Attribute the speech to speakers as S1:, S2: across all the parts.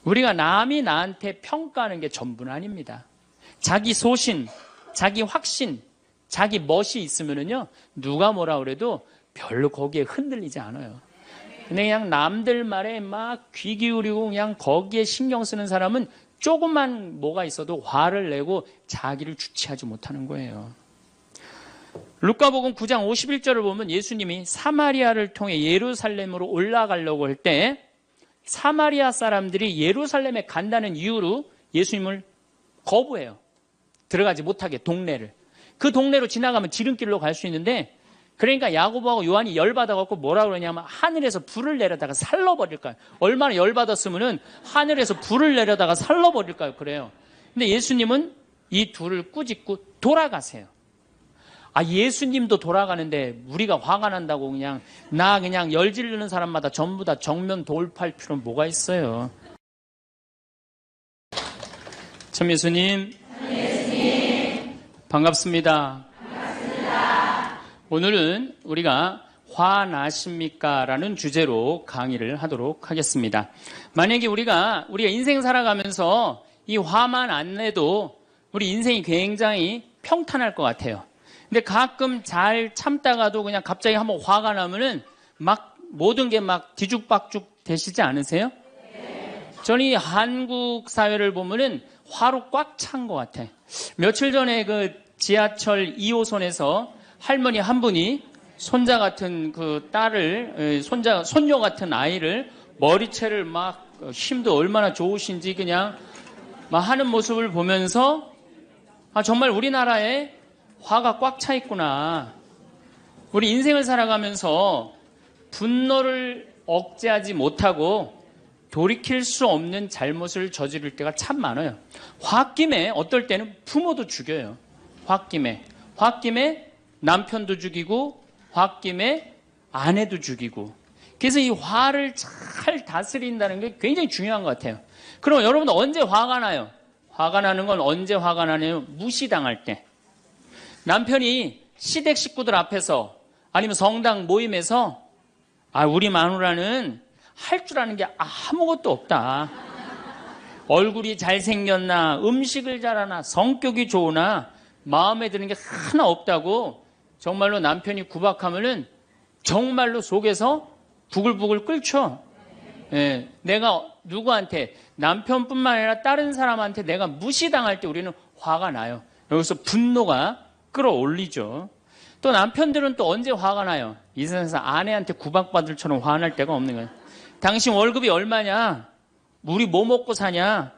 S1: 우리가 남이 나한테 평가하는 게 전부는 아닙니다. 자기 소신, 자기 확신, 자기 멋이 있으면은요, 누가 뭐라 그래도 별로 거기에 흔들리지 않아요. 근데 그냥 남들 말에 막 귀 기울이고 그냥 거기에 신경 쓰는 사람은 조금만 뭐가 있어도 화를 내고 자기를 주체하지 못하는 거예요. 루카복음 9장 51절을 보면 예수님이 사마리아를 통해 예루살렘으로 올라가려고 할 때 사마리아 사람들이 예루살렘에 간다는 이유로 예수님을 거부해요. 들어가지 못하게 동네를. 그 동네로 지나가면 지름길로 갈 수 있는데, 그러니까 야고보하고 요한이 열받아갖고 뭐라 그러냐면 하늘에서 불을 내려다가 살러버릴까요? 얼마나 열받았으면은 하늘에서 불을 내려다가 살러버릴까요? 그래요. 근데 예수님은 이 둘을 꾸짖고 돌아가세요. 아, 예수님도 돌아가는데 우리가 화가 난다고 그냥 열 지르는 사람마다 전부 다 정면 돌파할 필요는 뭐가 있어요? 참 예수님, 반갑습니다. 오늘은 우리가 화나십니까? 라는 주제로 강의를 하도록 하겠습니다. 만약에 우리가 인생 살아가면서 이 화만 안 내도 우리 인생이 굉장히 평탄할 것 같아요. 근데 가끔 잘 참다가도 그냥 갑자기 한번 화가 나면은 막 모든 게 막 뒤죽박죽 되시지 않으세요? 저는 이 한국 사회를 보면은 화로 꽉 찬 것 같아. 며칠 전에 그 지하철 2호선에서 할머니 한 분이 손자 같은 그 딸을, 손녀 같은 아이를 머리채를 막 힘도 얼마나 좋으신지 그냥 막 하는 모습을 보면서 아, 정말 우리나라에 화가 꽉 차 있구나. 우리 인생을 살아가면서 분노를 억제하지 못하고 돌이킬 수 없는 잘못을 저지를 때가 참 많아요. 홧김에 어떨 때는 부모도 죽여요. 홧김에 남편도 죽이고 홧김에 아내도 죽이고. 그래서 이 화를 잘 다스린다는 게 굉장히 중요한 것 같아요. 그럼 여러분 언제 화가 나요? 화가 나는 건 언제 화가 나냐면 무시당할 때. 남편이 시댁 식구들 앞에서 아니면 성당 모임에서 아, 우리 마누라는 할 줄 아는 게 아무것도 없다. 얼굴이 잘생겼나, 음식을 잘하나, 성격이 좋으나 마음에 드는 게 하나 없다고 정말로 남편이 구박하면은 정말로 속에서 부글부글 끓죠. 예, 내가 누구한테, 남편뿐만 아니라 다른 사람한테 내가 무시당할 때 우리는 화가 나요. 여기서 분노가 끌어올리죠. 또 남편들은 또 언제 화가 나요? 이 세상에서 아내한테 구박받을 처럼 화날 때가 없는 거예요. 당신 월급이 얼마냐? 우리 뭐 먹고 사냐?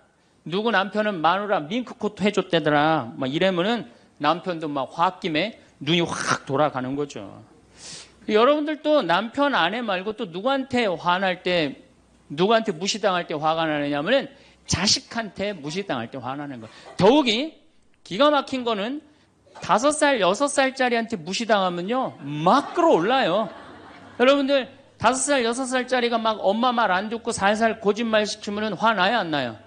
S1: 누구 남편은 마누라 밍크코트 해줬대더라. 막 이러면은 남편도 막 홧김에 눈이 확 돌아가는 거죠. 여러분들도 남편, 아내 말고 또 누구한테 화날 때, 누구한테 무시당할 때 화가 나느냐면은 자식한테 무시당할 때 화나는 거예요. 더욱이 기가 막힌 거는 5살, 6살짜리한테 무시당하면요, 막 끌어올라요. 여러분들, 5살, 6살짜리가 막 엄마 말 안 듣고 살살 거짓말 시키면 화나요, 안 나요?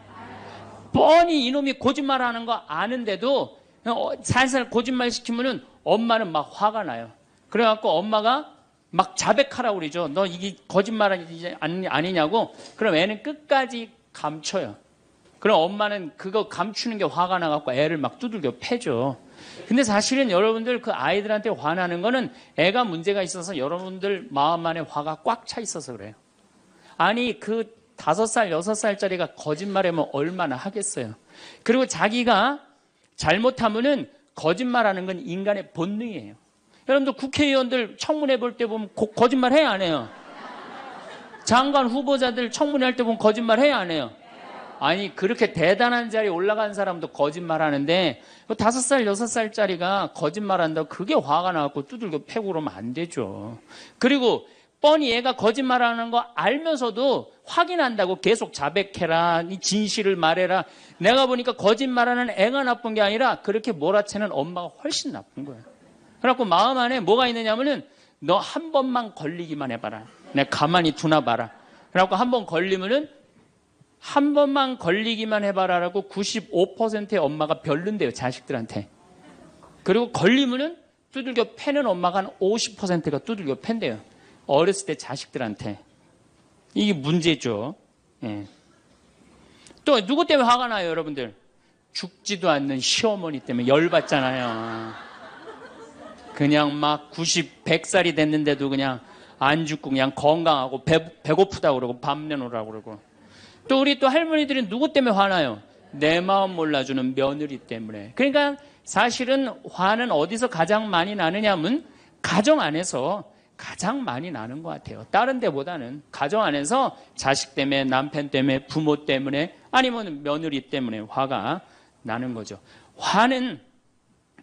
S1: 뻔히 이놈이 거짓말 하는 거 아는데도 살살 거짓말 시키면 엄마는 막 화가 나요. 그래갖고 엄마가 막 자백하라고 그러죠. 너 이게 거짓말 아니냐고. 그럼 애는 끝까지 감춰요. 그럼 엄마는 그거 감추는 게 화가 나갖고 애를 막 두들겨 패죠. 근데 사실은 여러분들 그 아이들한테 화나는 거는 애가 문제가 있어서 여러분들 마음 안에 화가 꽉 차 있어서 그래요. 아니 그 5살, 6살짜리가 거짓말하면 얼마나 하겠어요. 그리고 자기가 잘못하면은 거짓말하는 건 인간의 본능이에요. 여러분들 국회의원들 청문회 볼 때 보면 거짓말 해야 안 해요? 장관 후보자들 청문회 할 때 보면 거짓말 해야 안 해요? 아니 그렇게 대단한 자리에 올라간 사람도 거짓말하는데 5살, 6살짜리가 거짓말한다고 그게 화가 나갖고 두들겨 패고 그러면 안 되죠. 그리고 뻔히 얘가 거짓말하는 거 알면서도 확인한다고 계속 자백해라, 진실을 말해라. 내가 보니까 거짓말하는 애가 나쁜 게 아니라 그렇게 몰아채는 엄마가 훨씬 나쁜 거예요. 그래갖고 마음 안에 뭐가 있느냐면은 너 한 번만 걸리기만 해봐라. 내가 가만히 두나 봐라. 그래갖고 한 번 걸리면은 한 번만 걸리기만 해봐라라고 95%의 엄마가 별론데요, 자식들한테. 그리고 걸리면은 두들겨 패는 엄마가 한 50%가 두들겨 팬대요. 어렸을 때 자식들한테. 이게 문제죠. 예. 또 누구 때문에 화가 나요, 여러분들? 죽지도 않는 시어머니 때문에 열받잖아요. 그냥 막 90, 100살이 됐는데도 그냥 안 죽고 그냥 건강하고 배고프다고 그러고 밥 내놓으라고 그러고. 또 우리 또 할머니들은 누구 때문에 화나요? 내 마음 몰라주는 며느리 때문에. 그러니까 사실은 화는 어디서 가장 많이 나느냐면 가정 안에서 가장 많이 나는 것 같아요. 다른 데보다는 가정 안에서 자식 때문에, 남편 때문에, 부모 때문에, 아니면 며느리 때문에 화가 나는 거죠. 화는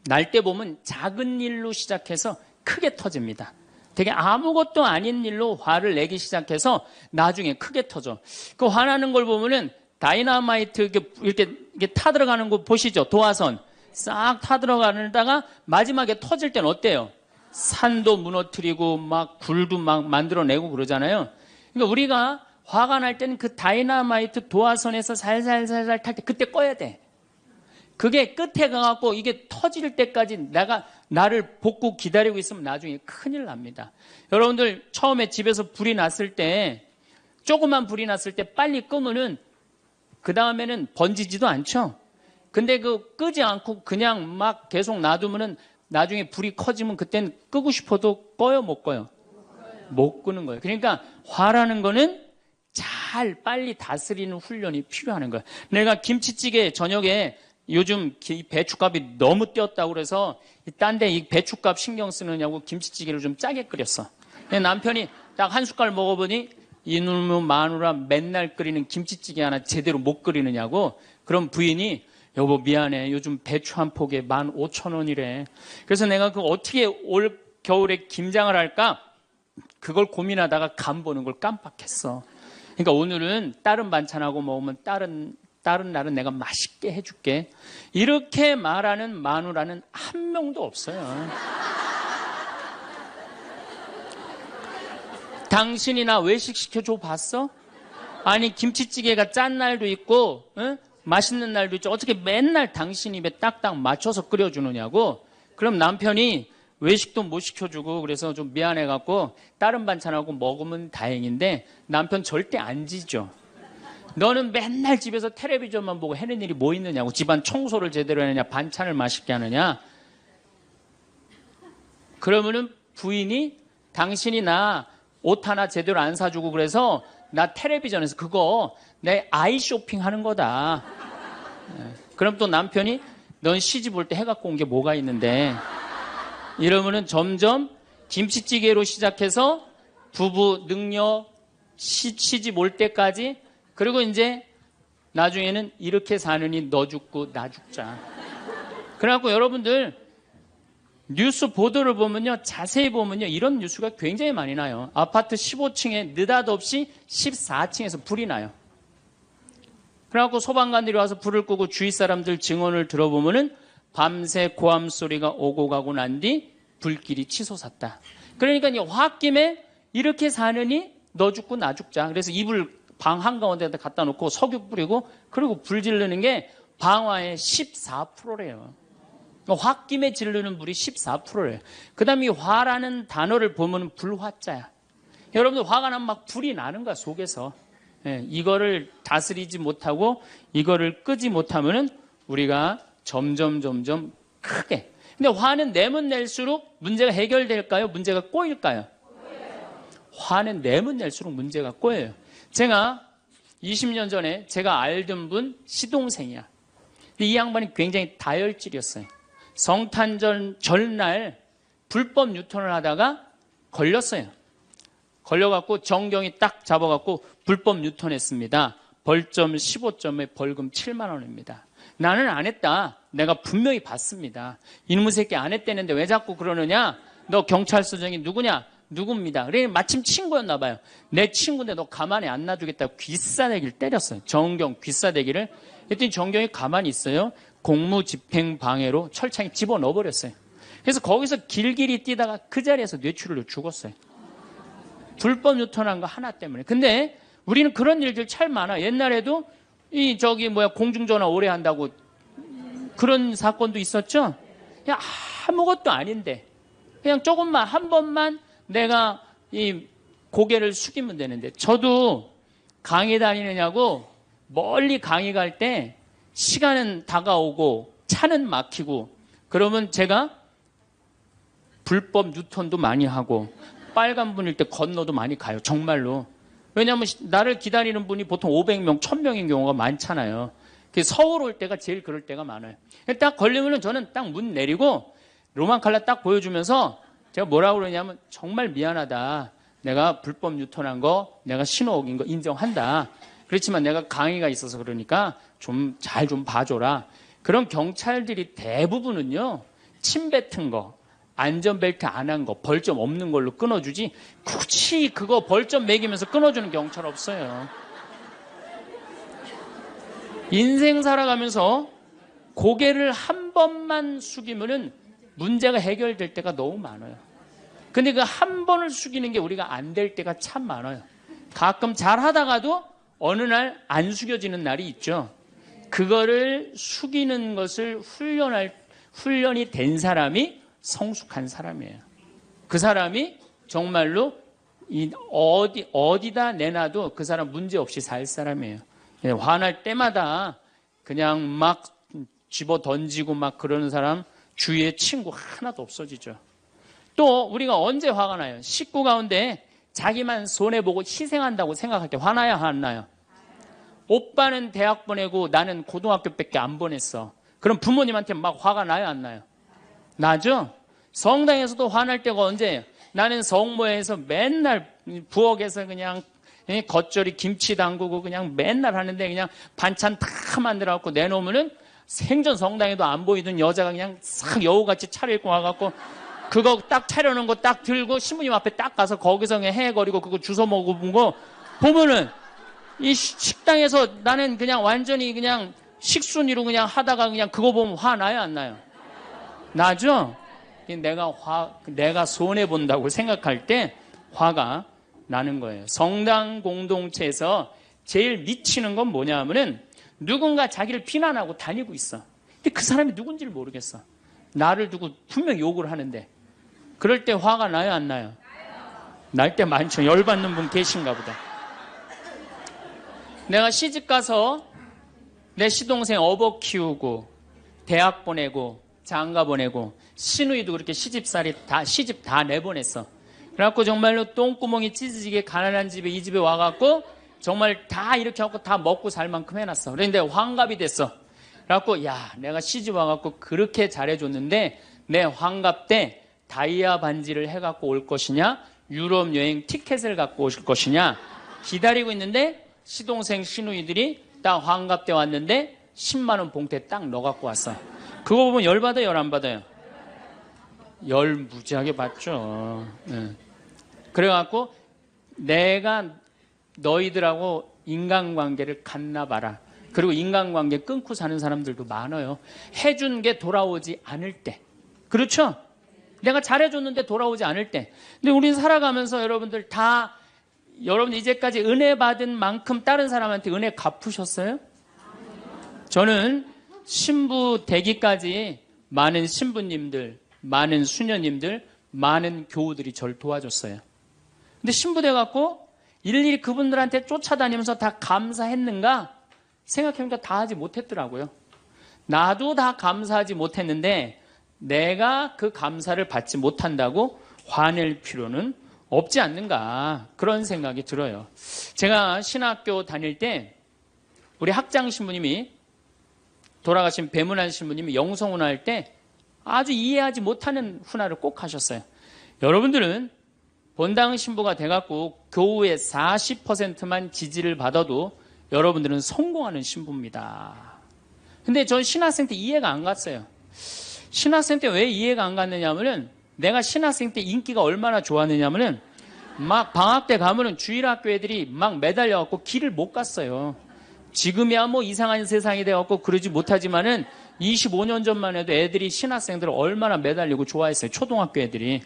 S1: 날 때 보면 작은 일로 시작해서 크게 터집니다. 되게 아무것도 아닌 일로 화를 내기 시작해서 나중에 크게 터져. 그 화나는 걸 보면은 다이너마이트 이렇게 타들어가는 거 보시죠? 도화선 싹 타들어가다가 마지막에 터질 때는 어때요? 산도 무너뜨리고 막 굴도 막 만들어내고 그러잖아요. 그러니까 우리가 화가 날 때는 그 다이너마이트 도화선에서 살살살살 탈 때 그때 꺼야 돼. 그게 끝에 가갖고 이게 터질 때까지 나를 복구 기다리고 있으면 나중에 큰일 납니다. 여러분들 처음에 집에서 불이 났을 때, 조그만 불이 났을 때 빨리 끄면은 그 다음에는 번지지도 않죠. 근데 그 끄지 않고 그냥 막 계속 놔두면은 나중에 불이 커지면 그때는 끄고 싶어도 꺼요, 못 꺼요? 못 끄는 거예요. 그러니까 화라는 거는 잘 빨리 다스리는 훈련이 필요한 거예요. 내가 김치찌개 저녁에 요즘 배춧값이 너무 뛰었다고 그래서 딴 데 이 배춧값 신경 쓰느냐고 김치찌개를 좀 짜게 끓였어. 남편이 딱 한 숟갈 먹어보니 이놈의 마누라 맨날 끓이는 김치찌개 하나 제대로 못 끓이느냐고. 그럼 부인이 여보 미안해, 요즘 배추 한 폭에 15,000원이래. 그래서 내가 그 어떻게 올 겨울에 김장을 할까 그걸 고민하다가 간 보는 걸 깜빡했어. 그러니까 오늘은 다른 반찬하고 먹으면 다른 날은 내가 맛있게 해줄게. 이렇게 말하는 마누라는 한 명도 없어요. 당신이나 외식 시켜줘 봤어? 아니 김치찌개가 짠 날도 있고 응? 맛있는 날도 있죠. 어떻게 맨날 당신 입에 딱딱 맞춰서 끓여주느냐고. 그럼 남편이 외식도 못 시켜주고 그래서 좀 미안해갖고 다른 반찬하고 먹으면 다행인데 남편 절대 안 지죠. 너는 맨날 집에서 텔레비전만 보고 해낸 일이 뭐 있느냐고. 집안 청소를 제대로 하느냐, 반찬을 맛있게 하느냐. 그러면은 부인이 당신이 나 옷 하나 제대로 안 사주고 그래서 나 텔레비전에서 그거 내 아이 쇼핑 하는 거다. 그럼 또 남편이 넌 시집 올 때 해갖고 온 게 뭐가 있는데. 이러면은 점점 김치찌개로 시작해서 부부 능력 시집 올 때까지, 그리고 이제 나중에는 이렇게 사느니 너 죽고 나 죽자. 그래갖고 여러분들 뉴스 보도를 보면요, 자세히 보면요, 이런 뉴스가 굉장히 많이 나요. 아파트 15층에 느닷없이 14층에서 불이 나요. 그래갖고 소방관들이 와서 불을 끄고 주위 사람들 증언을 들어보면은 밤새 고함 소리가 오고 가고 난 뒤 불길이 치솟았다. 그러니까 이 홧김에 이렇게 사느니 너 죽고 나 죽자. 그래서 이불 방 한가운데다 갖다 놓고 석유 뿌리고 그리고 불 지르는 게 방화의 14%래요. 홧김에 지르는 불이 14%래요. 그 다음에 이 화라는 단어를 보면 불화자야. 여러분들 화가 나면 막 불이 나는 거야, 속에서. 이거를 다스리지 못하고 이거를 끄지 못하면은 우리가 점점 크게. 근데 화는 내면 낼수록 문제가 해결될까요? 문제가 꼬일까요? 화는 내면 낼수록 문제가 꼬여요. 제가 20년 전에 제가 알던 분 시동생이야. 이 양반이 굉장히 다혈질이었어요. 성탄절 전날 불법 유턴을 하다가 걸렸어요. 걸려갖고 정경이 딱 잡아갖고 불법 유턴했습니다. 벌점 15점에 벌금 7만 원입니다. 나는 안 했다. 내가 분명히 봤습니다. 이놈의 새끼 안 했다는데 왜 자꾸 그러느냐? 너 경찰서장이 누구냐? 누굽니다. 그래 마침 친구였나 봐요. 내 친구인데 너 가만히 안 놔두겠다고 귀싸대기를 때렸어요. 정경 귀싸대기를. 했더니 정경이 가만히 있어요. 공무집행방해로 철창에 집어넣어버렸어요. 그래서 거기서 길길이 뛰다가 그 자리에서 뇌출혈로 죽었어요. 불법 유턴한 거 하나 때문에. 근데 우리는 그런 일들 참 많아. 옛날에도 공중전화 오래 한다고 그런 사건도 있었죠. 그냥 아무것도 아닌데 그냥 조금만 한 번만 내가 이 고개를 숙이면 되는데. 저도 강의 다니느냐고 멀리 강의 갈 때 시간은 다가오고 차는 막히고 그러면 제가 불법 유턴도 많이 하고 빨간불일 때 건너도 많이 가요. 정말로. 왜냐하면 나를 기다리는 분이 보통 500명, 1000명인 경우가 많잖아요. 서울 올 때가 제일 그럴 때가 많아요. 딱 걸리면은 저는 딱 문 내리고 로만 칼라 딱 보여주면서 제가 뭐라고 그러냐면 정말 미안하다. 내가 불법 유턴한 거, 내가 신호 어긴 거 인정한다. 그렇지만 내가 강의가 있어서 그러니까 좀 잘 좀 봐줘라. 그런 경찰들이 대부분은요, 침 뱉은 거, 안전벨트 안 한 거, 벌점 없는 걸로 끊어주지 굳이 그거 벌점 매기면서 끊어주는 경찰 없어요. 인생 살아가면서 고개를 한 번만 숙이면은 문제가 해결될 때가 너무 많아요. 근데 그 한 번을 숙이는 게 우리가 안 될 때가 참 많아요. 가끔 잘 하다가도 어느 날 안 숙여지는 날이 있죠. 그거를 숙이는 것을 훈련이 된 사람이 성숙한 사람이에요. 그 사람이 정말로 어디다 내놔도 그 사람 문제 없이 살 사람이에요. 화날 때마다 그냥 막 집어 던지고 막 그러는 사람 주위에 친구 하나도 없어지죠. 또 우리가 언제 화가 나요? 식구 가운데 자기만 손해보고 희생한다고 생각할 때 화나요? 안 나요? 오빠는 대학 보내고 나는 고등학교밖에 안 보냈어. 그럼 부모님한테 막 화가 나요? 안 나요? 나죠? 성당에서도 화날 때가 언제예요? 나는 성모에서 맨날 부엌에서 그냥 겉절이 김치 담그고 그냥 맨날 하는데 그냥 반찬 다 만들어갖고 내놓으면은 생전 성당에도 안 보이던 여자가 그냥 싹 여우같이 차려입고 와갖고 그거 딱 차려놓은 거 딱 들고 신부님 앞에 딱 가서 거기서 그냥 헤헤거리고 그거 주워 먹어본 거 보면은 이 식당에서 나는 그냥 완전히 그냥 식순이로 그냥 하다가 그냥 그거 보면 화 나요? 안 나요? 나죠? 내가 손해본다고 생각할 때 화가 나는 거예요. 성당 공동체에서 제일 미치는 건 뭐냐 하면은 누군가 자기를 비난하고 다니고 있어. 근데 그 사람이 누군지를 모르겠어. 나를 두고 분명 욕을 하는데 그럴 때 화가 나요? 안 나요? 날 때 많죠. 열받는 분 계신가 보다. 내가 시집 가서 내 시동생 어버 키우고 대학 보내고 장가 보내고 시누이도 그렇게 시집 다 내보냈어. 그래갖고 정말로 똥구멍이 찢어지게 가난한 집에 이 집에 와갖고 정말 다 이렇게 하고 다 먹고 살 만큼 해놨어. 그런데 환갑이 됐어. 그래갖고 야 내가 시집 와갖고 그렇게 잘해줬는데 내 환갑 때 다이아 반지를 해갖고 올 것이냐 유럽 여행 티켓을 갖고 오실 것이냐 기다리고 있는데 시동생 시누이들이 딱 환갑 때 왔는데 10만 원 봉투에 딱 넣어갖고 왔어. 그거 보면 열 받아요? 열 안 받아요? 열 무지하게 받죠. 네. 그래갖고 내가 너희들하고 인간관계를 갖나 봐라. 그리고 인간관계 끊고 사는 사람들도 많아요. 해준 게 돌아오지 않을 때. 그렇죠? 내가 잘해줬는데 돌아오지 않을 때. 근데 우리는 살아가면서 여러분들 여러분 이제까지 은혜 받은 만큼 다른 사람한테 은혜 갚으셨어요? 저는 신부 되기까지 많은 신부님들, 많은 수녀님들, 많은 교우들이 저를 도와줬어요. 근데 신부 돼갖고 일일이 그분들한테 쫓아다니면서 다 감사했는가? 생각해보니까 다 하지 못했더라고요. 나도 다 감사하지 못했는데 내가 그 감사를 받지 못한다고 화낼 필요는 없지 않는가 그런 생각이 들어요. 제가 신학교 다닐 때 우리 학장 신부님이 돌아가신 배문환 신부님이 영성훈화 할 때 아주 이해하지 못하는 훈화를 꼭 하셨어요. 여러분들은 본당 신부가 돼갖고 교우의 40%만 지지를 받아도 여러분들은 성공하는 신부입니다. 근데 전 신학생 때 이해가 안 갔어요. 신학생 때 왜 이해가 안 갔느냐면은 내가 신학생 때 인기가 얼마나 좋았느냐면은 막 방학 때 가면은 주일학교 애들이 막 매달려갖고 길을 못 갔어요. 지금이야 뭐 이상한 세상이 돼갖고 그러지 못하지만은 25년 전만 해도 애들이 신학생들을 얼마나 매달리고 좋아했어요. 초등학교 애들이.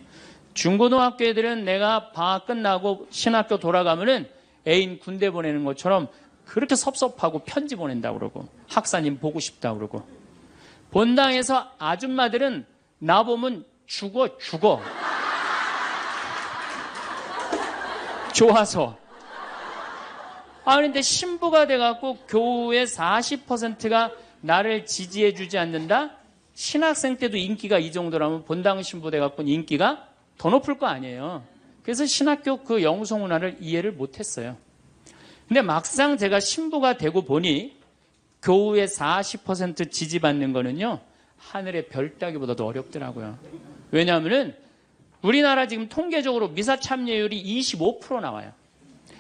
S1: 중고등학교 애들은 내가 방학 끝나고 신학교 돌아가면은 애인 군대 보내는 것처럼 그렇게 섭섭하고 편지 보낸다고 그러고 학사님 보고 싶다고 그러고 본당에서 아줌마들은 나보면 죽어 좋아서 그런데 신부가 돼갖고 교우의 40%가 나를 지지해주지 않는다? 신학생 때도 인기가 이 정도라면 본당 신부 돼갖고 인기가 더 높을 거 아니에요. 그래서 신학교 그 영성 문화를 이해를 못했어요. 근데 막상 제가 신부가 되고 보니 교우의 40% 지지받는 거는요, 하늘의 별 따기보다도 어렵더라고요. 왜냐하면은 우리나라 지금 통계적으로 미사 참여율이 25% 나와요.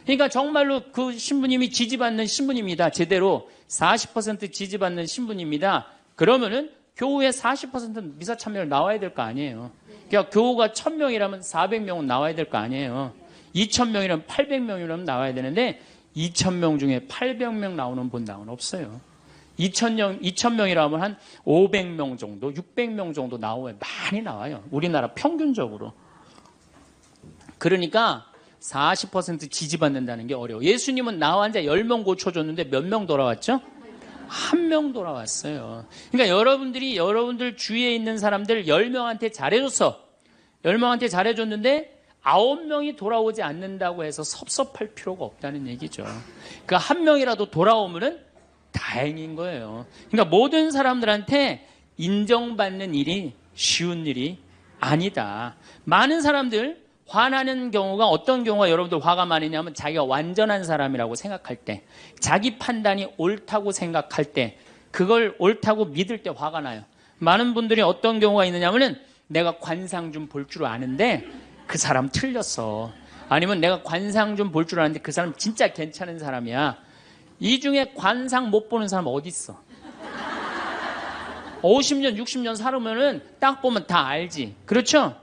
S1: 그러니까 정말로 그 신부님이 지지받는 신부님이다. 제대로 40% 지지받는 신부님이다. 그러면은 교우의 40%는 미사 참여율 나와야 될 거 아니에요. 그러니까 교우가 1000명이라면 400명은 나와야 될 거 아니에요. 2000명이라면 800명이라면 나와야 되는데 2000명 중에 800명 나오는 본당은 없어요. 2000명이라면 한 500명 정도, 600명 정도 나와요. 많이 나와요. 우리나라 평균적으로. 그러니까 40% 지지받는다는 게 어려워. 예수님은 나 환자 10명 고쳐줬는데 몇 명 돌아왔죠? 1명 돌아왔어요. 그러니까 여러분들이 여러분들 주위에 있는 사람들 10명한테 잘해줬어. 10명한테 잘해줬는데 9명이 돌아오지 않는다고 해서 섭섭할 필요가 없다는 얘기죠. 그러니까 1명이라도 돌아오면은 다행인 거예요. 그러니까 모든 사람들한테 인정받는 일이 쉬운 일이 아니다. 많은 사람들 화나는 경우가 어떤 경우가 여러분들 화가 많으냐면 자기가 완전한 사람이라고 생각할 때, 자기 판단이 옳다고 생각할 때, 그걸 옳다고 믿을 때 화가 나요. 많은 분들이 어떤 경우가 있느냐면은 내가 관상 좀 볼 줄 아는데 그 사람 틀렸어. 아니면 내가 관상 좀 볼 줄 아는데 그 사람 진짜 괜찮은 사람이야. 이 중에 관상 못 보는 사람 어디 있어? 50년, 60년 살으면은 딱 보면 다 알지. 그렇죠?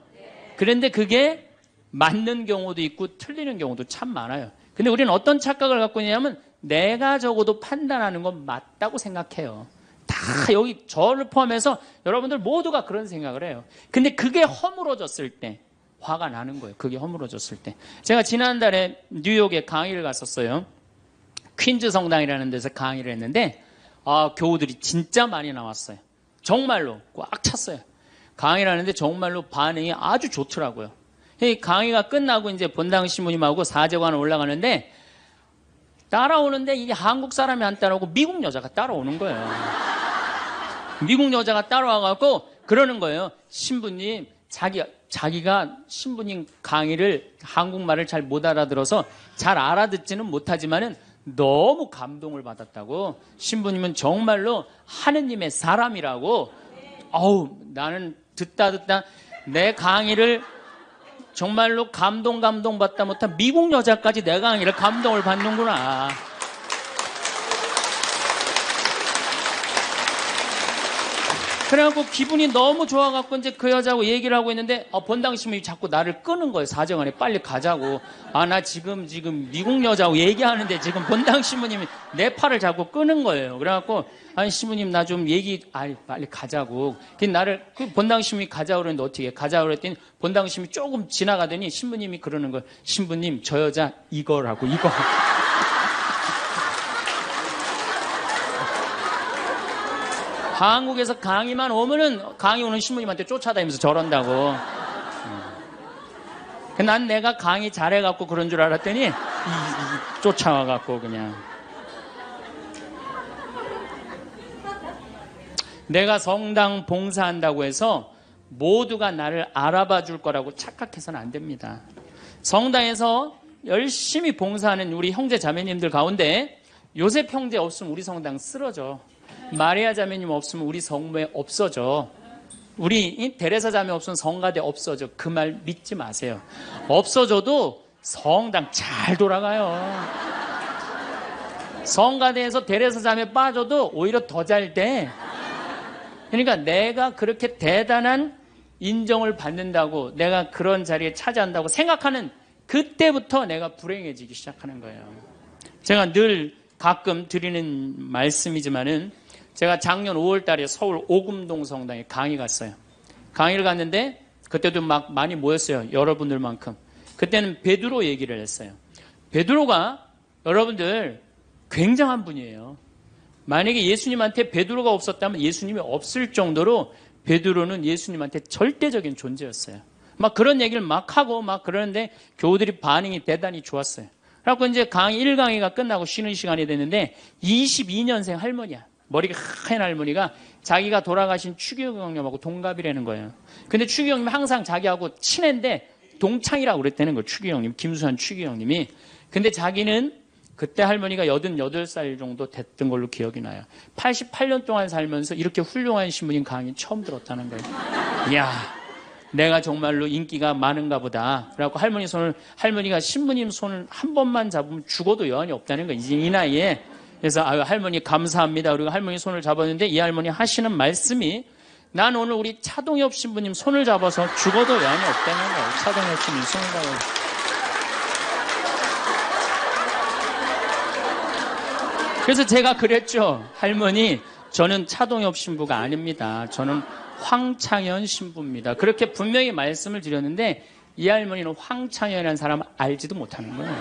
S1: 그런데 그게 맞는 경우도 있고 틀리는 경우도 참 많아요. 근데 우리는 어떤 착각을 갖고 있냐면 내가 적어도 판단하는 건 맞다고 생각해요. 다 여기 저를 포함해서 여러분들 모두가 그런 생각을 해요. 근데 그게 허물어졌을 때 화가 나는 거예요. 그게 허물어졌을 때. 제가 지난달에 뉴욕에 강의를 갔었어요. 퀸즈 성당이라는 데서 강의를 했는데 교우들이 진짜 많이 나왔어요. 정말로 꽉 찼어요. 강의를 하는데 정말로 반응이 아주 좋더라고요. 강의가 끝나고 이제 본당 신부님하고 사제관을 올라가는데 따라오는데 이게 한국 사람이 안 따라오고 미국 여자가 따라오는 거예요. 미국 여자가 따라와갖고 그러는 거예요. 신부님, 자기가 신부님 강의를 한국말을 잘 못 알아들어서 잘 알아듣지는 못하지만은 너무 감동을 받았다고. 신부님은 정말로 하느님의 사람이라고. 나는 듣다 내 강의를 정말로 감동받다 못한 미국 여자까지 내 강의를 감동을 받는구나. 그래갖고 기분이 너무 좋아갖고 이제 그 여자하고 얘기를 하고 있는데 본당 신부님이 자꾸 나를 끄는 거예요. 사정원에 빨리 가자고. 나 지금 미국 여자하고 얘기하는데 지금 본당 신부님이 내 팔을 자꾸 끄는 거예요. 그래갖고 아니 신부님 나 좀 빨리 가자고. 나를 본당 신부님이 가자고 그랬는데 어떻게 가자고 그랬더니 본당 신부님이 조금 지나가더니 신부님이 그러는 거예요. 신부님 저 여자 이거라고 이거. 한국에서 강의만 오면은 강의 오는 신부님한테 쫓아다니면서 저런다고. 난 내가 강의 잘해갖고 그런 줄 알았더니 쫓아와갖고 그냥. 내가 성당 봉사한다고 해서 모두가 나를 알아봐 줄 거라고 착각해서는 안 됩니다. 성당에서 열심히 봉사하는 우리 형제 자매님들 가운데 요셉 형제 없으면 우리 성당 쓰러져. 마리아 자매님 없으면 우리 성모에 없어져. 우리 데레사 자매 없으면 성가대 없어져. 그 말 믿지 마세요. 없어져도 성당 잘 돌아가요. 성가대에서 데레사 자매 빠져도 오히려 더 잘 돼. 그러니까 내가 그렇게 대단한 인정을 받는다고, 내가 그런 자리에 차지한다고 생각하는 그때부터 내가 불행해지기 시작하는 거예요. 제가 늘 가끔 드리는 말씀이지만은 제가 작년 5월 달에 서울 오금동 성당에 강의 갔어요. 강의를 갔는데 그때도 막 많이 모였어요. 여러분들만큼. 그때는 베드로 얘기를 했어요. 베드로가 여러분들 굉장한 분이에요. 만약에 예수님한테 베드로가 없었다면 예수님이 없을 정도로 베드로는 예수님한테 절대적인 존재였어요. 막 그런 얘기를 막 하고 막 그러는데 교우들이 반응이 대단히 좋았어요. 그래갖고 이제 1강의가 끝나고 쉬는 시간이 됐는데 22년생 할머니야. 머리가 하얀 할머니가 자기가 돌아가신 추기경 형님하고 동갑이라는 거예요. 근데 추기경 형님 항상 자기하고 친한데 동창이라고 그랬다는 거예요. 추기경 형님, 김수환 추기경 형님이. 근데 자기는 그때 할머니가 88살 정도 됐던 걸로 기억이 나요. 88년 동안 살면서 이렇게 훌륭한 신부님 강의 처음 들었다는 거예요. 이야, 내가 정말로 인기가 많은가 보다. 그래갖고 할머니가 신부님 손을 한 번만 잡으면 죽어도 여한이 없다는 거예요. 이제 이 나이에. 그래서 아유, 할머니 감사합니다. 그리고 할머니 손을 잡았는데 이 할머니 하시는 말씀이 난 오늘 우리 차동엽 신부님 손을 잡아서 죽어도 여한이 없다는 거예요. 차동엽 신부님 손을 잡아서. 그래서 제가 그랬죠. 할머니, 저는 차동엽 신부가 아닙니다. 저는 황창현 신부입니다. 그렇게 분명히 말씀을 드렸는데 이 할머니는 황창현이라는 사람을 알지도 못하는 거예요.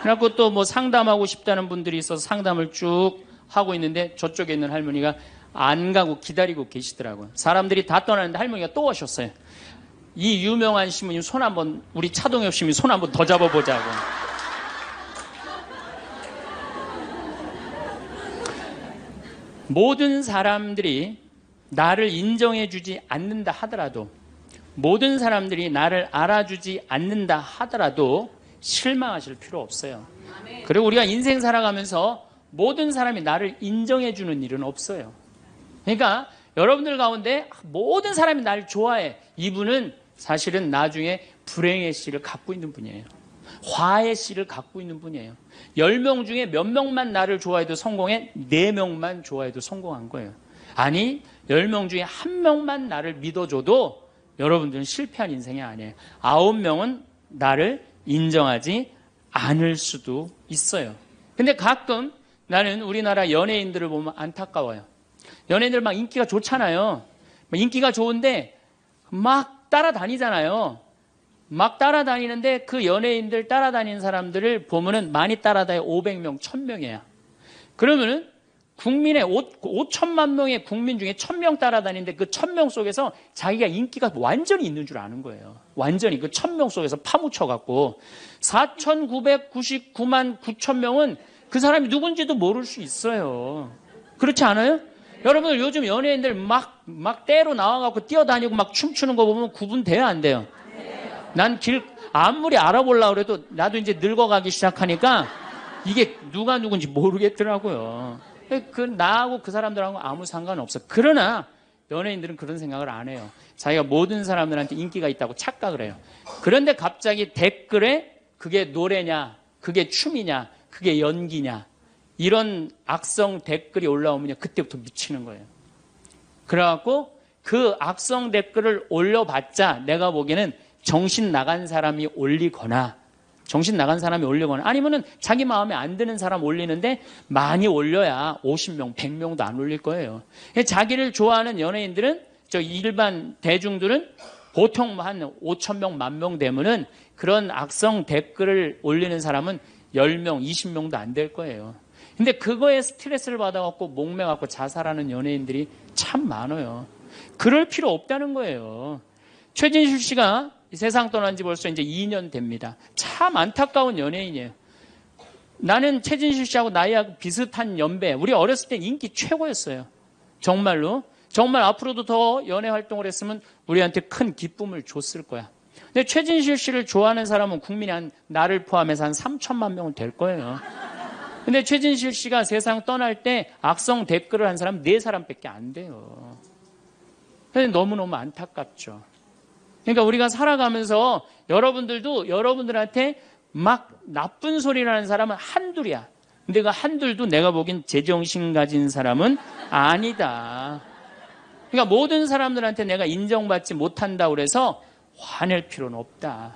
S1: 그래갖고 또 뭐 상담하고 싶다는 분들이 있어서 상담을 쭉 하고 있는데 저쪽에 있는 할머니가 안 가고 기다리고 계시더라고요. 사람들이 다 떠나는데 할머니가 또 오셨어요. 이 유명한 신부님 손 한번, 우리 차동엽 신부님 손 한번 더 잡아보자고. 모든 사람들이 나를 인정해주지 않는다 하더라도, 모든 사람들이 나를 알아주지 않는다 하더라도 실망하실 필요 없어요. 그리고 우리가 인생 살아가면서 모든 사람이 나를 인정해주는 일은 없어요. 그러니까 여러분들 가운데 모든 사람이 나를 좋아해. 이분은 사실은 나중에 불행의 씨를 갖고 있는 분이에요. 화의 씨를 갖고 있는 분이에요. 10명 중에 몇 명만 나를 좋아해도 성공해? 4명만 좋아해도 성공한 거예요. 아니, 10명 중에 1명만 나를 믿어줘도 여러분들은 실패한 인생이 아니에요. 9명은 나를 인정하지 않을 수도 있어요. 근데 가끔 나는 우리나라 연예인들을 보면 안타까워요. 연예인들 막 인기가 좋잖아요. 인기가 좋은데 막 따라다니잖아요. 막 따라다니는데 그 연예인들 따라다니는 사람들을 보면은 많이 따라다녀 500명, 1000명이야. 그러면은 국민의 5천만 명의 국민 중에 1000명 따라다니는데 그 1000명 속에서 자기가 인기가 완전히 있는 줄 아는 거예요. 완전히 그 1000명 속에서 파묻혀갖고 4999만 9천명은 그 사람이 누군지도 모를 수 있어요. 그렇지 않아요? 여러분들 요즘 연예인들 막 때로 나와갖고 뛰어다니고 막 춤추는 거 보면 구분돼요, 안 돼요? 난 아무리 알아보려고 그래도 나도 이제 늙어가기 시작하니까 이게 누가 누군지 모르겠더라고요. 나하고 그 사람들하고 아무 상관없어. 그러나 연예인들은 그런 생각을 안 해요. 자기가 모든 사람들한테 인기가 있다고 착각을 해요. 그런데 갑자기 댓글에 그게 노래냐, 그게 춤이냐, 그게 연기냐, 이런 악성 댓글이 올라오면 그때부터 미치는 거예요. 그래갖고 그 악성 댓글을 올려봤자 내가 보기에는 정신 나간 사람이 올리거나 아니면은 자기 마음에 안 드는 사람 올리는데 많이 올려야 50명, 100명도 안 올릴 거예요. 자기를 좋아하는 연예인들은, 저 일반 대중들은 보통 한 5,000명, 10,000명 되면은 그런 악성 댓글을 올리는 사람은 10명, 20명도 안 될 거예요. 근데 그거에 스트레스를 받아갖고 목매갖고 자살하는 연예인들이 참 많아요. 그럴 필요 없다는 거예요. 최진실 씨가 세상 떠난 지 벌써 이제 2년 됩니다. 참 안타까운 연예인이에요. 나는 최진실 씨하고 나이하고 비슷한 연배. 우리 어렸을 때 인기 최고였어요. 정말로. 정말 앞으로도 더 연예 활동을 했으면 우리한테 큰 기쁨을 줬을 거야. 근데 최진실 씨를 좋아하는 사람은 국민이 나를 포함해서 한 3천만 명은 될 거예요. 근데 최진실 씨가 세상 떠날 때 악성 댓글을 한 사람 4사람밖에 안 돼요. 그래서 너무너무 안타깝죠. 그러니까 우리가 살아가면서 여러분들도 여러분들한테 막 나쁜 소리를 하는 사람은 한둘이야. 근데 그 한둘도 내가 보기엔 제정신 가진 사람은 아니다. 그러니까 모든 사람들한테 내가 인정받지 못한다고 그래서 화낼 필요는 없다.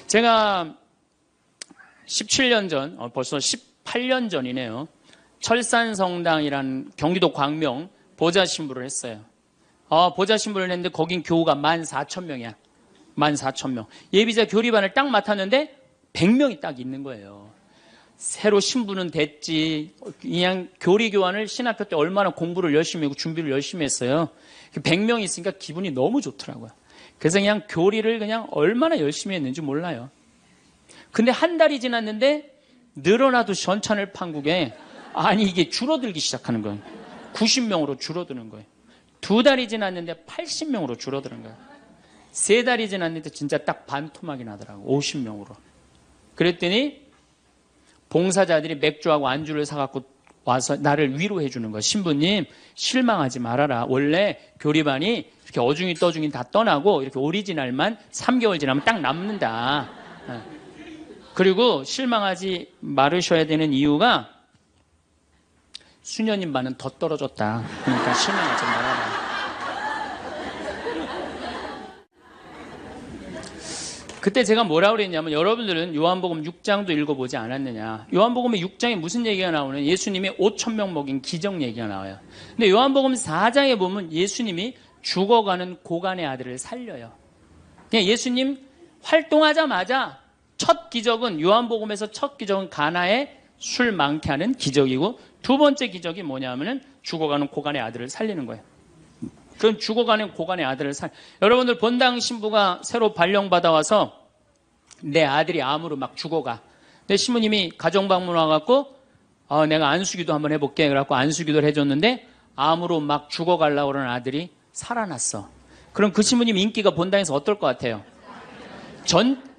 S1: 제가 17년 전, 벌써 18년 전이네요. 철산성당이라는 경기도 광명 보좌 신부를 했어요. 보좌 신부를 했는데 거긴 교우가 14,000명이야. 14,000명. 예비자 교리반을 딱 맡았는데 100명이 딱 있는 거예요. 새로 신부는 됐지. 그냥 교리 교환을 신학교 때 얼마나 공부를 열심히 하고 준비를 열심히 했어요. 100명이 있으니까 기분이 너무 좋더라고요. 그래서 그냥 교리를 그냥 얼마나 열심히 했는지 몰라요. 근데 한 달이 지났는데 늘어나도 전천을 판국에 아니 이게 줄어들기 시작하는 거예요. 90명으로 줄어드는 거예요. 2달이 지났는데 80명으로 줄어드는 거예요. 3달이 지났는데 진짜 딱 반토막이 나더라고. 50명으로. 그랬더니 봉사자들이 맥주하고 안주를 사갖고 와서 나를 위로해 주는 거예요. 신부님 실망하지 말아라. 원래 교리반이 이렇게 어중이 떠중이 다 떠나고 이렇게 오리지널만 3개월 지나면 딱 남는다. 그리고 실망하지 말으셔야 되는 이유가 수녀님 반은 더 떨어졌다. 그러니까 실망하지 말아라. 그때 제가 뭐라고 그랬냐면 여러분들은 요한복음 6장도 읽어보지 않았느냐. 요한복음 6장에 무슨 얘기가 나오는 예수님이 5,000명 먹인 기적 얘기가 나와요. 근데 요한복음 4장에 보면 예수님이 죽어가는 고간의 아들을 살려요. 그냥 예수님 활동하자마자 첫 기적은 요한복음에서 첫 기적은 가나에 술 많게 하는 기적이고 두 번째 기적이 뭐냐면은 죽어가는 고간의 아들을 살리는 거예요. 그럼 죽어가는 고간의 아들을 여러분들 본당 신부가 새로 발령받아 와서 내 아들이 암으로 막 죽어가. 내 신부님이 가정방문 와갖고 내가 안수기도 한번 해볼게. 그래갖고 안수기도를 해줬는데 암으로 막 죽어가려고 그러는 아들이 살아났어. 그럼 그 신부님 인기가 본당에서 어떨 것 같아요?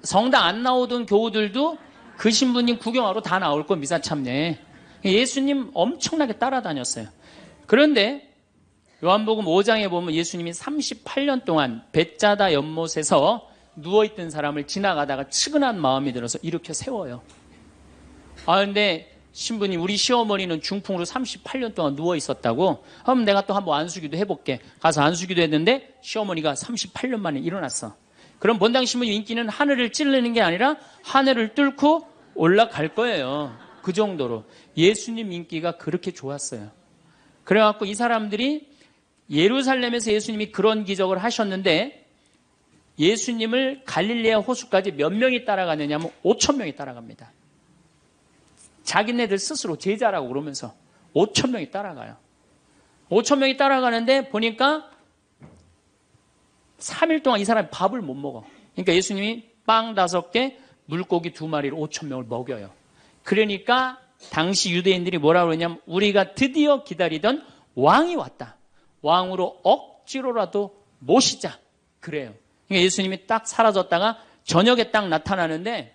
S1: 성당 안 나오던 교우들도 그 신부님 구경하러 다 나올 거 미사 참례. 예수님 엄청나게 따라다녔어요. 그런데 요한복음 5장에 보면 예수님이 38년 동안 벳자다 연못에서 누워있던 사람을 지나가다가 측은한 마음이 들어서 일으켜 세워요. 근데 신부님 우리 시어머니는 중풍으로 38년 동안 누워있었다고. 그럼 내가 또 한번 안수기도 해볼게. 가서 안수기도 했는데 시어머니가 38년 만에 일어났어. 그럼 본당 신부님 인기는 하늘을 찌르는 게 아니라 하늘을 뚫고 올라갈 거예요. 그 정도로 예수님 인기가 그렇게 좋았어요. 그래갖고 이 사람들이 예루살렘에서 예수님이 그런 기적을 하셨는데 예수님을 갈릴레아 호수까지 몇 명이 따라가느냐 하면 5,000명이 따라갑니다. 자기네들 스스로 제자라고 그러면서 5,000명이 따라가요. 5,000명이 따라가는데 보니까 3일 동안 이 사람이 밥을 못 먹어. 그러니까 예수님이 빵 5개, 물고기 2마리로 5,000명을 먹여요. 그러니까 당시 유대인들이 뭐라고 그러냐면 우리가 드디어 기다리던 왕이 왔다. 왕으로 억지로라도 모시자. 그래요. 그러니까 예수님이 딱 사라졌다가 저녁에 딱 나타나는데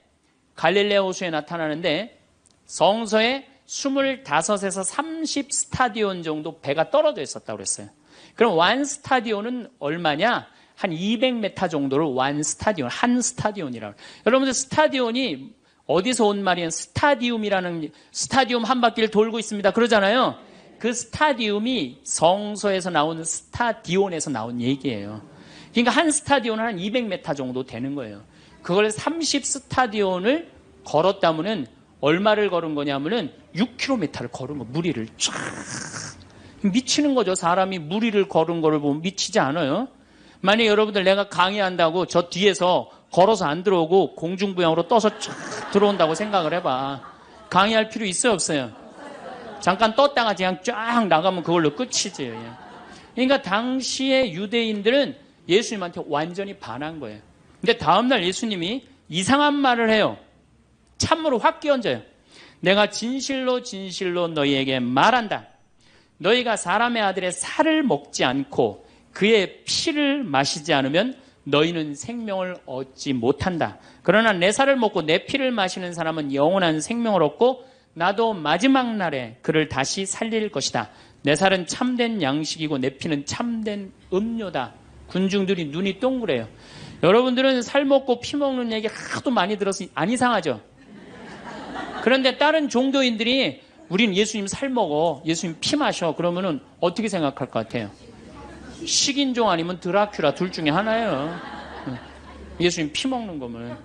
S1: 갈릴레아 호수에 나타나는데 성서에 25에서 30 스타디온 정도 배가 떨어져 있었다고 그랬어요. 그럼 완 스타디온은 얼마냐? 한 200m 정도를 완 스타디온, 한 스타디온이라고. 여러분들 스타디온이 어디서 온 말이에요? 스타디움 한 바퀴를 돌고 있습니다. 그러잖아요. 그 스타디움이 성서에서 나오는 스타디온에서 나온 얘기예요. 그러니까 한 스타디온은 한 200m 정도 되는 거예요. 그걸 30 스타디온을 걸었다면은 얼마를 걸은 거냐면은 6km를 걸은 거, 무리를 쫙. 미치는 거죠. 사람이 무리를 걸은 거를 보면 미치지 않아요. 만약 여러분들 내가 강의한다고 저 뒤에서 걸어서 안 들어오고 공중부양으로 떠서 쫙 들어온다고 생각을 해봐. 강의할 필요 있어요, 없어요? 잠깐 떴다가 그냥 쫙 나가면 그걸로 끝이지. 그러니까 당시의 유대인들은 예수님한테 완전히 반한 거예요. 근데 다음날 예수님이 이상한 말을 해요. 참으로 확 끼얹어요. 내가 진실로 진실로 너희에게 말한다. 너희가 사람의 아들의 살을 먹지 않고 그의 피를 마시지 않으면 너희는 생명을 얻지 못한다. 그러나 내 살을 먹고 내 피를 마시는 사람은 영원한 생명을 얻고 나도 마지막 날에 그를 다시 살릴 것이다. 내 살은 참된 양식이고 내 피는 참된 음료다. 군중들이 눈이 동그래요. 여러분들은 살 먹고 피 먹는 얘기 하도 많이 들어서 안 이상하죠? 그런데 다른 종교인들이 우린 예수님 살 먹어, 예수님 피 마셔. 그러면은 어떻게 생각할 것 같아요? 식인종 아니면 드라큘라 둘 중에 하나예요. 예수님 피 먹는 거면.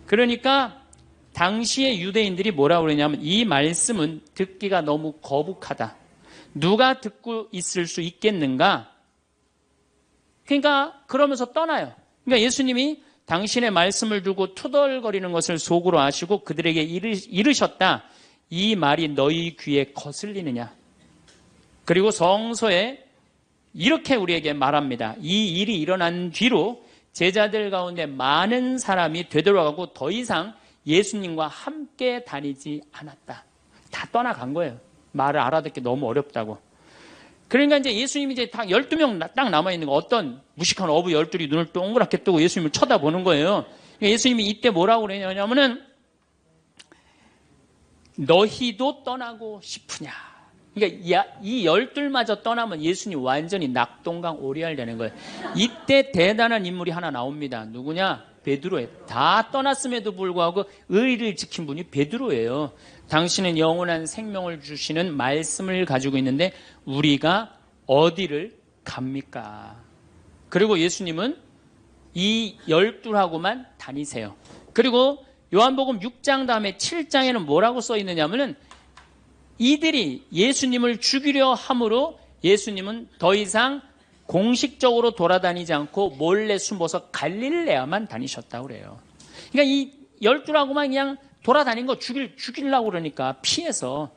S1: 그러니까 당시의 유대인들이 뭐라고 그러냐면 이 말씀은 듣기가 너무 거북하다. 누가 듣고 있을 수 있겠는가? 그러니까 그러면서 떠나요. 그러니까 예수님이 당신의 말씀을 두고 투덜거리는 것을 속으로 아시고 그들에게 이르셨다. 이 말이 너희 귀에 거슬리느냐? 그리고 성서에 이렇게 우리에게 말합니다. 이 일이 일어난 뒤로 제자들 가운데 많은 사람이 되돌아가고 더 이상 예수님과 함께 다니지 않았다. 다 떠나간 거예요. 말을 알아듣기 너무 어렵다고. 그러니까 이제 예수님이 이제 딱 12명 딱 남아있는 거, 어떤 무식한 어부 12이 눈을 동그랗게 뜨고 예수님을 쳐다보는 거예요. 그러니까 예수님이 이때 뭐라고 그러냐면은, 너희도 떠나고 싶으냐. 그러니까 이 12마저 떠나면 예수님 완전히 낙동강 오리알 되는 거예요. 이때 대단한 인물이 하나 나옵니다. 누구냐? 베드로예요. 다 떠났음에도 불구하고 의리를 지킨 분이 베드로예요. 당신은 영원한 생명을 주시는 말씀을 가지고 있는데 우리가 어디를 갑니까? 그리고 예수님은 이 12하고만 다니세요. 그리고 요한복음 6장 다음에 7장에는 뭐라고 써 있느냐면은 이들이 예수님을 죽이려 함으로 예수님은 더 이상 공식적으로 돌아다니지 않고 몰래 숨어서 갈릴레아만 다니셨다고 그래요. 그러니까 이 12라고만 그냥 돌아다닌 거 죽이려고 그러니까 피해서.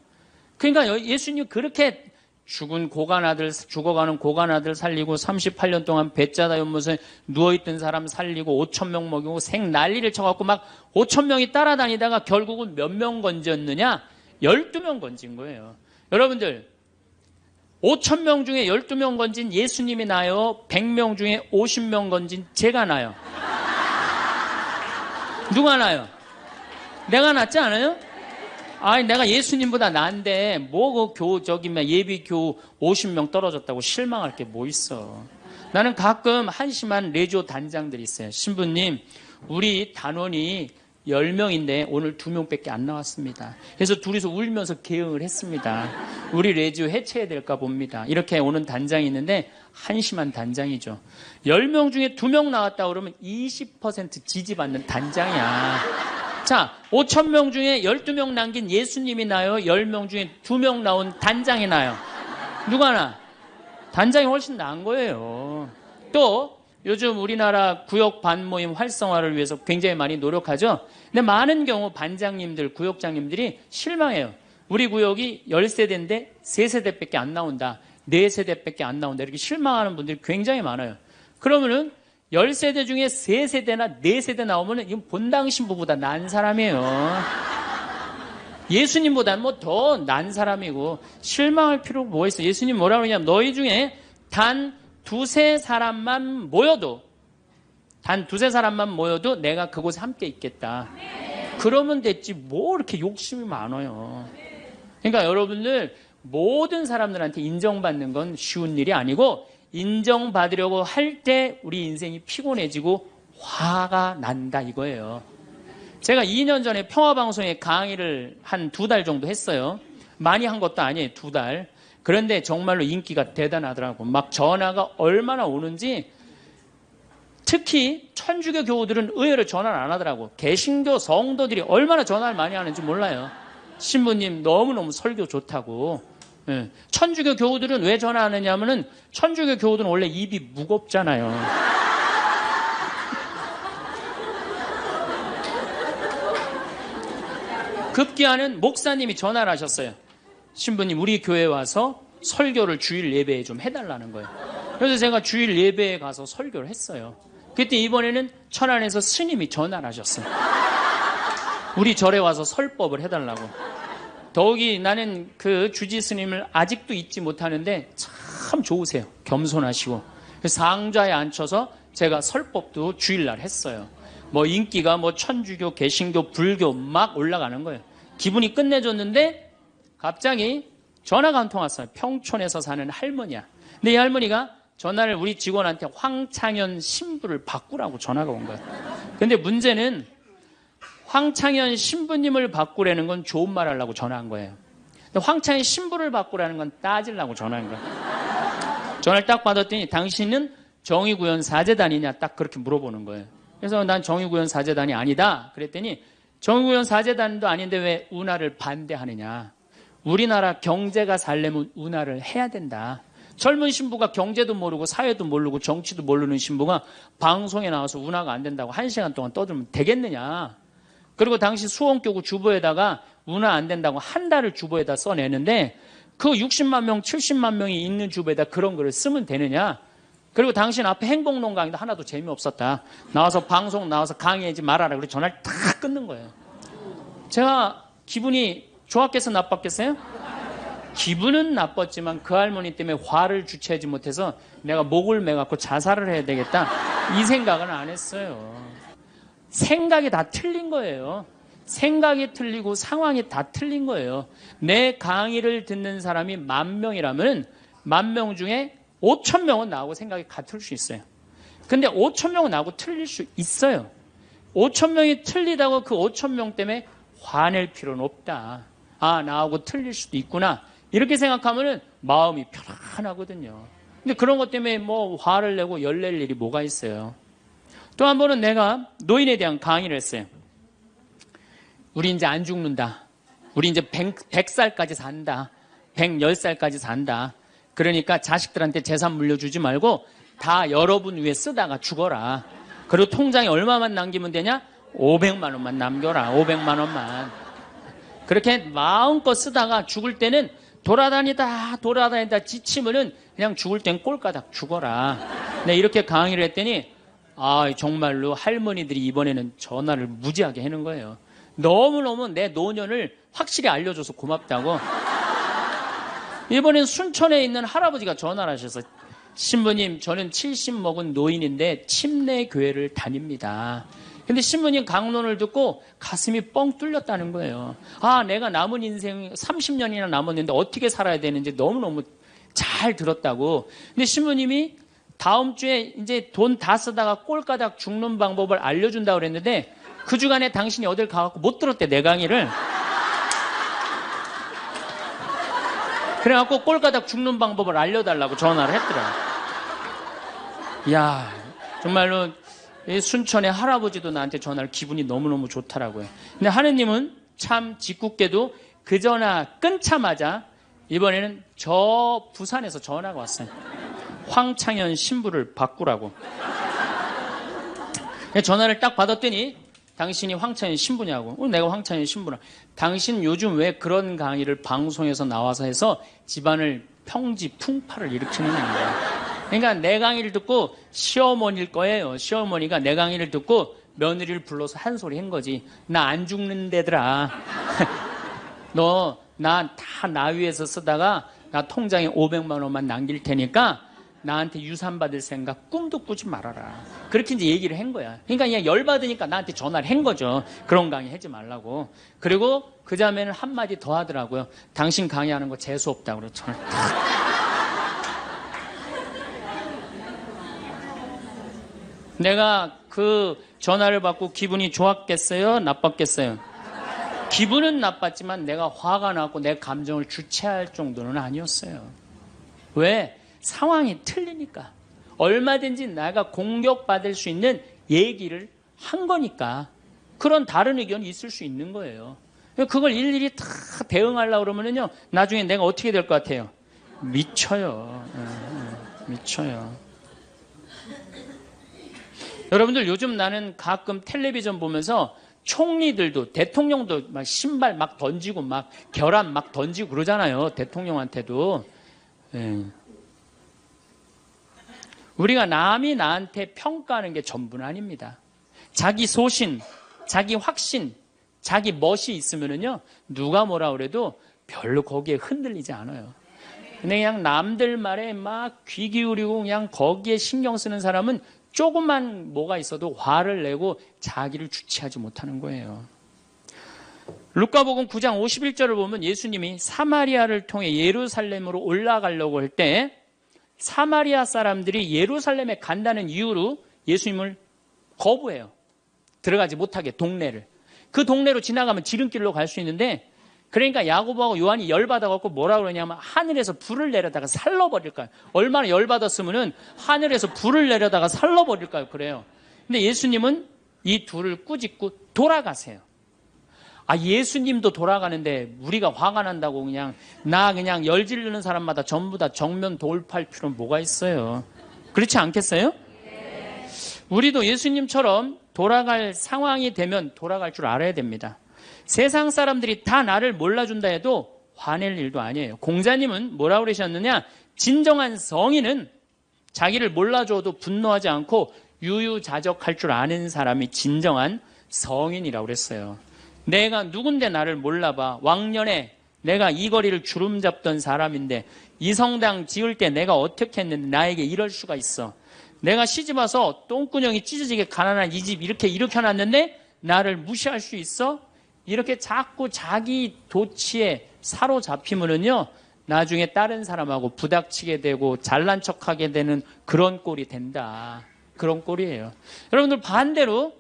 S1: 그러니까 예수님 그렇게 죽어가는 고간 아들 살리고 38년 동안 배짜다 연못에 누워있던 사람 살리고 5,000명 먹이고 생 난리를 쳐갖고 막 5,000명이 따라다니다가 결국은 몇 명 건졌느냐? 12명 건진 거예요. 여러분들 5,000명 중에 12명 건진 예수님이 나요? 100명 중에 50명 건진 제가 나요? 누가 나요? 내가 낫지 않아요? 아니 내가 예수님보다 나은데 뭐 그 예비교 50명 떨어졌다고 실망할 게 뭐 있어. 나는 가끔 한심한 레지오 단장들이 있어요. 신부님 우리 단원이 10명인데 오늘 2명밖에 안 나왔습니다. 그래서 둘이서 울면서 개응을 했습니다. 우리 레지오 해체해야 될까 봅니다. 이렇게 오는 단장이 있는데 한심한 단장이죠. 10명 중에 2명 나왔다 그러면 20% 지지받는 단장이야. 자, 5,000명 중에 12명 남긴 예수님이 나요? 10명 중에 2명 나온 단장이 나요? 누가 나? 단장이 훨씬 나은 거예요. 또 요즘 우리나라 구역 반모임 활성화를 위해서 굉장히 많이 노력하죠. 근데 많은 경우 반장님들, 구역장님들이 실망해요. 우리 구역이 10세대인데 3세대밖에 안 나온다. 4세대밖에 안 나온다. 이렇게 실망하는 분들이 굉장히 많아요. 그러면은 10세대 중에 3세대나 4세대 나오면은 이건 본당 신부보다 난 사람이에요. 예수님보다는 뭐 더 난 사람이고 실망할 필요가 뭐가 있어. 예수님 뭐라고 그러냐면 너희 중에 단 2-3 사람만 모여도 내가 그곳에 함께 있겠다. 그러면 됐지 뭐 이렇게 욕심이 많아요. 그러니까 여러분들 모든 사람들한테 인정받는 건 쉬운 일이 아니고 인정받으려고 할 때 우리 인생이 피곤해지고 화가 난다 이거예요. 제가 2년 전에 평화방송에 강의를 한 2달 정도 했어요. 많이 한 것도 아니에요. 2달. 그런데 정말로 인기가 대단하더라고. 막 전화가 얼마나 오는지. 특히 천주교 교우들은 의외로 전화를 안 하더라고. 개신교 성도들이 얼마나 전화를 많이 하는지 몰라요. 신부님 너무너무 설교 좋다고. 예. 천주교 교우들은 왜 전화하느냐 하면은 천주교 교우들은 원래 입이 무겁잖아요. 급기야는 목사님이 전화를 하셨어요. 신부님 우리 교회에 와서 설교를 주일 예배에 좀 해달라는 거예요. 그래서 제가 주일 예배에 가서 설교를 했어요. 그때 이번에는 천안에서 스님이 전화를 하셨어요. 우리 절에 와서 설법을 해달라고. 더욱이 나는 그 주지 스님을 아직도 잊지 못하는데 참 좋으세요. 겸손하시고. 상좌에 앉혀서 제가 설법도 주일날 했어요. 뭐 인기가 뭐 천주교, 개신교, 불교 막 올라가는 거예요. 기분이 끝내줬는데 갑자기 전화가 한 통 왔어요. 평촌에서 사는 할머니야. 근데 이 할머니가 전화를 우리 직원한테 황창현 신부를 바꾸라고 전화가 온 거예요. 근데 문제는 황창현 신부님을 바꾸라는 건 좋은 말 하려고 전화한 거예요. 근데 황창현 신부를 바꾸라는 건 따지려고 전화한 거예요. 전화를 딱 받았더니 당신은 정의구현 사제단이냐 딱 그렇게 물어보는 거예요. 그래서 난 정의구현 사제단이 아니다. 그랬더니 정의구현 사제단도 아닌데 왜 운하를 반대하느냐. 우리나라 경제가 살려면 운하를 해야 된다. 젊은 신부가 경제도 모르고 사회도 모르고 정치도 모르는 신부가 방송에 나와서 운하가 안 된다고 1시간 동안 떠들면 되겠느냐. 그리고 당시 수원교구 주보에다가 운하 안 된다고 한 달을 주보에다 써내는데 그 60만 명, 70만 명이 있는 주보에다 그런 글을 쓰면 되느냐. 그리고 당신 앞에 행복론 강의도 하나도 재미없었다. 나와서 방송 나와서 강의하지 말아라. 그래서 전화를 다 끊는 거예요. 제가 기분이 좋았겠어, 나빴겠어요? 기분은 나빴지만 그 할머니 때문에 화를 주체하지 못해서 내가 목을 매갖고 자살을 해야 되겠다, 이 생각은 안 했어요. 생각이 다 틀린 거예요. 생각이 틀리고 상황이 다 틀린 거예요. 내 강의를 듣는 사람이 10,000명이라면 10,000명 중에 5,000명은 나하고 생각이 같을 수 있어요. 근데 5,000명은 나하고 틀릴 수 있어요. 5,000명이 틀리다고 그 5,000명 때문에 화낼 필요는 없다. 아, 나하고 틀릴 수도 있구나, 이렇게 생각하면 마음이 편안하거든요. 근데 그런 것 때문에 뭐 화를 내고 열낼 일이 뭐가 있어요. 또 한 번은 내가 노인에 대한 강의를 했어요. 우리 이제 안 죽는다. 우리 이제 100살까지 산다. 110살까지 산다. 그러니까 자식들한테 재산 물려주지 말고 다 여러분 위해 쓰다가 죽어라. 그리고 통장에 얼마만 남기면 되냐? 500만 원만 남겨라. 500만 원만. 그렇게 마음껏 쓰다가 죽을 때는 돌아다니다 지치면은 그냥 죽을 땐 꼴까닥 죽어라. 네, 이렇게 강의를 했더니 정말로 할머니들이 이번에는 전화를 무지하게 하는 거예요. 너무너무 내 노년을 확실히 알려줘서 고맙다고. 이번엔 순천에 있는 할아버지가 전화를 하셔서, 신부님, 저는 70 먹은 노인인데 침례 교회를 다닙니다. 근데 신부님 강론을 듣고 가슴이 뻥 뚫렸다는 거예요. 내가 남은 인생 30년이나 남았는데 어떻게 살아야 되는지 너무너무 잘 들었다고. 근데 신부님이 다음 주에 이제 돈 다 쓰다가 꼴까닥 죽는 방법을 알려준다고 그랬는데 그 주간에 당신이 어딜 가갖고 못 들었대, 내 강의를. 그래갖고 꼴까닥 죽는 방법을 알려달라고 전화를 했더라. 이야, 정말로 순천의 할아버지도 나한테 전화를, 기분이 너무너무 좋더라고요. 근데 하느님은 참 짓궂게도 그 전화 끊자마자 이번에는 저 부산에서 전화가 왔어요. 황창현 신부를 바꾸라고. 전화를 딱 받았더니, 당신이 황창현 신부냐고. 내가 황창현 신부라. 당신 요즘 왜 그런 강의를 방송에서 나와서 해서 집안을 평지풍파를 일으키는 거야. 그러니까 내 강의를 듣고 시어머니일 거예요. 시어머니가 내 강의를 듣고 며느리를 불러서 한 소리 한 거지. 나 안 죽는데더라. 너 나 다 나 위해서 쓰다가 나 통장에 500만 원만 남길 테니까 나한테 유산 받을 생각 꿈도 꾸지 말아라. 그렇게 이제 얘기를 한 거야. 그러니까 그냥 열받으니까 나한테 전화를 한 거죠. 그런 강의 하지 말라고. 그리고 그 다음에는 한마디 더 하더라고요. 당신 강의하는 거 재수없다고 그랬죠. 내가 그 전화를 받고 기분이 좋았겠어요? 나빴겠어요? 기분은 나빴지만 내가 화가 나고 내 감정을 주체할 정도는 아니었어요. 왜? 상황이 틀리니까. 얼마든지 내가 공격받을 수 있는 얘기를 한 거니까. 그런 다른 의견이 있을 수 있는 거예요. 그걸 일일이 다 대응하려고 그러면요, 나중에 내가 어떻게 될 것 같아요? 미쳐요. 미쳐요. 여러분들, 요즘 나는 가끔 텔레비전 보면서 총리들도, 대통령도 막 신발 막 던지고 막 결함 막 던지고 그러잖아요. 대통령한테도. 우리가 남이 나한테 평가하는 게 전부는 아닙니다. 자기 소신, 자기 확신, 자기 멋이 있으면은요, 누가 뭐라 그래도 별로 거기에 흔들리지 않아요. 근데 그냥 남들 말에 막 귀 기울이고 그냥 거기에 신경 쓰는 사람은 조금만 뭐가 있어도 화를 내고 자기를 주체하지 못하는 거예요. 루카복음 9장 51절을 보면 예수님이 사마리아를 통해 예루살렘으로 올라가려고 할 때 사마리아 사람들이 예루살렘에 간다는 이유로 예수님을 거부해요. 들어가지 못하게, 동네를. 그 동네로 지나가면 지름길로 갈 수 있는데, 그러니까 야고보하고 요한이 열받아갖고 뭐라 그러냐면 하늘에서 불을 내려다가 살러버릴까요? 얼마나 열받았으면은 하늘에서 불을 내려다가 살러버릴까요? 그래요. 근데 예수님은 이 둘을 꾸짖고 돌아가세요. 예수님도 돌아가는데 우리가 화가 난다고 그냥 열지르는 사람마다 전부 다 정면 돌파할 필요는 뭐가 있어요? 그렇지 않겠어요? 우리도 예수님처럼 돌아갈 상황이 되면 돌아갈 줄 알아야 됩니다. 세상 사람들이 다 나를 몰라준다 해도 화낼 일도 아니에요. 공자님은 뭐라고 그러셨느냐? 진정한 성인은 자기를 몰라줘도 분노하지 않고 유유자적할 줄 아는 사람이 진정한 성인이라고 그랬어요. 내가 누군데 나를 몰라봐. 왕년에 내가 이 거리를 주름 잡던 사람인데 이 성당 지을 때 내가 어떻게 했는데 나에게 이럴 수가 있어. 내가 시집와서 똥구녕이 찢어지게 가난한 이 집 이렇게 일으켜놨는데 나를 무시할 수 있어? 이렇게 자꾸 자기 도취에 사로잡히면은요, 나중에 다른 사람하고 부닥치게 되고 잘난 척하게 되는 그런 꼴이 된다. 그런 꼴이에요. 여러분들 반대로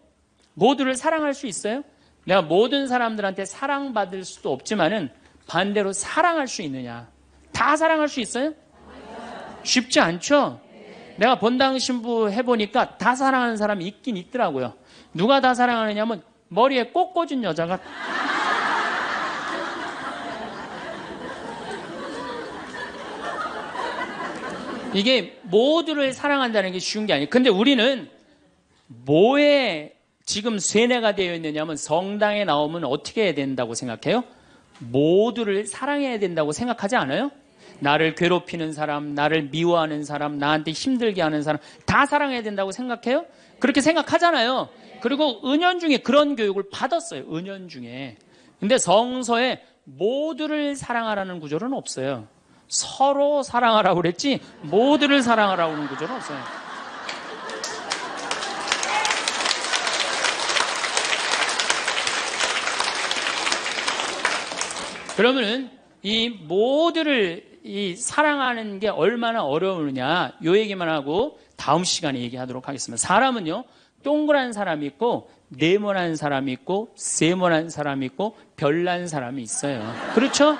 S1: 모두를 사랑할 수 있어요? 내가 모든 사람들한테 사랑받을 수도 없지만은 반대로 사랑할 수 있느냐? 다 사랑할 수 있어요? 쉽지 않죠? 내가 본당 신부 해보니까 다 사랑하는 사람이 있긴 있더라고요. 누가 다 사랑하느냐면 머리에 꽃 꽂은 여자가 이게 모두를 사랑한다는 게 쉬운 게 아니에요. 근데 우리는 뭐에 지금 쇠뇌가 되어 있느냐면 성당에 나오면 어떻게 해야 된다고 생각해요? 모두를 사랑해야 된다고 생각하지 않아요? 나를 괴롭히는 사람, 나를 미워하는 사람, 나한테 힘들게 하는 사람 다 사랑해야 된다고 생각해요? 그렇게 생각하잖아요. 그리고 은연중에 그런 교육을 받았어요. 은연중에. 근데 성서에 모두를 사랑하라는 구절은 없어요. 서로 사랑하라고 그랬지 모두를 사랑하라고 하는 구절은 없어요. 그러면은 이 모두를 이 사랑하는 게 얼마나 어려우느냐 요 얘기만 하고 다음 시간에 얘기하도록 하겠습니다. 사람은요 동그란 사람이 있고 네모난 사람이 있고 세모난 사람이 있고 별난 사람이 있어요. 그렇죠?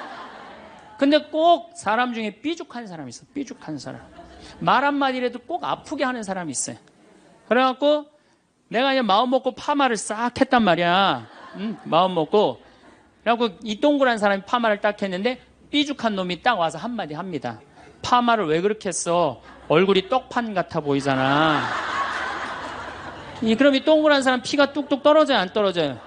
S1: 근데 꼭 사람 중에 삐죽한 사람이 있어. 삐죽한 사람. 말 한마디라도 꼭 아프게 하는 사람이 있어요. 그래갖고 내가 그냥 마음 먹고 파마를 싹 했단 말이야. 마음 먹고. 그래갖고 이 동그란 사람이 파마를 딱 했는데 삐죽한 놈이 딱 와서 한마디 합니다. 파마를 왜 그렇게 했어? 얼굴이 떡판 같아 보이잖아. 그럼 이 동그란 사람 피가 뚝뚝 떨어져요? 안 떨어져요?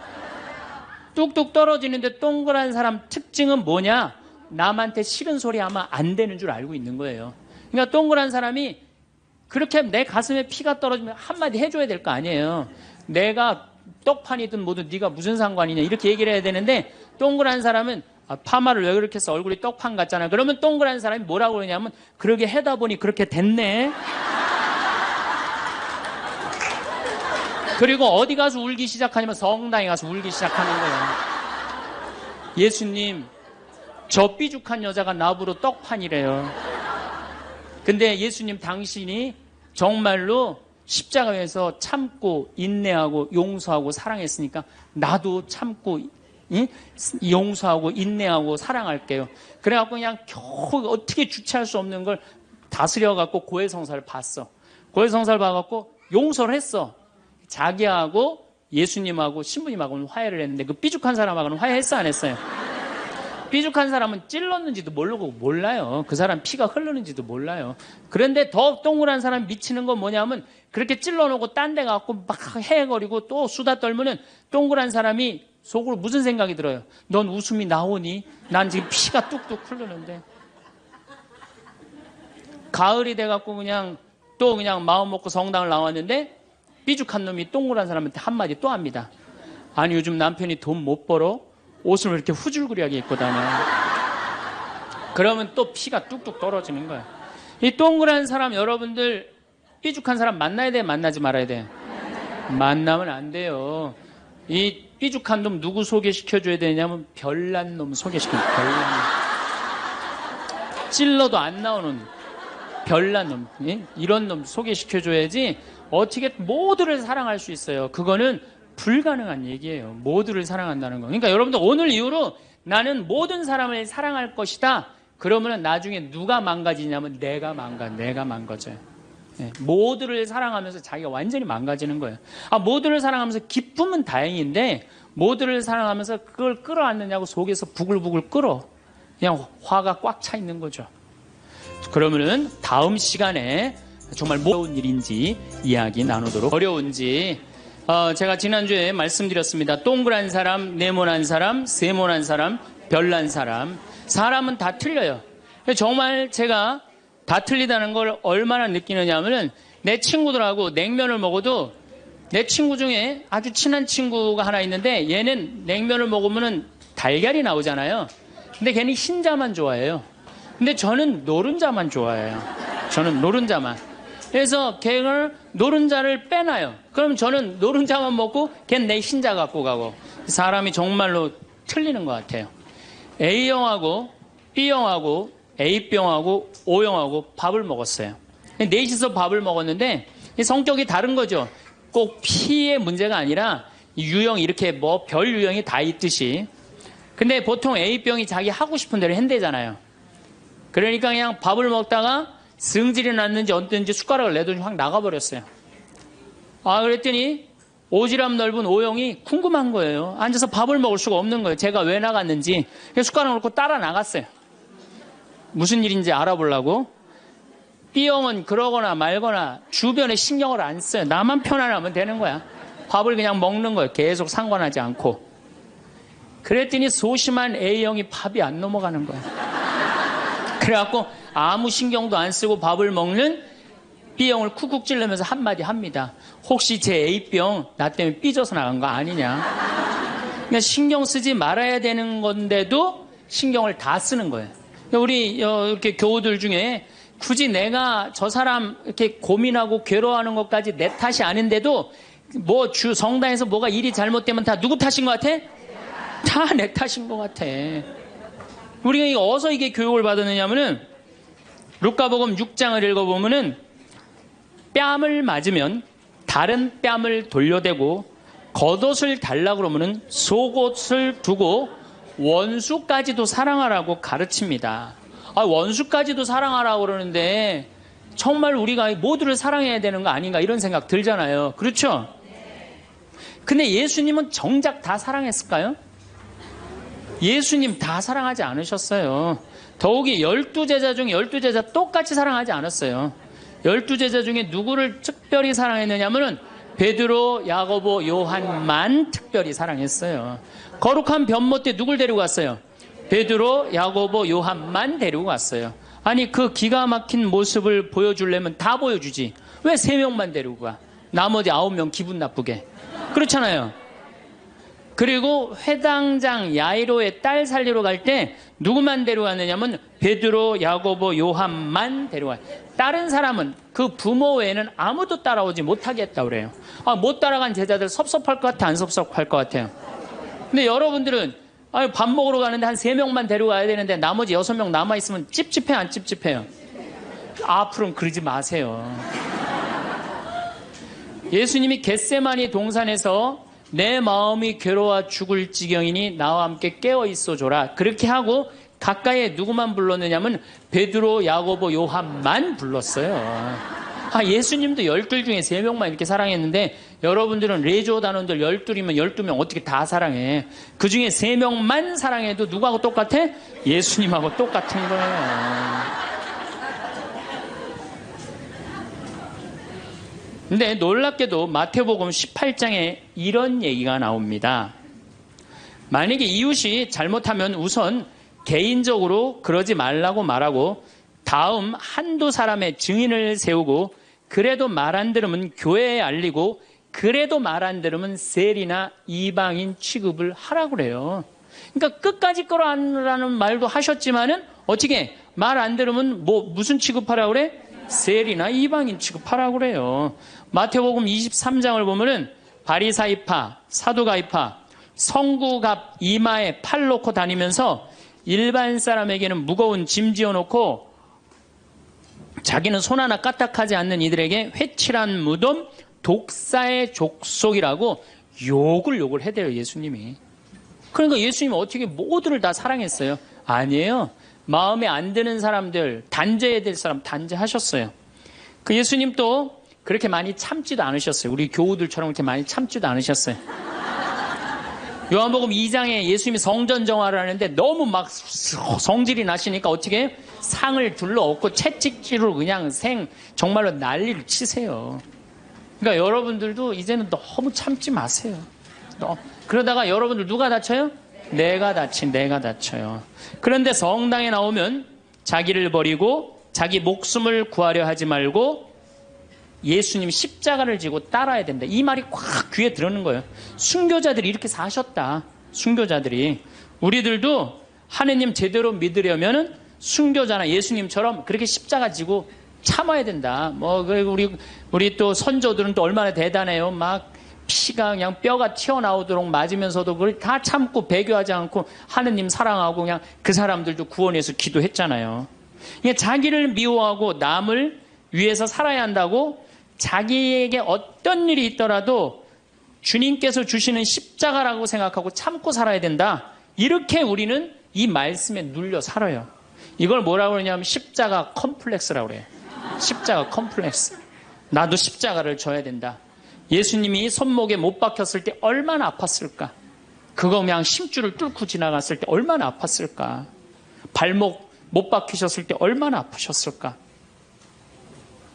S1: 뚝뚝 떨어지는데 동그란 사람 특징은 뭐냐? 남한테 싫은 소리 하면 안 되는 줄 알고 있는 거예요. 그러니까 동그란 사람이 그렇게 내 가슴에 피가 떨어지면 한마디 해줘야 될 거 아니에요. 내가 떡판이든 뭐든 네가 무슨 상관이냐 이렇게 얘기를 해야 되는데 동그란 사람은 파마를 왜 그렇게 해서 얼굴이 떡판 같잖아. 그러면 동그란 사람이 뭐라고 그러냐면 그러게 해다 보니 그렇게 됐네. 그리고 어디 가서 울기 시작하냐면 성당에 가서 울기 시작하는 거예요. 예수님 저 삐죽한 여자가 나보러 떡판이래요. 근데 예수님 당신이 정말로 십자가에서 참고 인내하고 용서하고 사랑했으니까 나도 참고 용서하고 인내하고 사랑할게요. 그래갖고 그냥 겨우 어떻게 주체할 수 없는 걸 다스려갖고 고해성사를 봤어. 고해성사를 봐갖고 용서를 했어. 자기하고 예수님하고 신부님하고는 화해를 했는데 그 삐죽한 사람하고는 화해했어 안 했어요? 삐죽한 사람은 찔렀는지도 모르고 몰라요. 그 사람 피가 흐르는지도 몰라요. 그런데 더 동그란 사람 미치는 건 뭐냐면 그렇게 찔러놓고 딴 데 가고 막 헤거리고 또 수다 떨면은 동그란 사람이 속으로 무슨 생각이 들어요? 넌 웃음이 나오니? 난 지금 피가 뚝뚝 흐르는데. 가을이 돼갖고 그냥 또 그냥 마음 먹고 성당을 나왔는데 삐죽한 놈이 동그란 사람한테 한마디 또 합니다. 아니 요즘 남편이 돈 못 벌어? 옷을 왜 이렇게 후줄그리하게 입고 다녀? 그러면 또 피가 뚝뚝 떨어지는 거야. 이 동그란 사람 여러분들 삐죽한 사람 만나야 돼? 만나지 말아야 돼? 만나면 안 돼요. 이 삐죽한 놈 누구 소개시켜줘야 되냐면 별난 놈 소개시켜줘. 별난 놈. 찔러도 안 나오는 별난 놈. 이런 놈 소개시켜줘야지 어떻게 모두를 사랑할 수 있어요. 그거는 불가능한 얘기예요. 모두를 사랑한다는 거. 그러니까 여러분들 오늘 이후로 나는 모든 사람을 사랑할 것이다. 그러면 나중에 누가 망가지냐면 내가 망가져요. 네, 모두를 사랑하면서 자기가 완전히 망가지는 거예요. 모두를 사랑하면서 기쁨은 다행인데 모두를 사랑하면서 그걸 끌어안느냐고 속에서 부글부글 끓어. 그냥 화가 꽉 차 있는 거죠. 그러면은 다음 시간에 정말 어려운 일인지 이야기 나누도록 어려운지 제가 지난주에 말씀드렸습니다. 동그란 사람, 네모난 사람, 세모난 사람, 별난 사람. 사람은 다 틀려요. 정말 제가 다 틀리다는 걸 얼마나 느끼느냐 하면은 내 친구들하고 냉면을 먹어도 내 친구 중에 아주 친한 친구가 하나 있는데 얘는 냉면을 먹으면 달걀이 나오잖아요. 근데 걔는 흰자만 좋아해요. 근데 저는 노른자만 좋아해요. 저는 노른자만. 그래서 걔를 노른자를 빼놔요. 그럼 저는 노른자만 먹고 걔는 내 흰자 갖고 가고. 사람이 정말로 틀리는 것 같아요. A형하고 B형하고 A병하고 O형하고 밥을 먹었어요. 넷이서 밥을 먹었는데 성격이 다른 거죠. 꼭 P의 문제가 아니라 유형 이렇게 뭐 별 유형이 다 있듯이. 근데 보통 A병이 자기 하고 싶은 대로 한대잖아요. 그러니까 그냥 밥을 먹다가 승질이 났는지 어땠는지 숟가락을 내더니 확 나가버렸어요. 그랬더니 오지랖 넓은 O형이 궁금한 거예요. 앉아서 밥을 먹을 수가 없는 거예요. 제가 왜 나갔는지. 숟가락을 놓고 따라 나갔어요. 무슨 일인지 알아보려고. B형은 그러거나 말거나 주변에 신경을 안 써요. 나만 편안하면 되는 거야. 밥을 그냥 먹는 거예요. 계속 상관하지 않고. 그랬더니 소심한 A형이 밥이 안 넘어가는 거예요. 그래갖고 아무 신경도 안 쓰고 밥을 먹는 B형을 쿡쿡 찔르면서 한마디 합니다. 혹시 제 A병 나 때문에 삐져서 나간 거 아니냐. 그러니까 신경 쓰지 말아야 되는 건데도 신경을 다 쓰는 거예요. 우리 이렇게 교우들 중에 굳이 내가 저 사람 이렇게 고민하고 괴로워하는 것까지 내 탓이 아닌데도 뭐 성당에서 뭐가 일이 잘못되면 다 누구 탓인 것 같아? 다 내 탓인 것 같아. 우리가 어디서 이게 교육을 받았느냐면은 루카복음 6장을 읽어보면은 뺨을 맞으면 다른 뺨을 돌려대고 겉옷을 달라고 그러면은 속옷을 두고 원수까지도 사랑하라고 가르칩니다. 원수까지도 사랑하라고 그러는데 정말 우리가 모두를 사랑해야 되는 거 아닌가 이런 생각 들잖아요. 그렇죠? 근데 예수님은 정작 다 사랑했을까요? 예수님 다 사랑하지 않으셨어요. 더욱이 12제자 중에 12제자 똑같이 사랑하지 않았어요. 12제자 중에 누구를 특별히 사랑했느냐면은 베드로, 야고보, 요한만 특별히 사랑했어요. 거룩한 변모 때 누굴 데리고 갔어요? 베드로, 야고보, 요한만 데리고 갔어요. 아니 그 기가 막힌 모습을 보여주려면 다 보여주지. 왜 3명만 데리고 가? 나머지 9명 기분 나쁘게. 그렇잖아요. 그리고 회당장 야이로의 딸 살리러 갈 때 누구만 데려갔느냐면 베드로, 야고보, 요한만 데려가요. 다른 사람은 그 부모 외에는 아무도 따라오지 못하겠다 그래요. 못 따라간 제자들 섭섭할 것 같아, 안 섭섭할 것 같아요? 근데 여러분들은 밥 먹으러 가는데 한 3명만 데려가야 되는데 나머지 6명 남아있으면 찝찝해, 안 찝찝해요? 앞으로는 그러지 마세요. 예수님이 겟세마니 동산에서 내 마음이 괴로워 죽을 지경이니 나와 함께 깨어있어 줘라. 그렇게 하고 가까이에 누구만 불렀느냐면 베드로, 야고보, 요한만 불렀어요. 예수님도 12 중에 3명만 이렇게 사랑했는데 여러분들은 레조 단원들 12이면 12명 어떻게 다 사랑해. 그 중에 3명만 사랑해도 누구하고 똑같아? 예수님하고 똑같은 거예요. 근데 놀랍게도 마태복음 18장에 이런 얘기가 나옵니다. 만약에 이웃이 잘못하면 우선 개인적으로 그러지 말라고 말하고 다음 한두 사람의 증인을 세우고 그래도 말 안 들으면 교회에 알리고 그래도 말 안 들으면 세리나 이방인 취급을 하라고 그래요. 그러니까 끝까지 끌어안으라는 말도 하셨지만은 어떻게 말 안 들으면 무슨 취급하라고 그래? 세리나 이방인 취급하라고 그래요. 마태복음 23장을 보면은 바리사이파, 사두가이파, 성구갑 이마에 팔 놓고 다니면서 일반 사람에게는 무거운 짐 지어놓고 자기는 손 하나 까딱하지 않는 이들에게 회칠한 무덤, 독사의 족속이라고 욕을 해대요, 예수님이. 그러니까 예수님은 어떻게 모두를 다 사랑했어요? 아니에요. 마음에 안 드는 사람들, 단죄해야 될 사람 단죄하셨어요. 그 예수님 또 그렇게 많이 참지도 않으셨어요. 우리 교우들처럼 그렇게 많이 참지도 않으셨어요. 요한복음 2장에 예수님이 성전 정화를 하는데 너무 막 성질이 나시니까 어떻게 상을 둘러엎고 채찍질로 그냥 정말로 난리를 치세요. 그러니까 여러분들도 이제는 너무 참지 마세요. 그러다가 여러분들 누가 다쳐요? 내가 다쳐요. 그런데 성당에 나오면 자기를 버리고 자기 목숨을 구하려 하지 말고 예수님 십자가를 지고 따라야 된다. 이 말이 꽉 귀에 들어오는 거예요. 순교자들이 이렇게 사셨다. 순교자들이. 우리들도 하느님 제대로 믿으려면은 순교자나 예수님처럼 그렇게 십자가 지고 참아야 된다. 그리고 우리 또 선조들은 또 얼마나 대단해요. 막 피가 그냥 뼈가 튀어나오도록 맞으면서도 그걸 다 참고 배교하지 않고 하느님 사랑하고 그냥 그 사람들도 구원해서 기도했잖아요. 그러니까 자기를 미워하고 남을 위해서 살아야 한다고 자기에게 어떤 일이 있더라도 주님께서 주시는 십자가라고 생각하고 참고 살아야 된다. 이렇게 우리는 이 말씀에 눌려 살아요. 이걸 뭐라고 그러냐면 십자가 컴플렉스라고 그래요. 십자가 컴플렉스. 나도 십자가를 져야 된다. 예수님이 손목에 못 박혔을 때 얼마나 아팠을까? 그거 그냥 심줄을 뚫고 지나갔을 때 얼마나 아팠을까? 발목 못 박히셨을 때 얼마나 아프셨을까?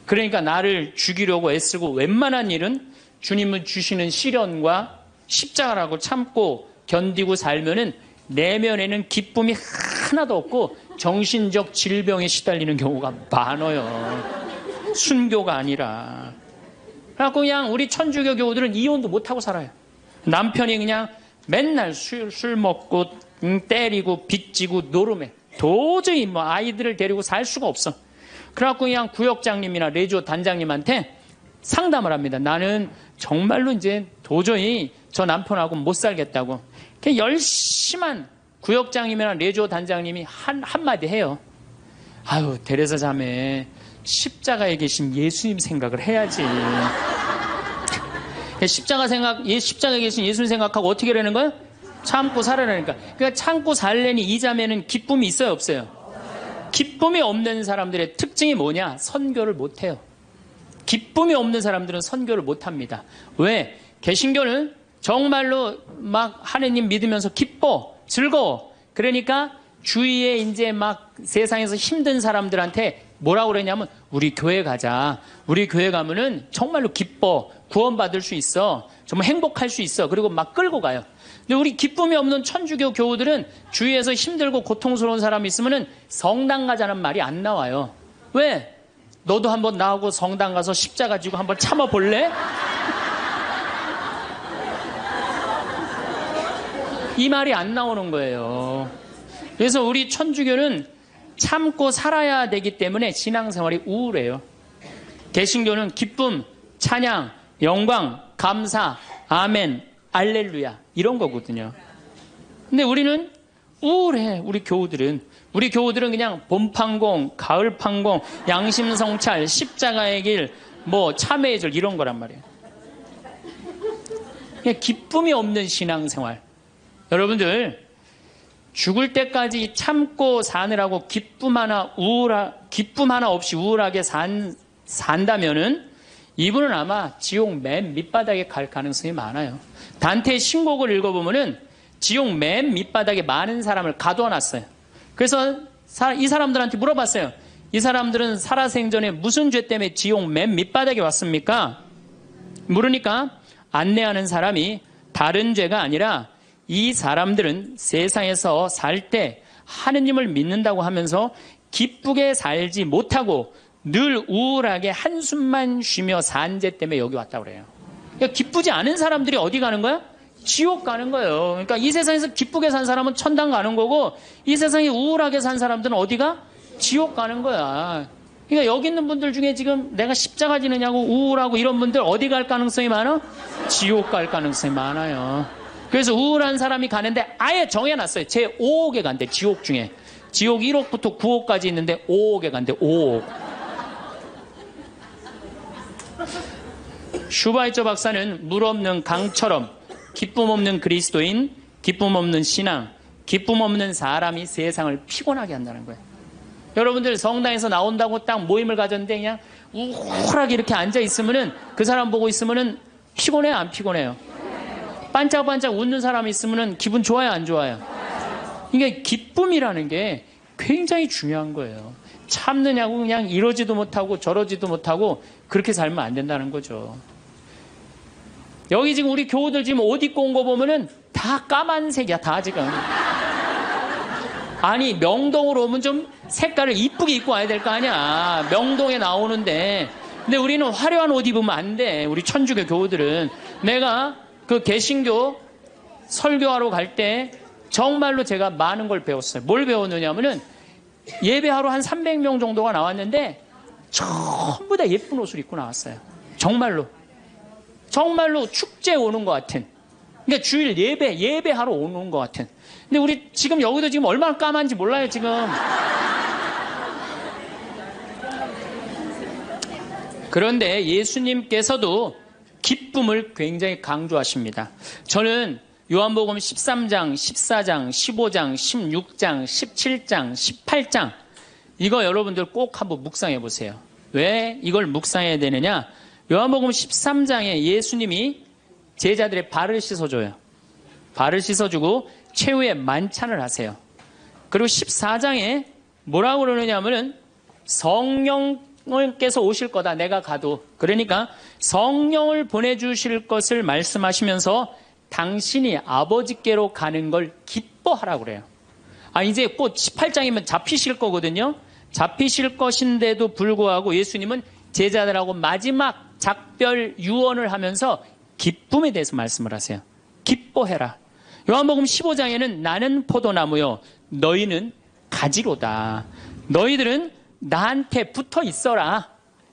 S1: 그러니까 나를 죽이려고 애쓰고 웬만한 일은 주님은 주시는 시련과 십자가라고 참고 견디고 살면은 내면에는 기쁨이 하나도 없고 정신적 질병에 시달리는 경우가 많아요. 순교가 아니라. 그래갖고 그냥 우리 천주교 교우들은 이혼도 못하고 살아요. 남편이 그냥 맨날 술 먹고 때리고 빚지고 노름해. 도저히 아이들을 데리고 살 수가 없어. 그래갖고 그냥 구역장님이나 레지오 단장님한테 상담을 합니다. 나는 정말로 이제 도저히 저 남편하고 못 살겠다고. 그냥 열심한 구역장님이나 레지오 단장님이 한마디 해요. 아유, 데레사 자매, 십자가에 계신 예수님 생각을 해야지. 십자가에 계신 예수님 생각하고 어떻게 하라는 거야? 참고 살아라니까. 그러니까 참고 살려니 이 자매는 기쁨이 있어요, 없어요? 기쁨이 없는 사람들의 특징이 뭐냐? 선교를 못해요. 기쁨이 없는 사람들은 선교를 못합니다. 왜? 개신교는 정말로 막 하느님 믿으면서 기뻐, 즐거워. 그러니까 주위에 이제 막 세상에서 힘든 사람들한테 뭐라고 그러냐면 우리 교회 가자. 우리 교회 가면은 정말로 기뻐. 구원받을 수 있어. 정말 행복할 수 있어. 그리고 막 끌고 가요. 근데 우리 기쁨이 없는 천주교 교우들은 주위에서 힘들고 고통스러운 사람이 있으면은 성당 가자는 말이 안 나와요. 왜? 너도 한번 나하고 성당 가서 십자가 지고 한번 참아볼래? 이 말이 안 나오는 거예요. 그래서 우리 천주교는 참고 살아야 되기 때문에 신앙생활이 우울해요. 개신교는 기쁨, 찬양, 영광, 감사, 아멘, 알렐루야 이런 거거든요. 근데 우리는 우울해. 우리 교우들은 그냥 봄판공, 가을판공, 양심성찰, 십자가의 길, 참회의 절 이런 거란 말이에요. 그냥 기쁨이 없는 신앙생활. 여러분들 죽을 때까지 참고 사느라고 기쁨 하나 없이 우울하게 산다면은 이분은 아마 지옥 맨 밑바닥에 갈 가능성이 많아요. 단테의 신곡을 읽어보면은 지옥 맨 밑바닥에 많은 사람을 가둬놨어요. 그래서 이 사람들한테 물어봤어요. 이 사람들은 살아생전에 무슨 죄 때문에 지옥 맨 밑바닥에 왔습니까? 물으니까 안내하는 사람이 다른 죄가 아니라 이 사람들은 세상에서 살 때 하느님을 믿는다고 하면서 기쁘게 살지 못하고 늘 우울하게 한숨만 쉬며 산 죄 때문에 여기 왔다고 그래요. 그러니까 기쁘지 않은 사람들이 어디 가는 거야? 지옥 가는 거예요. 그러니까 이 세상에서 기쁘게 산 사람은 천당 가는 거고 이 세상에 우울하게 산 사람들은 어디가? 지옥 가는 거야. 그러니까 여기 있는 분들 중에 지금 내가 십자가 지느냐고 우울하고 이런 분들 어디 갈 가능성이 많아? 지옥 갈 가능성이 많아요. 그래서 우울한 사람이 가는데 아예 정해놨어요. 제 5억에 간대. 지옥 중에. 지옥 1억부터 9억까지 있는데 5억에 간대. 5억. 슈바이처 박사는 물 없는 강처럼 기쁨 없는 그리스도인, 기쁨 없는 신앙, 기쁨 없는 사람이 세상을 피곤하게 한다는 거예요. 여러분들 성당에서 나온다고 딱 모임을 가졌는데 그냥 우울하게 이렇게 앉아있으면은 그 사람 보고 있으면은 피곤해요, 안 피곤해요? 반짝반짝 웃는 사람이 있으면은 기분 좋아요, 안 좋아요? 그러니까 기쁨이라는 게 굉장히 중요한 거예요. 참느냐고 그냥 이러지도 못하고 저러지도 못하고 그렇게 살면 안 된다는 거죠. 여기 지금 우리 교우들 지금 옷 입고 온 거 보면은 다 까만색이야, 다 지금. 아니, 명동으로 오면 좀 색깔을 이쁘게 입고 와야 될 거 아니야. 명동에 나오는데 근데 우리는 화려한 옷 입으면 안 돼. 우리 천주교 교우들은. 내가 그 개신교 설교하러 갈 때 정말로 제가 많은 걸 배웠어요. 뭘 배웠느냐면은 예배하러 한 300명 정도가 나왔는데 전부 다 예쁜 옷을 입고 나왔어요. 정말로. 정말로 축제에 오는 것 같은. 그러니까 주일 예배하러 오는 것 같은. 근데 우리 지금 여기도 지금 얼마나 까만지 몰라요, 지금. 그런데 예수님께서도 기쁨을 굉장히 강조하십니다. 저는 요한복음 13장, 14장, 15장, 16장, 17장, 18장 이거 여러분들 꼭 한번 묵상해 보세요. 왜 이걸 묵상해야 되느냐? 요한복음 13장에 예수님이 제자들의 발을 씻어줘요. 발을 씻어주고 최후의 만찬을 하세요. 그리고 14장에 뭐라고 그러느냐면은 성령께서 오실 거다. 내가 가도. 그러니까 성령을 보내주실 것을 말씀하시면서 당신이 아버지께로 가는 걸 기뻐하라고 그래요. 이제 곧 18장이면 잡히실 거거든요. 잡히실 것인데도 불구하고 예수님은 제자들하고 마지막 작별 유언을 하면서 기쁨에 대해서 말씀을 하세요. 기뻐해라. 요한복음 15장에는 나는 포도나무요 너희는 가지로다. 너희들은 나한테 붙어 있어라.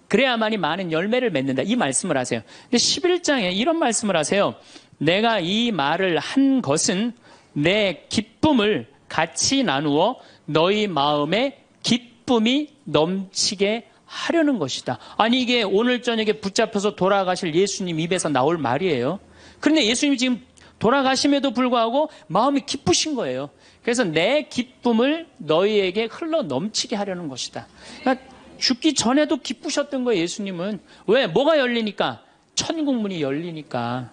S1: 그래야만이 많은 열매를 맺는다. 이 말씀을 하세요. 근데 11장에 이런 말씀을 하세요. 내가 이 말을 한 것은 내 기쁨을 같이 나누어 너희 마음에 기쁨이 넘치게 하려는 것이다. 아니 이게 오늘 저녁에 붙잡혀서 돌아가실 예수님 입에서 나올 말이에요. 그런데 예수님이 지금 돌아가심에도 불구하고 마음이 기쁘신 거예요. 그래서 내 기쁨을 너희에게 흘러 넘치게 하려는 것이다. 그러니까 죽기 전에도 기쁘셨던 거예요. 예수님은. 왜? 뭐가 열리니까? 천국문이 열리니까.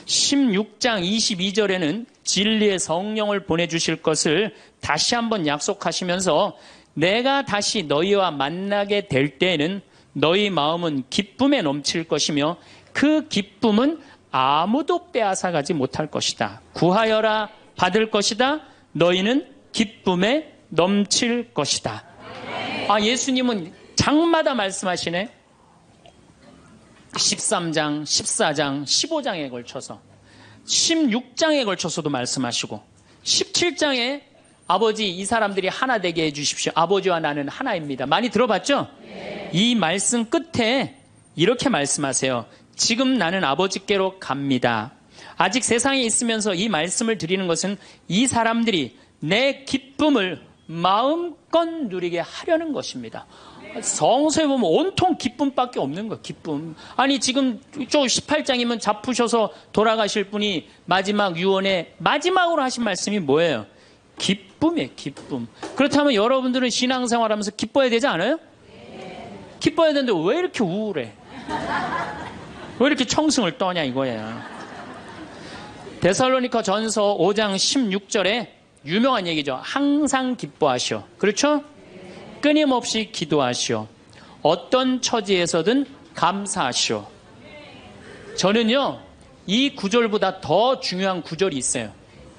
S1: 16장 22절에는 진리의 성령을 보내주실 것을 다시 한번 약속하시면서 내가 다시 너희와 만나게 될 때에는 너희 마음은 기쁨에 넘칠 것이며 그 기쁨은 아무도 빼앗아가지 못할 것이다. 구하여라 받을 것이다. 너희는 기쁨에 넘칠 것이다. 예수님은 장마다 말씀하시네. 13장, 14장, 15장에 걸쳐서 16장에 걸쳐서도 말씀하시고 17장에 아버지 이 사람들이 하나 되게 해주십시오. 아버지와 나는 하나입니다. 많이 들어봤죠? 네. 이 말씀 끝에 이렇게 말씀하세요. 지금 나는 아버지께로 갑니다. 아직 세상에 있으면서 이 말씀을 드리는 것은 이 사람들이 내 기쁨을 마음껏 누리게 하려는 것입니다. 성서에 보면 온통 기쁨밖에 없는 거예요. 기쁨. 아니 지금 저 18장이면 잡으셔서 돌아가실 분이 마지막 유언에 마지막으로 하신 말씀이 뭐예요? 기쁨이에요. 기쁨. 그렇다면 여러분들은 신앙생활하면서 기뻐야 되지 않아요? 기뻐야 되는데 왜 이렇게 우울해? 왜 이렇게 청승을 떠냐 이거예요. 데살로니가 전서 5장 16절에 유명한 얘기죠. 항상 기뻐하시오. 그렇죠? 끊임없이 기도하시오. 어떤 처지에서든 감사하시오. 저는요, 이 구절보다 더 중요한 구절이 있어요.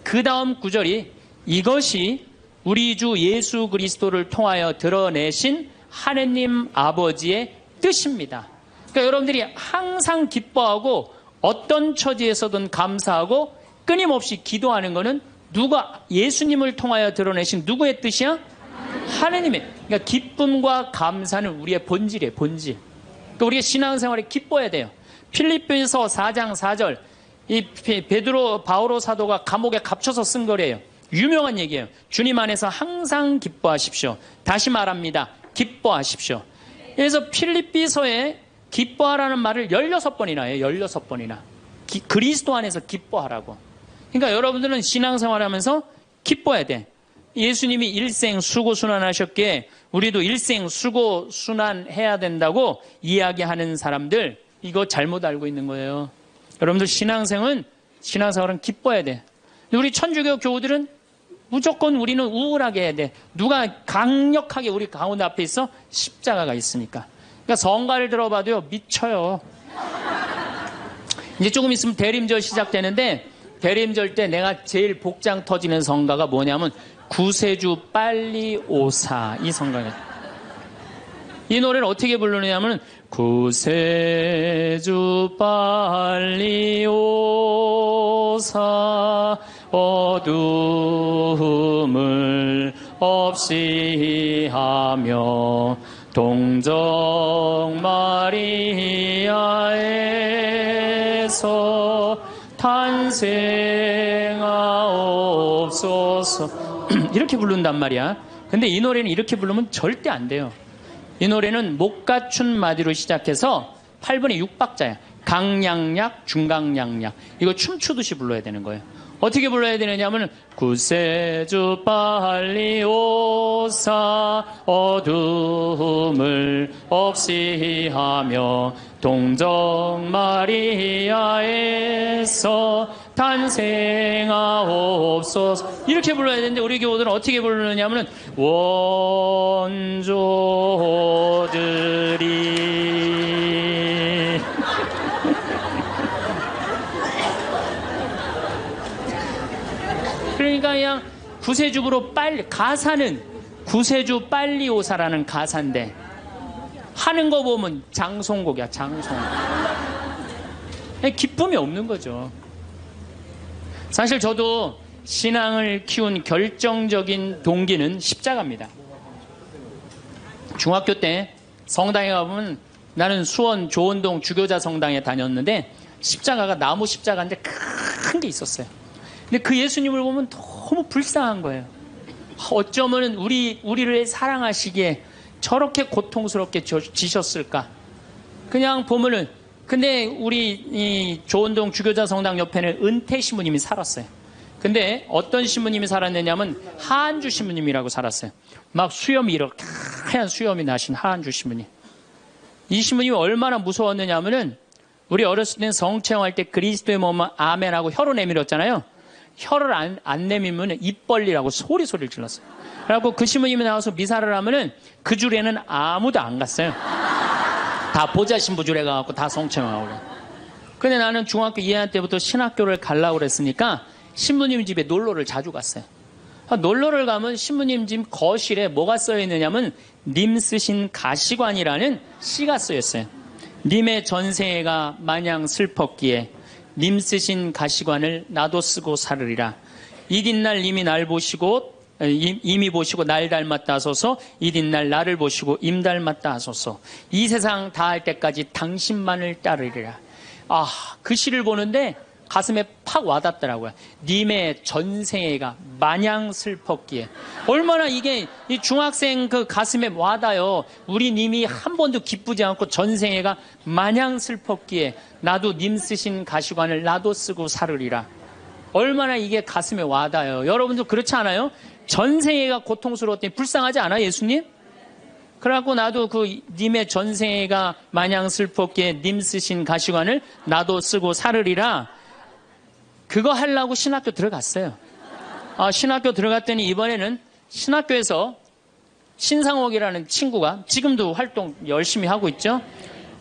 S1: 그 다음 구절이 이것이 우리 주 예수 그리스도를 통하여 드러내신 하느님 아버지의 뜻입니다. 그러니까 여러분들이 항상 기뻐하고 어떤 처지에서든 감사하고 끊임없이 기도하는 것은 누가 예수님을 통하여 드러내신 누구의 뜻이야? 하느님의. 그러니까 기쁨과 감사는 우리의 본질이에요. 본질. 그러니까 우리가 신앙생활에 기뻐야 돼요. 필립보서 4장 4절 이 베드로 바오로 사도가 감옥에 갇혀서 쓴 거래요. 유명한 얘기예요. 주님 안에서 항상 기뻐하십시오. 다시 말합니다. 기뻐하십시오. 그래서 필립비서에 기뻐하라는 말을 16번이나 해요. 16번이나. 그리스도 안에서 기뻐하라고. 그러니까 여러분들은 신앙생활하면서 기뻐야 돼. 예수님이 일생 수고순환하셨기에 우리도 일생 수고순환해야 된다고 이야기하는 사람들 이거 잘못 알고 있는 거예요. 여러분들 신앙생활은 기뻐야 돼. 우리 천주교 교우들은 무조건 우리는 우울하게 해야 돼. 누가 강력하게 우리 가운데 앞에 있어? 십자가가 있으니까. 그러니까 성가를 들어봐도요 미쳐요. 이제 조금 있으면 대림절 시작되는데 대림절 때 내가 제일 복장 터지는 성가가 뭐냐면 구세주 빨리 오사 이 성가예요. 이 노래는 어떻게 부르느냐면 구세주 빨리 오사 어두움을 없이 하며 동정 마리아에서 탄생하옵소서 이렇게 부른단 말이야. 근데 이 노래는 이렇게 부르면 절대 안 돼요. 이 노래는 못 갖춘 마디로 시작해서 8분의 6박자야. 강량약, 중강량약. 이거 춤추듯이 불러야 되는 거예요. 어떻게 불러야 되느냐면 구세주 빨리 오사 어둠을 없이 하며 동정 마리아에서 탄생하옵소서 이렇게 불러야 되는데 우리 교우들은 어떻게 부르느냐면 원조들이 그러니까 그냥 구세주로 빨리 가사는 구세주 빨리 오사라는 가사인데 하는 거 보면 장송곡이야. 장송곡. 기쁨이 없는 거죠. 사실 저도 신앙을 키운 결정적인 동기는 십자가입니다. 중학교 때 성당에 가보면 나는 수원 조원동 주교자 성당에 다녔는데 십자가가 나무 십자가인데 큰 게 있었어요. 근데 그 예수님을 보면 너무 불쌍한 거예요. 어쩌면 우리를 사랑하시기에 저렇게 고통스럽게 지셨을까? 그냥 보면은 근데 우리 이 조원동 주교자 성당 옆에는 은퇴 신부님이 살았어요. 근데 어떤 신부님이 살았느냐면 하한주 신부님이라고 살았어요. 막 수염이 이렇게 하얀 수염이 나신 하한주 신부님. 이 신부님이 얼마나 무서웠느냐면은 우리 어렸을 때는 성체험할 때 그리스도의 몸은 아멘하고 혀로 내밀었잖아요. 혀를 안 내밀면 입 벌리라고 소리를 질렀어요. 그래갖고 그 신부님이 나와서 미사를 하면은 그 줄에는 아무도 안 갔어요. 다 보좌 신부 줄에 가갖고 다 성체험하고 그래. 근데 나는 중학교 2학년 때부터 신학교를 가려고 그랬으니까 신부님 집에 놀러를 자주 갔어요. 놀러를 가면 신부님 집 거실에 뭐가 써 있느냐면 님 쓰신 가시관이라는 시가 쓰여 있어요. 님의 전생애가 마냥 슬펐기에 님 쓰신 가시관을 나도 쓰고 살으리라. 이튿날 님이 날 보시고 임이 보시고 날 닮았다 하소서. 이튿날 나를 보시고 임 닮았다 하소서. 이 세상 다할 때까지 당신만을 따르리라. 그 시를 보는데 가슴에 팍 와닿더라고요. 님의 전생애가 마냥 슬펐기에. 얼마나 이게 이 중학생 그 가슴에 와닿아요. 우리 님이 한 번도 기쁘지 않고 전생애가 마냥 슬펐기에 나도 님 쓰신 가시관을 나도 쓰고 살으리라. 얼마나 이게 가슴에 와닿아요. 여러분도 그렇지 않아요? 전생애가 고통스러웠더니 불쌍하지 않아 예수님? 그래갖고 나도 그 님의 전생애가 마냥 슬펐기에 님 쓰신 가시관을 나도 쓰고 살으리라. 그거 하려고 신학교 들어갔어요. 신학교 들어갔더니 이번에는 신학교에서 신상옥이라는 친구가 지금도 활동 열심히 하고 있죠.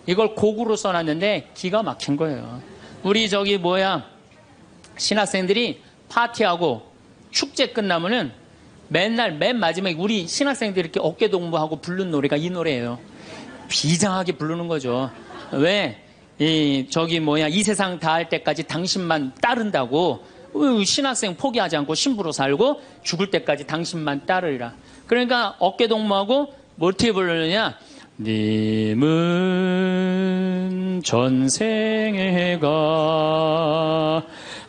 S1: 이걸 곡으로 써놨는데 기가 막힌 거예요. 우리 신학생들이 파티하고 축제 끝나면은 맨날 맨 마지막에 우리 신학생들이 이렇게 어깨 동무하고 부른 노래가 이 노래예요. 비장하게 부르는 거죠. 왜? 이 세상 다할 때까지 당신만 따른다고 신학생 포기하지 않고 신부로 살고 죽을 때까지 당신만 따르리라. 그러니까 어깨 동무하고 어떻게 부르느냐? 님은 전생애가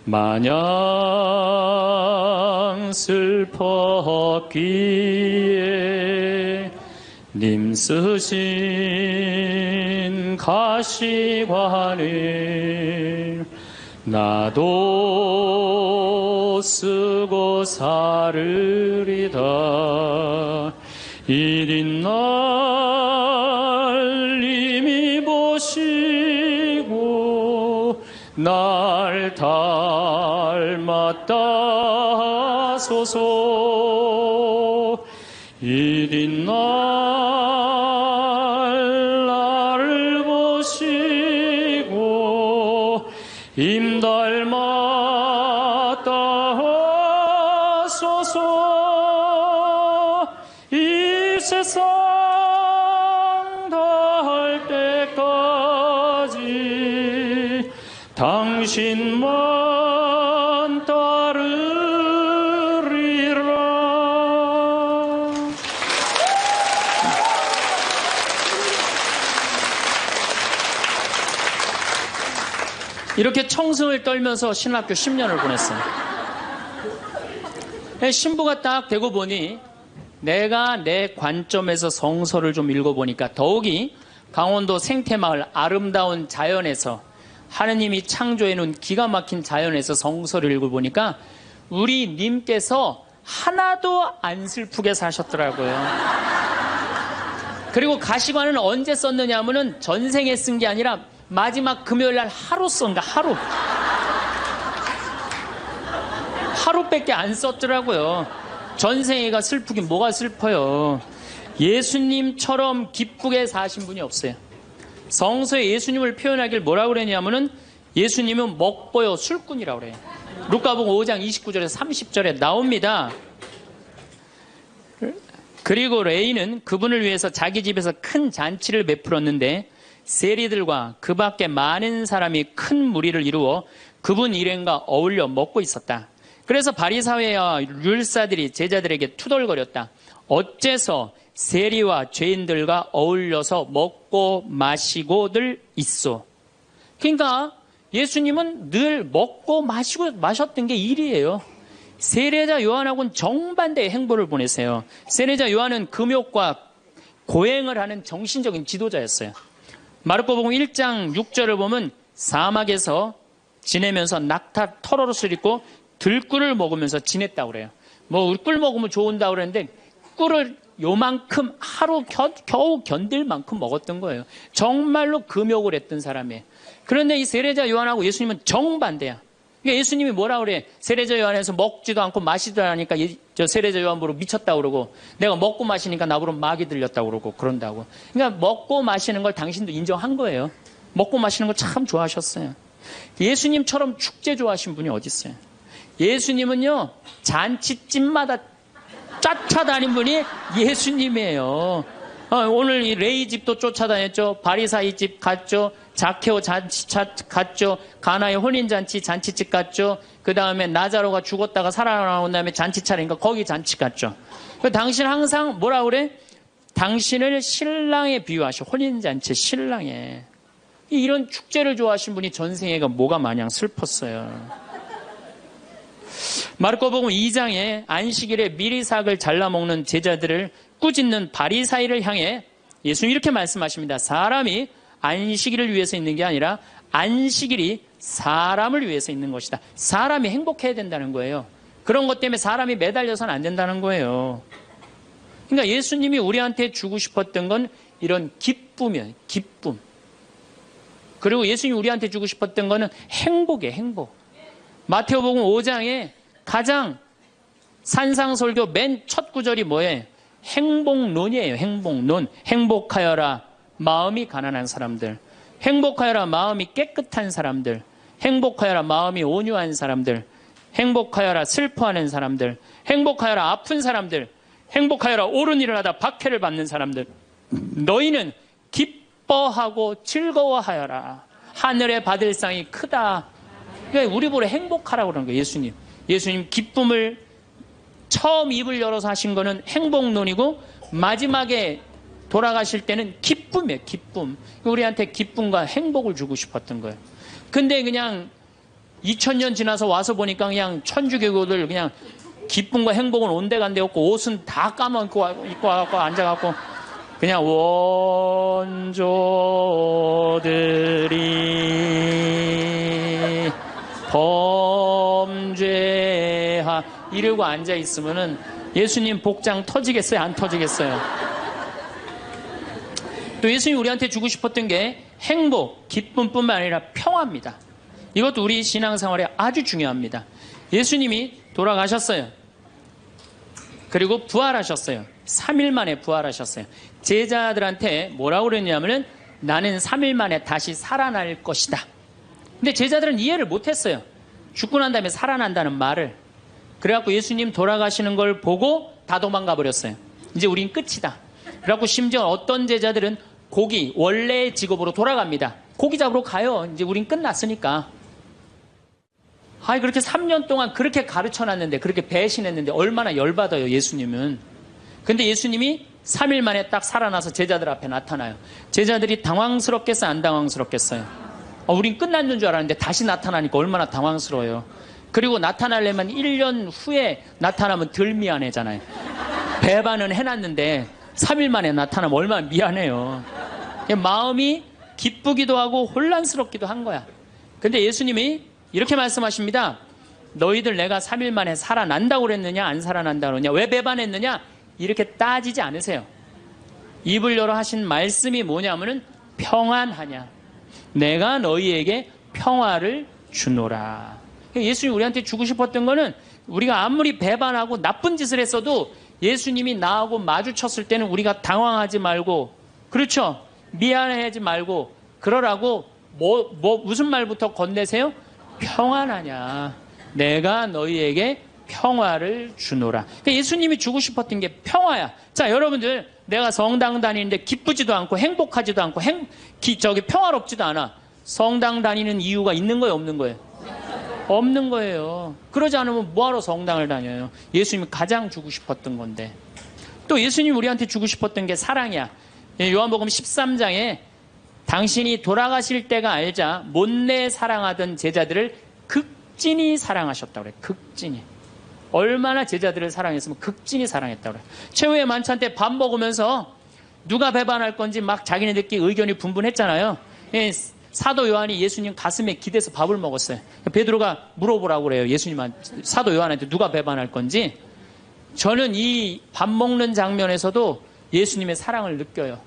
S1: 마냥 슬펐기에 님 쓰신 가시관을 나도 쓰고 살으리다. 이튿날 님이 보시고 날 닮았다 하소서. 이튿날 나를 보시고 임 닮았다 하소서. 이 세상 당신만 따르리라. 이렇게 청승을 떨면서 신학교 10년을 보냈어요. 신부가 딱 되고 보니 내가 내 관점에서 성서를 좀 읽어보니까 더욱이 강원도 생태마을 아름다운 자연에서 하느님이 창조해놓은 기가 막힌 자연에서 성서를 읽어보니까 우리 님께서 하나도 안 슬프게 사셨더라고요. 그리고 가시관은 언제 썼느냐 하면은 전생에 쓴 게 아니라 마지막 금요일 날 하루 쓴가, 하루. 하루밖에 안 썼더라고요. 전생애가 슬프긴 뭐가 슬퍼요. 예수님처럼 기쁘게 사신 분이 없어요. 성서에 예수님을 표현하길 뭐라고 그랬냐면은 예수님은 먹보요 술꾼이라고 그래요. 루카복음 5장 29절에서 30절에 나옵니다. 그리고 레이는 그분을 위해서 자기 집에서 큰 잔치를 베풀었는데 세리들과 그 밖에 많은 사람이 큰 무리를 이루어 그분 일행과 어울려 먹고 있었다. 그래서 바리사회와 율사들이 제자들에게 투덜거렸다. 어째서 세리와 죄인들과 어울려서 먹고 마시고들 있어. 그러니까 예수님은 늘 먹고 마셨던 게 일이에요. 세례자 요한하고는 정반대의 행보를 보내세요. 세례자 요한은 금욕과 고행을 하는 정신적인 지도자였어요. 마르코복음 1장 6절을 보면 사막에서 지내면서 낙타 털옷을 입고 들꿀을 먹으면서 지냈다고 그래요. 뭐 꿀 먹으면 좋은다고 그랬는데 꿀을 요만큼 하루 겨우 견딜 만큼 먹었던 거예요. 정말로 금욕을 했던 사람이에요. 그런데 이 세례자 요한하고 예수님은 정반대야. 그러니까 예수님이 뭐라 그래? 세례자 요한에서 먹지도 않고 마시지도 않으니까 저 세례자 요한 보러 미쳤다고 그러고 내가 먹고 마시니까 나보러 마귀 들렸다고 그러고 그런다고. 그러니까 먹고 마시는 걸 당신도 인정한 거예요. 먹고 마시는 걸 참 좋아하셨어요. 예수님처럼 축제 좋아하신 분이 어디 있어요? 예수님은요 잔치집마다 쫓아다닌 분이 예수님이에요. 오늘 이 레이 집도 쫓아다녔죠. 바리사이 집 갔죠. 자케오 잔치 갔죠. 가나의 혼인잔치 잔치집 갔죠. 그 다음에 나자로가 죽었다가 살아나온 다음에 잔치 차리니까 거기 잔치 갔죠. 당신 항상 뭐라 그래? 당신을 신랑에 비유하셔. 혼인잔치 신랑에. 이런 축제를 좋아하신 분이 전생애가 뭐가 마냥 슬펐어요. 마르코복음 2장에 안식일에 미리삭을 잘라먹는 제자들을 꾸짖는 바리사이를 향해 예수님 이렇게 말씀하십니다. 사람이 안식일을 위해서 있는 게 아니라 안식일이 사람을 위해서 있는 것이다. 사람이 행복해야 된다는 거예요. 그런 것 때문에 사람이 매달려서는 안 된다는 거예요. 그러니까 예수님이 우리한테 주고 싶었던 건 이런 기쁨이에요. 기쁨. 그리고 예수님이 우리한테 주고 싶었던 거는 행복이에요. 행복. 마태오복음 5장에 가장 산상설교 맨 첫 구절이 뭐예요? 행복론이에요. 행복론. 행복하여라 마음이 가난한 사람들. 행복하여라 마음이 깨끗한 사람들. 행복하여라 마음이 온유한 사람들. 행복하여라 슬퍼하는 사람들. 행복하여라 아픈 사람들. 행복하여라 옳은 일을 하다 박해를 받는 사람들. 너희는 기뻐하고 즐거워하여라. 하늘에 받을 상이 크다. 그러니까 우리 보러 행복하라고 그러는 거예요. 예수님 기쁨을 처음 입을 열어서 하신 거는 행복론이고 마지막에 돌아가실 때는 기쁨이에요. 기쁨. 우리한테 기쁨과 행복을 주고 싶었던 거예요. 근데 그냥 2000년 지나서 와서 보니까 그냥 천주교들 그냥 기쁨과 행복은 온데간데 없고 옷은 다 까먹고 입고 와갖고 앉아갖고 그냥 원조들이 범죄하 이러고 앉아있으면은 예수님 복장 터지겠어요? 안 터지겠어요? 또 예수님이 우리한테 주고 싶었던 게 행복, 기쁨뿐만 아니라 평화입니다. 이것도 우리 신앙생활에 아주 중요합니다. 예수님이 돌아가셨어요. 그리고 부활하셨어요. 3일 만에 부활하셨어요. 제자들한테 뭐라고 그랬냐면은 나는 3일 만에 다시 살아날 것이다. 근데 제자들은 이해를 못했어요. 죽고 난 다음에 살아난다는 말을. 그래갖고 예수님 돌아가시는 걸 보고 다 도망가 버렸어요. 이제 우린 끝이다. 그래갖고 심지어 어떤 제자들은 고기 원래의 직업으로 돌아갑니다. 고기 잡으러 가요. 이제 우린 끝났으니까. 아이, 그렇게 3년 동안 그렇게 가르쳐 놨는데, 그렇게 배신했는데, 얼마나 열받아요, 예수님은. 근데 예수님이 3일 만에 딱 살아나서 제자들 앞에 나타나요. 제자들이 당황스럽겠어요, 안 당황스럽겠어요? 우린 끝났는 줄 알았는데 다시 나타나니까 얼마나 당황스러워요. 그리고 나타나려면 1년 후에 나타나면 덜 미안해잖아요. 배반은 해놨는데 3일 만에 나타나면 얼마나 미안해요. 마음이 기쁘기도 하고 혼란스럽기도 한 거야. 근데 예수님이 이렇게 말씀하십니다. 너희들 내가 3일 만에 살아난다고 그랬느냐, 안 살아난다고 그랬느냐, 왜 배반했느냐, 이렇게 따지지 않으세요. 입을 열어 하신 말씀이 뭐냐면은 평안하냐, 내가 너희에게 평화를 주노라. 예수님이 우리한테 주고 싶었던 거는, 우리가 아무리 배반하고 나쁜 짓을 했어도 예수님이 나하고 마주쳤을 때는 우리가 당황하지 말고, 그렇죠? 미안해하지 말고 그러라고 무슨 말부터 건네세요? 평안하냐, 내가 너희에게 평화를 주노라. 그러니까 예수님이 주고 싶었던 게 평화야. 자, 여러분들, 내가 성당 다니는데 기쁘지도 않고 행복하지도 않고 평화롭지도 않아. 성당 다니는 이유가 있는 거예요, 없는 거예요? 없는 거예요. 그러지 않으면 뭐하러 성당을 다녀요? 예수님이 가장 주고 싶었던 건데. 또 예수님이 우리한테 주고 싶었던 게 사랑이야. 요한복음 13장에 당신이 돌아가실 때가 알자 못내 사랑하던 제자들을 극진히 사랑하셨다고 그래. 극진히. 얼마나 제자들을 사랑했으면 극진히 사랑했다고 그래. 최후의 만찬 때 밥 먹으면서 누가 배반할 건지 막 자기네들끼리 의견이 분분했잖아요. 사도 요한이 예수님 가슴에 기대서 밥을 먹었어요. 베드로가 물어보라고 그래요. 예수님한테, 사도 요한한테 누가 배반할 건지. 저는 이 밥 먹는 장면에서도 예수님의 사랑을 느껴요.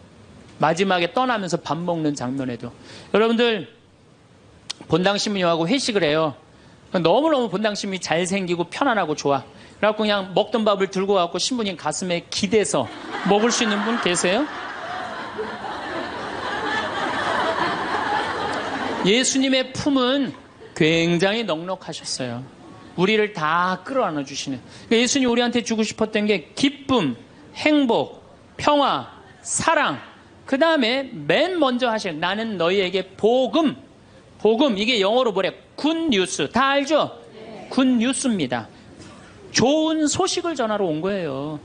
S1: 마지막에 떠나면서 밥 먹는 장면에도. 여러분들, 본당신부님하고 회식을 해요. 너무너무 본당신부님이 잘생기고 편안하고 좋아. 그래갖고 그냥 먹던 밥을 들고 와갖고 신부님 가슴에 기대서 먹을 수 있는 분 계세요? 예수님의 품은 굉장히 넉넉하셨어요. 우리를 다 끌어안아 주시는. 그러니까 예수님이 우리한테 주고 싶었던 게 기쁨, 행복, 평화, 사랑. 그 다음에 맨 먼저 하실, 나는 너희에게 복음. 복음, 이게 영어로 뭐래? 굿뉴스. 다 알죠? 굿뉴스입니다. 좋은 소식을 전하러 온 거예요.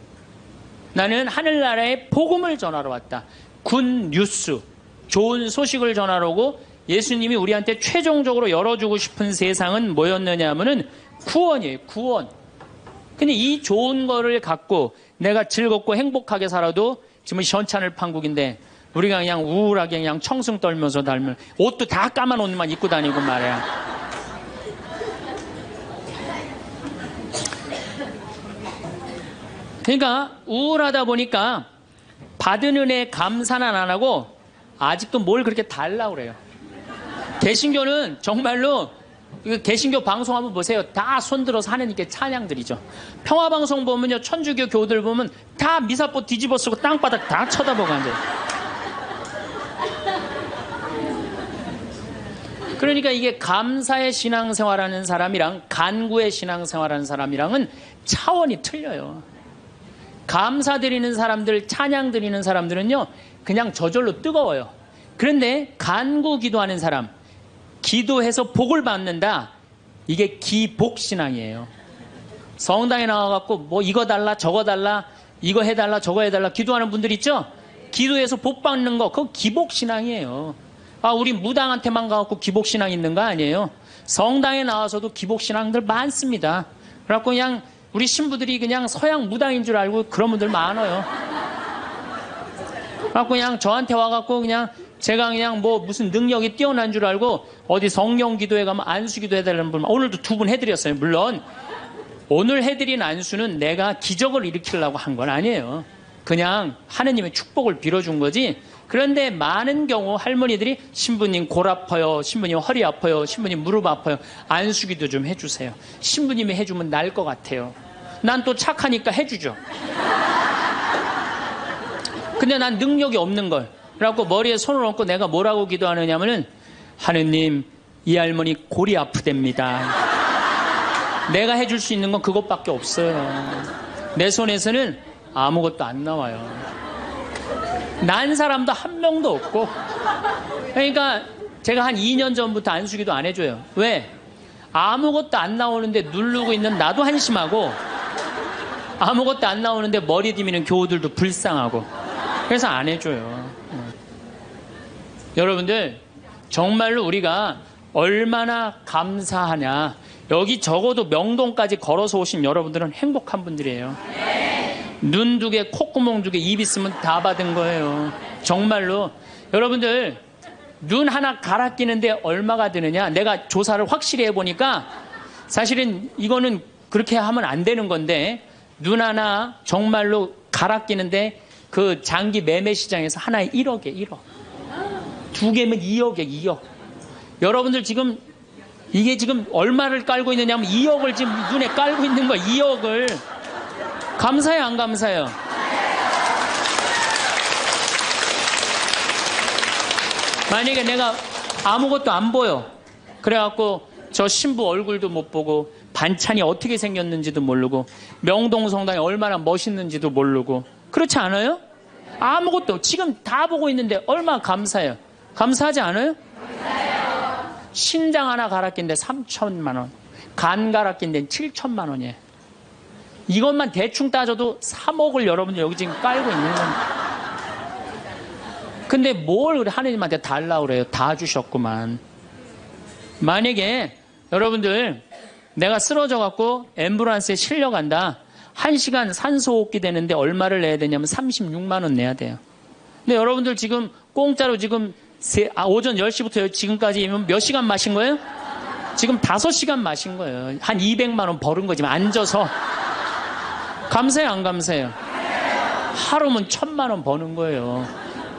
S1: 나는 하늘나라의 복음을 전하러 왔다. 굿뉴스. 좋은 소식을 전하러 오고, 예수님이 우리한테 최종적으로 열어주고 싶은 세상은 뭐였느냐 하면은 구원이에요. 구원. 근데 이 좋은 거를 갖고 내가 즐겁고 행복하게 살아도 지금 시원찮을 판국인데, 우리가 그냥 우울하게 그냥 청승 떨면서 달면 옷도 다 까만 옷만 입고 다니고 말이야. 그러니까 우울하다 보니까 받은 은혜 감사는 안 하고 아직도 뭘 그렇게 달라고 그래요. 개신교는 정말로, 개신교 방송 한번 보세요. 다 손들어서 하느님께 찬양드리죠. 평화방송 보면요, 천주교 교들 보면 다 미사포 뒤집어 쓰고 땅바닥 다 쳐다보고 앉아요. 그러니까 이게 감사의 신앙생활하는 사람이랑 간구의 신앙생활하는 사람이랑은 차원이 틀려요. 감사드리는 사람들, 찬양드리는 사람들은요, 그냥 저절로 뜨거워요. 그런데 간구 기도하는 사람, 기도해서 복을 받는다, 이게 기복신앙이에요. 성당에 나와갖고 뭐 이거 달라 저거 달라 이거 해달라 저거 해달라 기도하는 분들 있죠? 기도해서 복 받는 거, 그거 기복신앙이에요. 우리 무당한테만 가갖고 기복신앙 있는 거 아니에요. 성당에 나와서도 기복신앙들 많습니다. 그래갖고 그냥 우리 신부들이 그냥 서양 무당인 줄 알고 그런 분들 많아요. 그래갖고 그냥 저한테 와갖고 그냥 제가 그냥 뭐 무슨 능력이 뛰어난 줄 알고 어디 성령 기도회 가면 안수 기도 해달라는 분, 오늘도 2분 해드렸어요. 물론 오늘 해드린 안수는 내가 기적을 일으키려고 한 건 아니에요. 그냥 하느님의 축복을 빌어준 거지. 그런데 많은 경우 할머니들이 신부님 골 아파요, 신부님 허리 아파요, 신부님 무릎 아파요, 안수기도 좀 해주세요. 신부님이 해주면 나을 것 같아요. 난 또 착하니까 해주죠. 근데 난 능력이 없는 걸. 그래갖고 머리에 손을 얹고 내가 뭐라고 기도하느냐면은, 하느님, 이 할머니 골이 아프답니다. 내가 해줄 수 있는 건 그것밖에 없어요. 내 손에서는 아무것도 안 나와요. 난 사람도 한 명도 없고. 그러니까 제가 한 2년 전부터 안수기도 안 해줘요. 왜? 아무것도 안 나오는데 누르고 있는 나도 한심하고, 아무것도 안 나오는데 머리 디미는 교우들도 불쌍하고, 그래서 안 해줘요. 여러분들, 정말로 우리가 얼마나 감사하냐. 여기 적어도 명동까지 걸어서 오신 여러분들은 행복한 분들이에요. 눈 두 개, 콧구멍 두 개, 입 있으면 다 받은 거예요. 정말로. 여러분들, 눈 하나 갈아 끼는데 얼마가 드느냐? 내가 조사를 확실히 해보니까 사실은 이거는 그렇게 하면 안 되는 건데, 눈 하나 정말로 갈아 끼는데 그 장기 매매 시장에서 하나에 1억에 1억. 두 개면 2억에 2억. 여러분들 지금 이게 지금 얼마를 깔고 있느냐면 2억을 지금 눈에 깔고 있는 거야. 2억을. 감사해요, 안 감사해요? 만약에 내가 아무것도 안 보여. 그래갖고 저 신부 얼굴도 못 보고 반찬이 어떻게 생겼는지도 모르고 명동성당이 얼마나 멋있는지도 모르고 그렇지 않아요? 아무것도 지금 다 보고 있는데 얼마나 감사해요. 감사하지 않아요? 감사해요. 신장 하나 갈아 낀데 3천만 원, 간 갈아 낀데 7천만 원이에요. 이것만 대충 따져도 3억을 여러분들 여기 지금 깔고 있는 겁니다. 근데 뭘 하느님한테 달라고 그래요? 다 주셨구만. 만약에 여러분들 내가 쓰러져 갖고 앰뷸런스에 실려간다. 1시간 산소호흡기 되는데 얼마를 내야 되냐면 36만 원 내야 돼요. 근데 여러분들 지금 공짜로 지금 오전 10시부터 지금까지 몇 시간 마신 거예요? 지금 5시간 마신 거예요. 한 200만 원 벌은 거지만 앉아서. 감사해요, 안 감사해요? 하루면 1,000만 원 버는 거예요.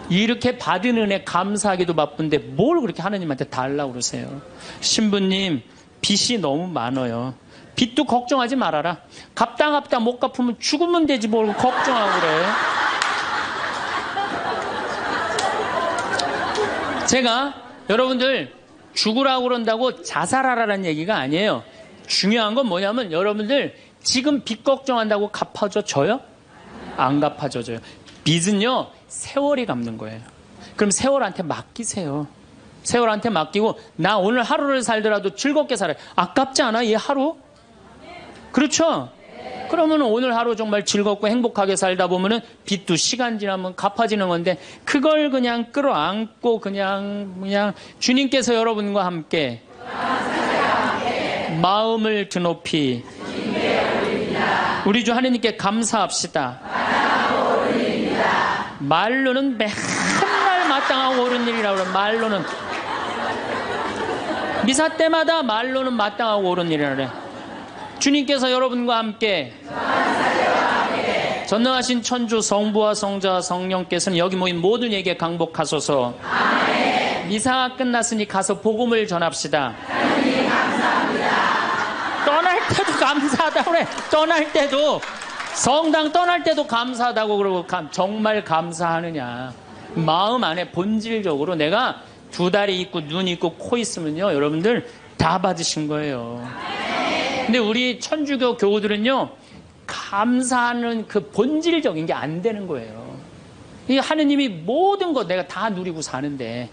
S1: 이렇게 받은 은혜 감사하기도 바쁜데 뭘 그렇게 하나님한테 달라고 그러세요? 신부님, 빚이 너무 많아요. 빚도 걱정하지 말아라. 갚다 못 갚으면 죽으면 되지 뭘 걱정하고 그래. 제가 여러분들 죽으라고 그런다고 자살하라는 얘기가 아니에요. 중요한 건 뭐냐면 여러분들 지금 빚 걱정한다고 갚아줘요? 안 갚아줘요. 빚은요 세월이 갚는 거예요. 그럼 세월한테 맡기세요. 세월한테 맡기고 나 오늘 하루를 살더라도 즐겁게 살아요. 아깝지 않아? 이 하루? 그렇죠? 그러면 오늘 하루 정말 즐겁고 행복하게 살다 보면은 빚도 시간 지나면 갚아지는 건데 그걸 그냥 끌어안고 그냥 주님께서 여러분과 함께 마음을 드높이 우리 주 하나님께 감사합시다. 말로는 맨날 마땅하고 옳은 일이라고 그래. 말로는 미사 때마다 말로는 마땅하고 옳은 일이라고 그래. 주님께서 여러분과 함께 전능하신 천주 성부와 성자와 성령께서는 여기 모인 모든 이에게 강복하소서. 아멘. 미사가 끝났으니 가서 복음을 전합시다. 하나님 감사합니다. 떠날 때도 감사하다고 그래. 떠날 때도 성당 떠날 때도 감사하다고 그러고 정말 감사하느냐. 마음 안에 본질적으로 내가 두 다리 있고 눈 있고 코 있으면요 여러분들 다 받으신 거예요. 근데 우리 천주교 교우들은요 감사하는 그 본질적인 게 안 되는 거예요. 이 하느님이 모든 거 내가 다 누리고 사는데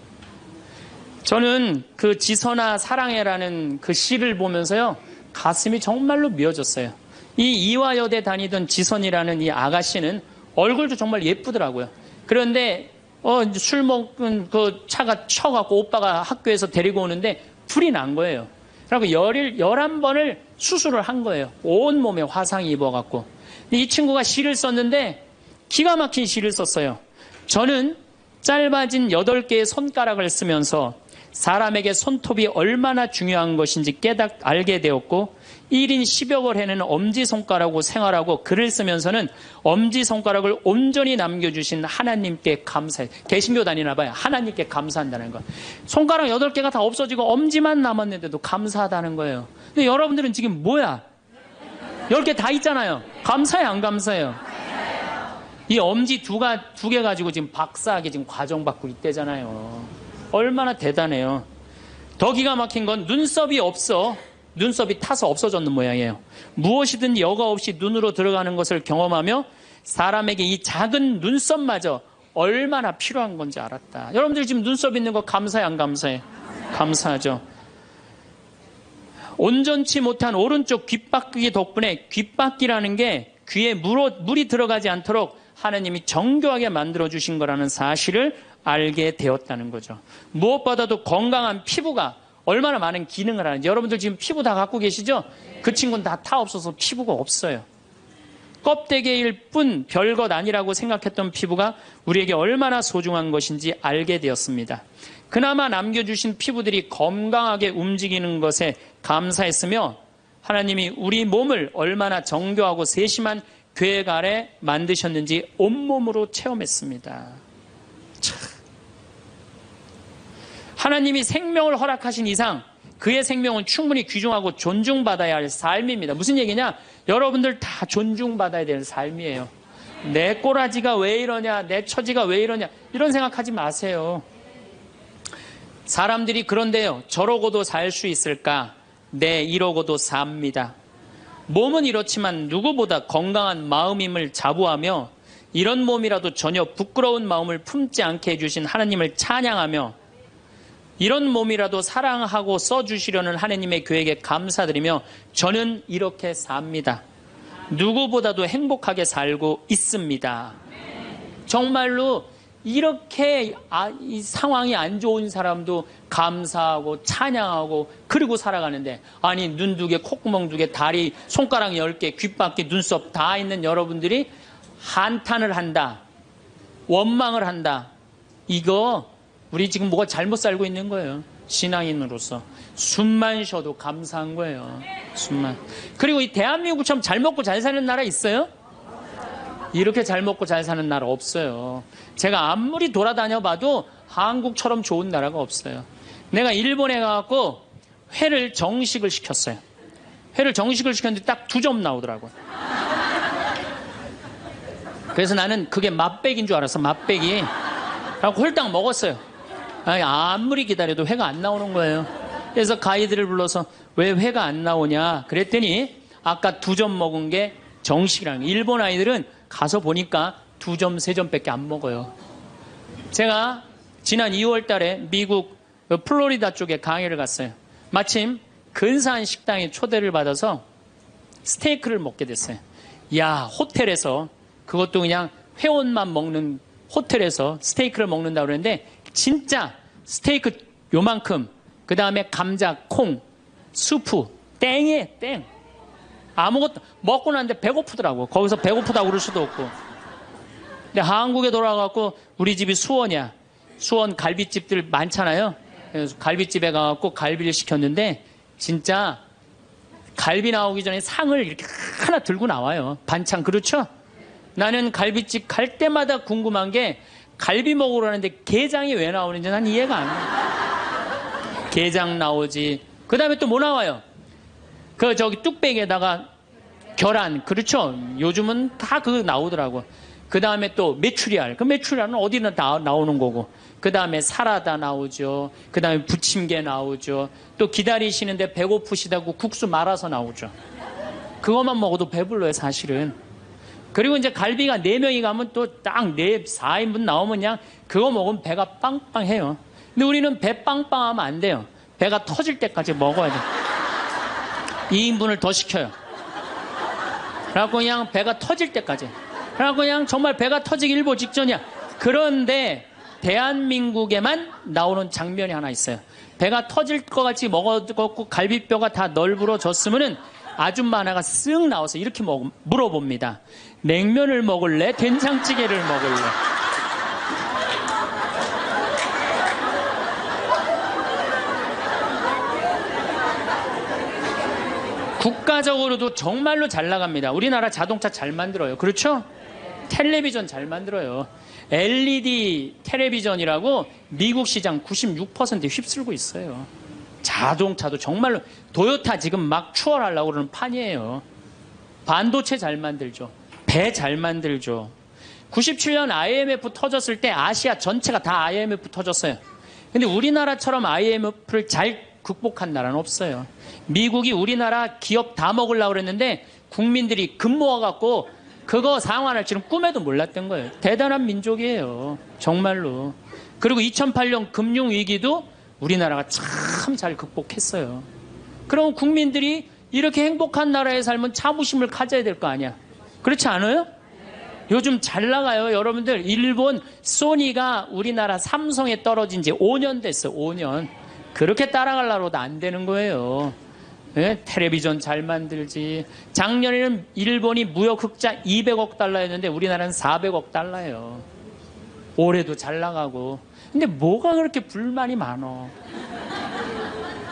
S1: 저는 그 지선아 사랑해라는 그 시를 보면서요 가슴이 정말로 미어졌어요. 이 이화여대 다니던 지선이라는 이 아가씨는 얼굴도 정말 예쁘더라고요. 그런데 술 먹은 그 차가 쳐갖고 오빠가 학교에서 데리고 오는데 불이 난 거예요. 그리고 11번을 수술을 한 거예요. 온몸에 화상이 입어갖고. 이 친구가 시를 썼는데 기가 막힌 시를 썼어요. 저는 짧아진 8개의 손가락을 쓰면서 사람에게 손톱이 얼마나 중요한 것인지 알게 되었고 1인 10여걸 해는 엄지손가락으로 생활하고 글을 쓰면서는 엄지손가락을 온전히 남겨주신 하나님께 감사해. 개신교 다니나 봐요. 하나님께 감사한다는 거. 손가락 8개가 다 없어지고 엄지만 남았는데도 감사하다는 거예요. 근데 여러분들은 지금 뭐야? 10개 다 있잖아요. 감사해, 안 감사해요? 이 엄지 두 개 가지고 지금 박사학위 지금 과정받고 있대잖아요. 얼마나 대단해요. 더 기가 막힌 건 눈썹이 없어. 눈썹이 타서 없어졌는 모양이에요. 무엇이든 여과 없이 눈으로 들어가는 것을 경험하며 사람에게 이 작은 눈썹마저 얼마나 필요한 건지 알았다. 여러분들 지금 눈썹 있는 거 감사해, 안 감사해? 감사하죠. 온전치 못한 오른쪽 귓바퀴 덕분에 귓바퀴라는 게 귀에 물이 들어가지 않도록 하나님이 정교하게 만들어주신 거라는 사실을 알게 되었다는 거죠. 무엇보다도 건강한 피부가 얼마나 많은 기능을 하는지. 여러분들 지금 피부 다 갖고 계시죠? 그 친구는 다 없어서 피부가 없어요. 껍데기일 뿐 별것 아니라고 생각했던 피부가 우리에게 얼마나 소중한 것인지 알게 되었습니다. 그나마 남겨주신 피부들이 건강하게 움직이는 것에 감사했으며 하나님이 우리 몸을 얼마나 정교하고 세심한 계획 아래 만드셨는지 온몸으로 체험했습니다. 참. 하나님이 생명을 허락하신 이상 그의 생명은 충분히 귀중하고 존중받아야 할 삶입니다. 무슨 얘기냐? 여러분들 다 존중받아야 되는 삶이에요. 내 꼬라지가 왜 이러냐, 내 처지가 왜 이러냐, 이런 생각하지 마세요. 사람들이 그런데요, 저러고도 살 수 있을까? 네, 이러고도 삽니다. 몸은 이렇지만 누구보다 건강한 마음임을 자부하며 이런 몸이라도 전혀 부끄러운 마음을 품지 않게 해주신 하나님을 찬양하며 이런 몸이라도 사랑하고 써주시려는 하나님의 계획에 감사드리며 저는 이렇게 삽니다. 누구보다도 행복하게 살고 있습니다. 정말로 이렇게 이 상황이 안 좋은 사람도 감사하고 찬양하고 그리고 살아가는데, 아니 눈 2개, 콧구멍 2개, 다리, 손가락 10개, 귓바퀴, 눈썹 다 있는 여러분들이 한탄을 한다, 원망을 한다. 이거 우리 지금 뭐가 잘못 살고 있는 거예요. 신앙인으로서 숨만 쉬어도 감사한 거예요. 숨만. 그리고 이 대한민국처럼 잘 먹고 잘 사는 나라 있어요? 이렇게 잘 먹고 잘 사는 나라 없어요. 제가 아무리 돌아다녀 봐도 한국처럼 좋은 나라가 없어요. 내가 일본에 가갖고 회를 정식을 시켰어요. 회를 정식을 시켰는데 딱 2점 나오더라고요. 그래서 나는 그게 맛백인 줄 알았어. 맛백이. 그래갖고 홀딱 먹었어요. 아니, 아무리 기다려도 회가 안 나오는 거예요. 그래서 가이드를 불러서 왜 회가 안 나오냐 그랬더니 아까 2점 먹은 게 정식이라는 거예요. 일본 아이들은 가서 보니까 2점, 3점밖에 안 먹어요. 제가 지난 2월 달에 미국 플로리다 쪽에 강의를 갔어요. 마침 근사한 식당에 초대를 받아서 스테이크를 먹게 됐어요. 야, 호텔에서, 그것도 그냥 회원만 먹는 호텔에서 스테이크를 먹는다고 그러는데 진짜 스테이크 요만큼, 그 다음에 감자, 콩, 수프, 땡이에요, 땡. 아무것도 먹고 났는데 배고프더라고. 거기서 배고프다고 그럴 수도 없고. 근데 한국에 돌아가고 우리 집이 수원이야. 수원 갈비집들 많잖아요. 그래서 갈비집에 가갖고 갈비를 시켰는데 진짜 갈비 나오기 전에 상을 이렇게 하나 들고 나와요. 반찬. 그렇죠? 나는 갈비집 갈 때마다 궁금한 게 갈비 먹으러 가는데 게장이 왜 나오는지 난 이해가 안 돼. 게장 나오지. 그 다음에 또 뭐 나와요? 저기 뚝배기에다가 계란. 그렇죠? 요즘은 다 그거 나오더라고. 그 다음에 또 메추리알. 그 메추리알은 어디나 다 나오는 거고. 그 다음에 사라다 나오죠. 그 다음에 부침개 나오죠. 또 기다리시는데 배고프시다고 국수 말아서 나오죠. 그것만 먹어도 배불러요, 사실은. 그리고 이제 갈비가 4명이 가면 또 딱 4인분 나오면 그냥 그거 먹으면 배가 빵빵해요. 근데 우리는 배 빵빵하면 안 돼요. 배가 터질 때까지 먹어야 돼. 2인분을 더 시켜요. 그래갖고 그냥 배가 터질 때까지. 그래갖고 그냥 정말 배가 터지기 일보 직전이야. 그런데 대한민국에만 나오는 장면이 하나 있어요. 배가 터질 것 같이 먹었고 갈비뼈가 다 널브러졌으면은 아줌마 하나가 쓱 나와서 이렇게 물어봅니다. 냉면을 먹을래? 된장찌개를 먹을래? 국가적으로도 정말로 잘 나갑니다. 우리나라 자동차 잘 만들어요. 그렇죠? 텔레비전 잘 만들어요. LED 텔레비전이라고 미국 시장 96% 휩쓸고 있어요. 자동차도 정말로 도요타 지금 막 추월하려고 그러는 판이에요. 반도체 잘 만들죠. 배 잘 만들죠. 97년 IMF 터졌을 때 아시아 전체가 다 IMF 터졌어요. 근데 우리나라처럼 IMF를 잘 극복한 나라는 없어요. 미국이 우리나라 기업 다 먹으려고 그랬는데 국민들이 금 모아갖고 그거 상환할 줄은 꿈에도 몰랐던 거예요. 대단한 민족이에요. 정말로. 그리고 2008년 금융위기도 우리나라가 참 잘 극복했어요. 그럼 국민들이 이렇게 행복한 나라에 살면 자부심을 가져야 될 거 아니야. 그렇지 않아요? 요즘 잘 나가요. 여러분들, 일본 소니가 우리나라 삼성에 떨어진 지 5년 됐어. 5년. 그렇게 따라가려고도 안 되는 거예요. 예? 텔레비전 잘 만들지. 작년에는 일본이 무역 흑자 200억 달러였는데 우리나라는 400억 달러예요. 올해도 잘 나가고. 근데 뭐가 그렇게 불만이 많어?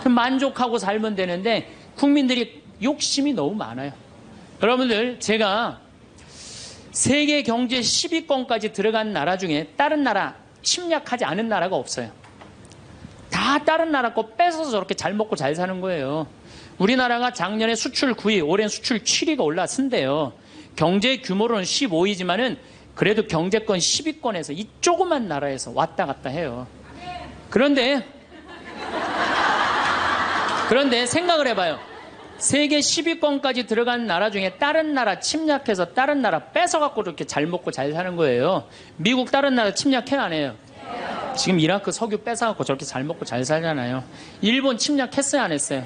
S1: 만족하고 살면 되는데 국민들이 욕심이 너무 많아요. 여러분들, 제가 세계 경제 10위권까지 들어간 나라 중에 다른 나라 침략하지 않은 나라가 없어요. 다 다른 나라 거 뺏어서 저렇게 잘 먹고 잘 사는 거예요. 우리나라가 작년에 수출 9위, 올해는 수출 7위가 올랐는데요. 경제 규모로는 15위지만은 그래도 경제권 10위권에서 이 조그만 나라에서 왔다 갔다 해요. 그런데 생각을 해봐요. 세계 10위권까지 들어간 나라 중에 다른 나라 침략해서 다른 나라 뺏어갖고 이렇게 잘 먹고 잘 사는 거예요. 미국 다른 나라 침략해 안 해요? 지금 이라크 석유 뺏어갖고 저렇게 잘 먹고 잘 살잖아요. 일본 침략했어요 안 했어요?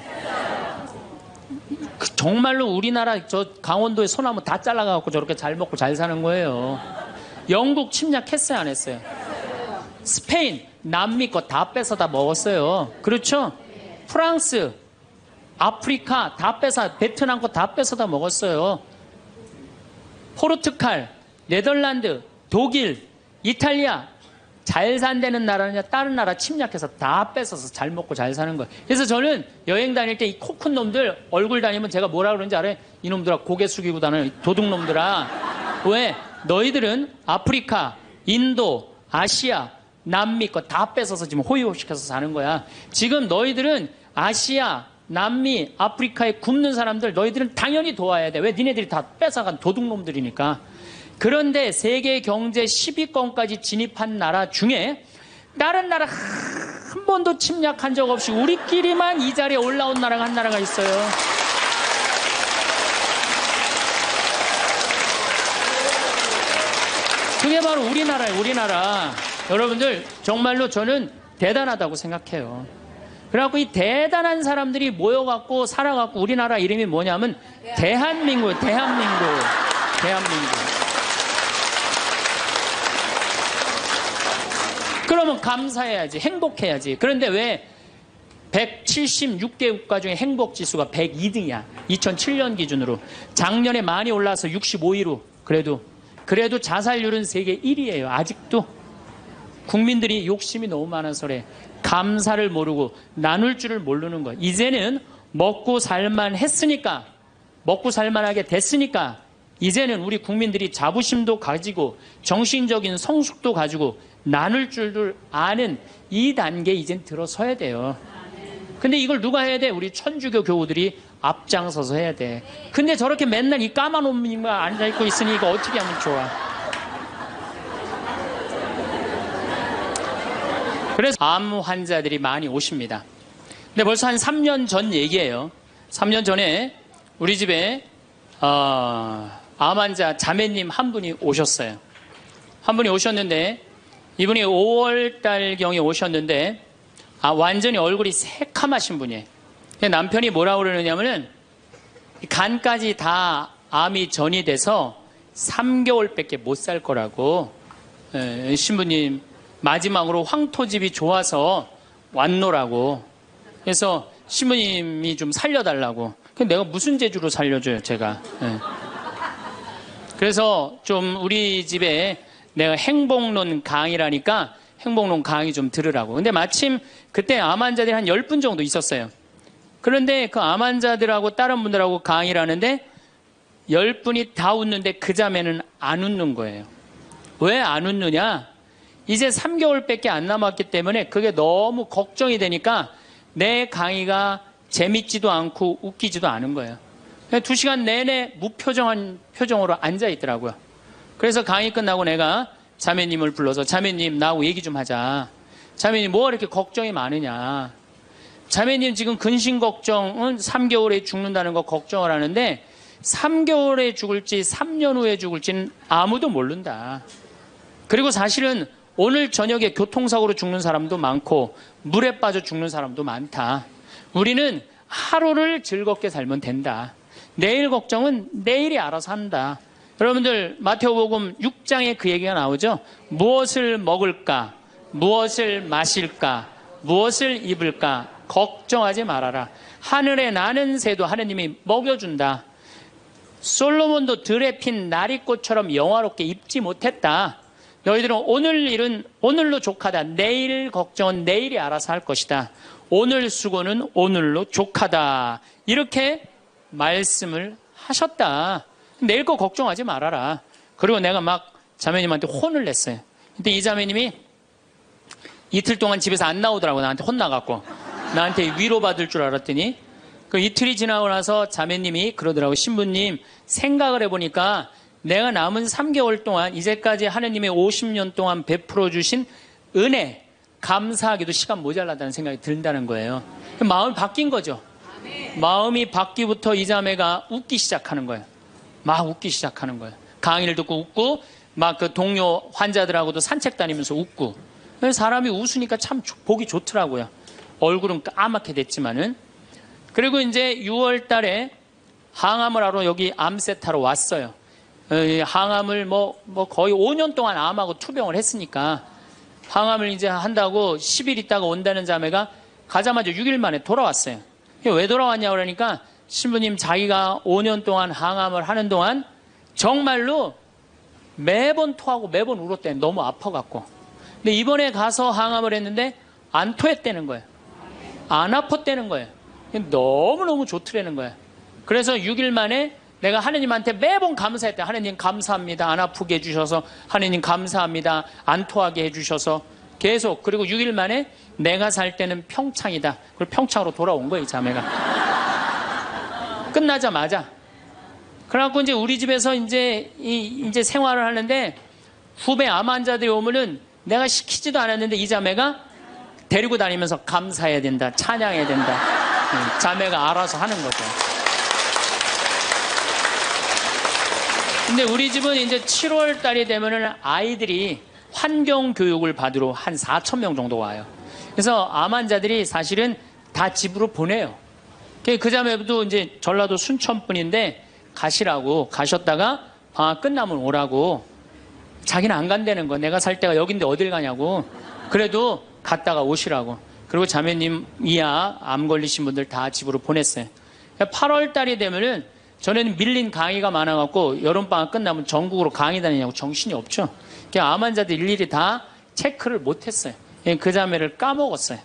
S1: 정말로 우리나라 저 강원도의 소나무 다 잘라갖고 저렇게 잘 먹고 잘 사는 거예요. 영국 침략했어요 안 했어요? 스페인, 남미 거 다 뺏어 다 먹었어요. 그렇죠? 프랑스, 아프리카 다 뺏어, 베트남 거 다 뺏어 다 먹었어요. 포르투갈, 네덜란드, 독일, 이탈리아 잘 산다는 나라냐 다른 나라 침략해서 다 뺏어서 잘 먹고 잘 사는 거예요. 그래서 저는 여행 다닐 때 이 코 큰 놈들 얼굴 다니면 제가 뭐라 그러는지 알아요? 이놈들아 고개 숙이고 다니는 도둑놈들아. 왜? 너희들은 아프리카, 인도, 아시아, 남미 거 다 뺏어서 지금 호의호식해서 사는 거야. 지금 너희들은 아시아, 남미, 아프리카에 굶는 사람들 너희들은 당연히 도와야 돼. 왜? 니네들이 다 뺏어간 도둑놈들이니까. 그런데 세계 경제 10위권까지 진입한 나라 중에 다른 나라 한 번도 침략한 적 없이 우리끼리만 이 자리에 올라온 나라가 한 나라가 있어요. 그게 바로 우리나라예요. 우리나라. 여러분들 정말로 저는 대단하다고 생각해요. 그래갖고 이 대단한 사람들이 모여갖고 살아갖고 우리나라 이름이 뭐냐면 대한민국이에요. 대한민국. 그러면 감사해야지. 행복해야지. 그런데 왜 176개 국가 중에 행복지수가 102등이야. 2007년 기준으로. 작년에 많이 올라서 65위로. 그래도 자살률은 세계 1위예요. 아직도. 국민들이 욕심이 너무 많아서 그래. 감사를 모르고 나눌 줄을 모르는 거야. 이제는 먹고 살만 했으니까, 먹고 살만하게 됐으니까 이제는 우리 국민들이 자부심도 가지고 정신적인 성숙도 가지고 나눌 줄을 아는 이 단계에 이젠 들어서야 돼요. 근데 이걸 누가 해야 돼? 우리 천주교 교우들이 앞장서서 해야 돼. 근데 저렇게 맨날 이 까만 옷만 앉아있고 있으니 이거 어떻게 하면 좋아? 그래서 암 환자들이 많이 오십니다. 근데 벌써 한 3년 전 얘기예요. 3년 전에 우리 집에 암 환자 자매님 한 분이 오셨어요. 한 분이 오셨는데 이분이 5월달경에 오셨는데 완전히 얼굴이 새카마신 분이에요. 남편이 뭐라고 그러느냐면은 간까지 다 암이 전이 돼서 3개월밖에 못 살 거라고. 신부님 마지막으로 황토집이 좋아서 왔노라고. 그래서 신부님이 좀 살려달라고. 내가 무슨 재주로 살려줘요 제가. 그래서 좀 우리 집에 내가 행복론 강의라니까 행복론 강의 좀 들으라고. 근데 마침 그때 암 환자들이 한 10분 정도 있었어요. 그런데 그 암 환자들하고 다른 분들하고 강의를 하는데 10분이 다 웃는데 그 자매는 안 웃는 거예요. 왜 안 웃느냐? 이제 3개월밖에 안 남았기 때문에 그게 너무 걱정이 되니까 내 강의가 재밌지도 않고 웃기지도 않은 거예요. 2시간 내내 무표정한 표정으로 앉아있더라고요. 그래서 강의 끝나고 내가 자매님을 불러서 자매님 나하고 얘기 좀 하자. 자매님 뭐가 이렇게 걱정이 많으냐. 자매님 지금 근심 걱정은 3개월에 죽는다는 거 걱정을 하는데 3개월에 죽을지 3년 후에 죽을지는 아무도 모른다. 그리고 사실은 오늘 저녁에 교통사고로 죽는 사람도 많고 물에 빠져 죽는 사람도 많다. 우리는 하루를 즐겁게 살면 된다. 내일 걱정은 내일이 알아서 한다. 여러분들 마태복음 6장에 그 얘기가 나오죠. 무엇을 먹을까? 무엇을 마실까? 무엇을 입을까? 걱정하지 말아라. 하늘에 나는 새도 하느님이 먹여준다. 솔로몬도 들에 핀 나리꽃처럼 영화롭게 입지 못했다. 너희들은 오늘 일은 오늘로 족하다. 내일 걱정은 내일이 알아서 할 것이다. 오늘 수고는 오늘로 족하다. 이렇게 말씀을 하셨다. 내일 거 걱정하지 말아라. 그리고 내가 막 자매님한테 혼을 냈어요. 근데 이 자매님이 이틀 동안 집에서 안 나오더라고. 나한테 혼나갖고. 나한테 위로받을 줄 알았더니 그 이틀이 지나고 나서 자매님이 그러더라고. 신부님, 생각을 해보니까 내가 남은 3개월 동안 이제까지 하느님의 50년 동안 베풀어 주신 은혜, 감사하기도 시간 모자라다는 생각이 든다는 거예요. 마음이 바뀐 거죠. 마음이 바뀌부터 이 자매가 웃기 시작하는 거예요. 막 웃기 시작하는 거예요. 강의를 듣고 웃고 막 그 동료 환자들하고도 산책 다니면서 웃고. 사람이 웃으니까 참 보기 좋더라고요. 얼굴은 까맣게 됐지만은. 그리고 이제 6월 달에 항암을 하러 여기 암세타로 왔어요. 항암을 뭐 거의 5년 동안 암하고 투병을 했으니까 항암을 이제 한다고 10일 있다가 온다는 자매가 가자마자 6일 만에 돌아왔어요. 왜 돌아왔냐고 그러니까 신부님, 자기가 5년 동안 항암을 하는 동안 정말로 매번 토하고 매번 울었대. 너무 아파갖고. 근데 이번에 가서 항암을 했는데 안 토했다는 거예요. 안 아팠다는 거예요. 너무너무 좋더라는 거예요. 그래서 6일 만에 내가 하느님한테 매번 감사했대. 하느님 감사합니다. 안 아프게 해주셔서. 하느님 감사합니다. 안 토하게 해주셔서. 계속. 그리고 6일 만에 내가 살 때는 평창이다. 그리고 평창으로 돌아온 거예요, 이 자매가. 끝나자마자. 그래갖고 이제 우리 집에서 이제 생활을 하는데 후배 암 환자들이 오면은 내가 시키지도 않았는데 이 자매가 데리고 다니면서 감사해야 된다. 찬양해야 된다. 자매가 알아서 하는 거죠. 근데 우리 집은 이제 7월 달이 되면은 아이들이 환경 교육을 받으러 한 4,000명 정도 와요. 그래서 암 환자들이 사실은 다 집으로 보내요. 그 자매도 이제 전라도 순천 분인데 가시라고 가셨다가 방학 끝나면 오라고. 자기는 안 간다는 거. 내가 살 때가 여긴데 어딜 가냐고. 그래도 갔다가 오시라고. 그리고 자매님 이하 암 걸리신 분들 다 집으로 보냈어요. 8월 달이 되면은 전에는 밀린 강의가 많아갖고 여름방학 끝나면 전국으로 강의 다니냐고 정신이 없죠. 암 환자들 일일이 다 체크를 못했어요. 그 자매를 까먹었어요.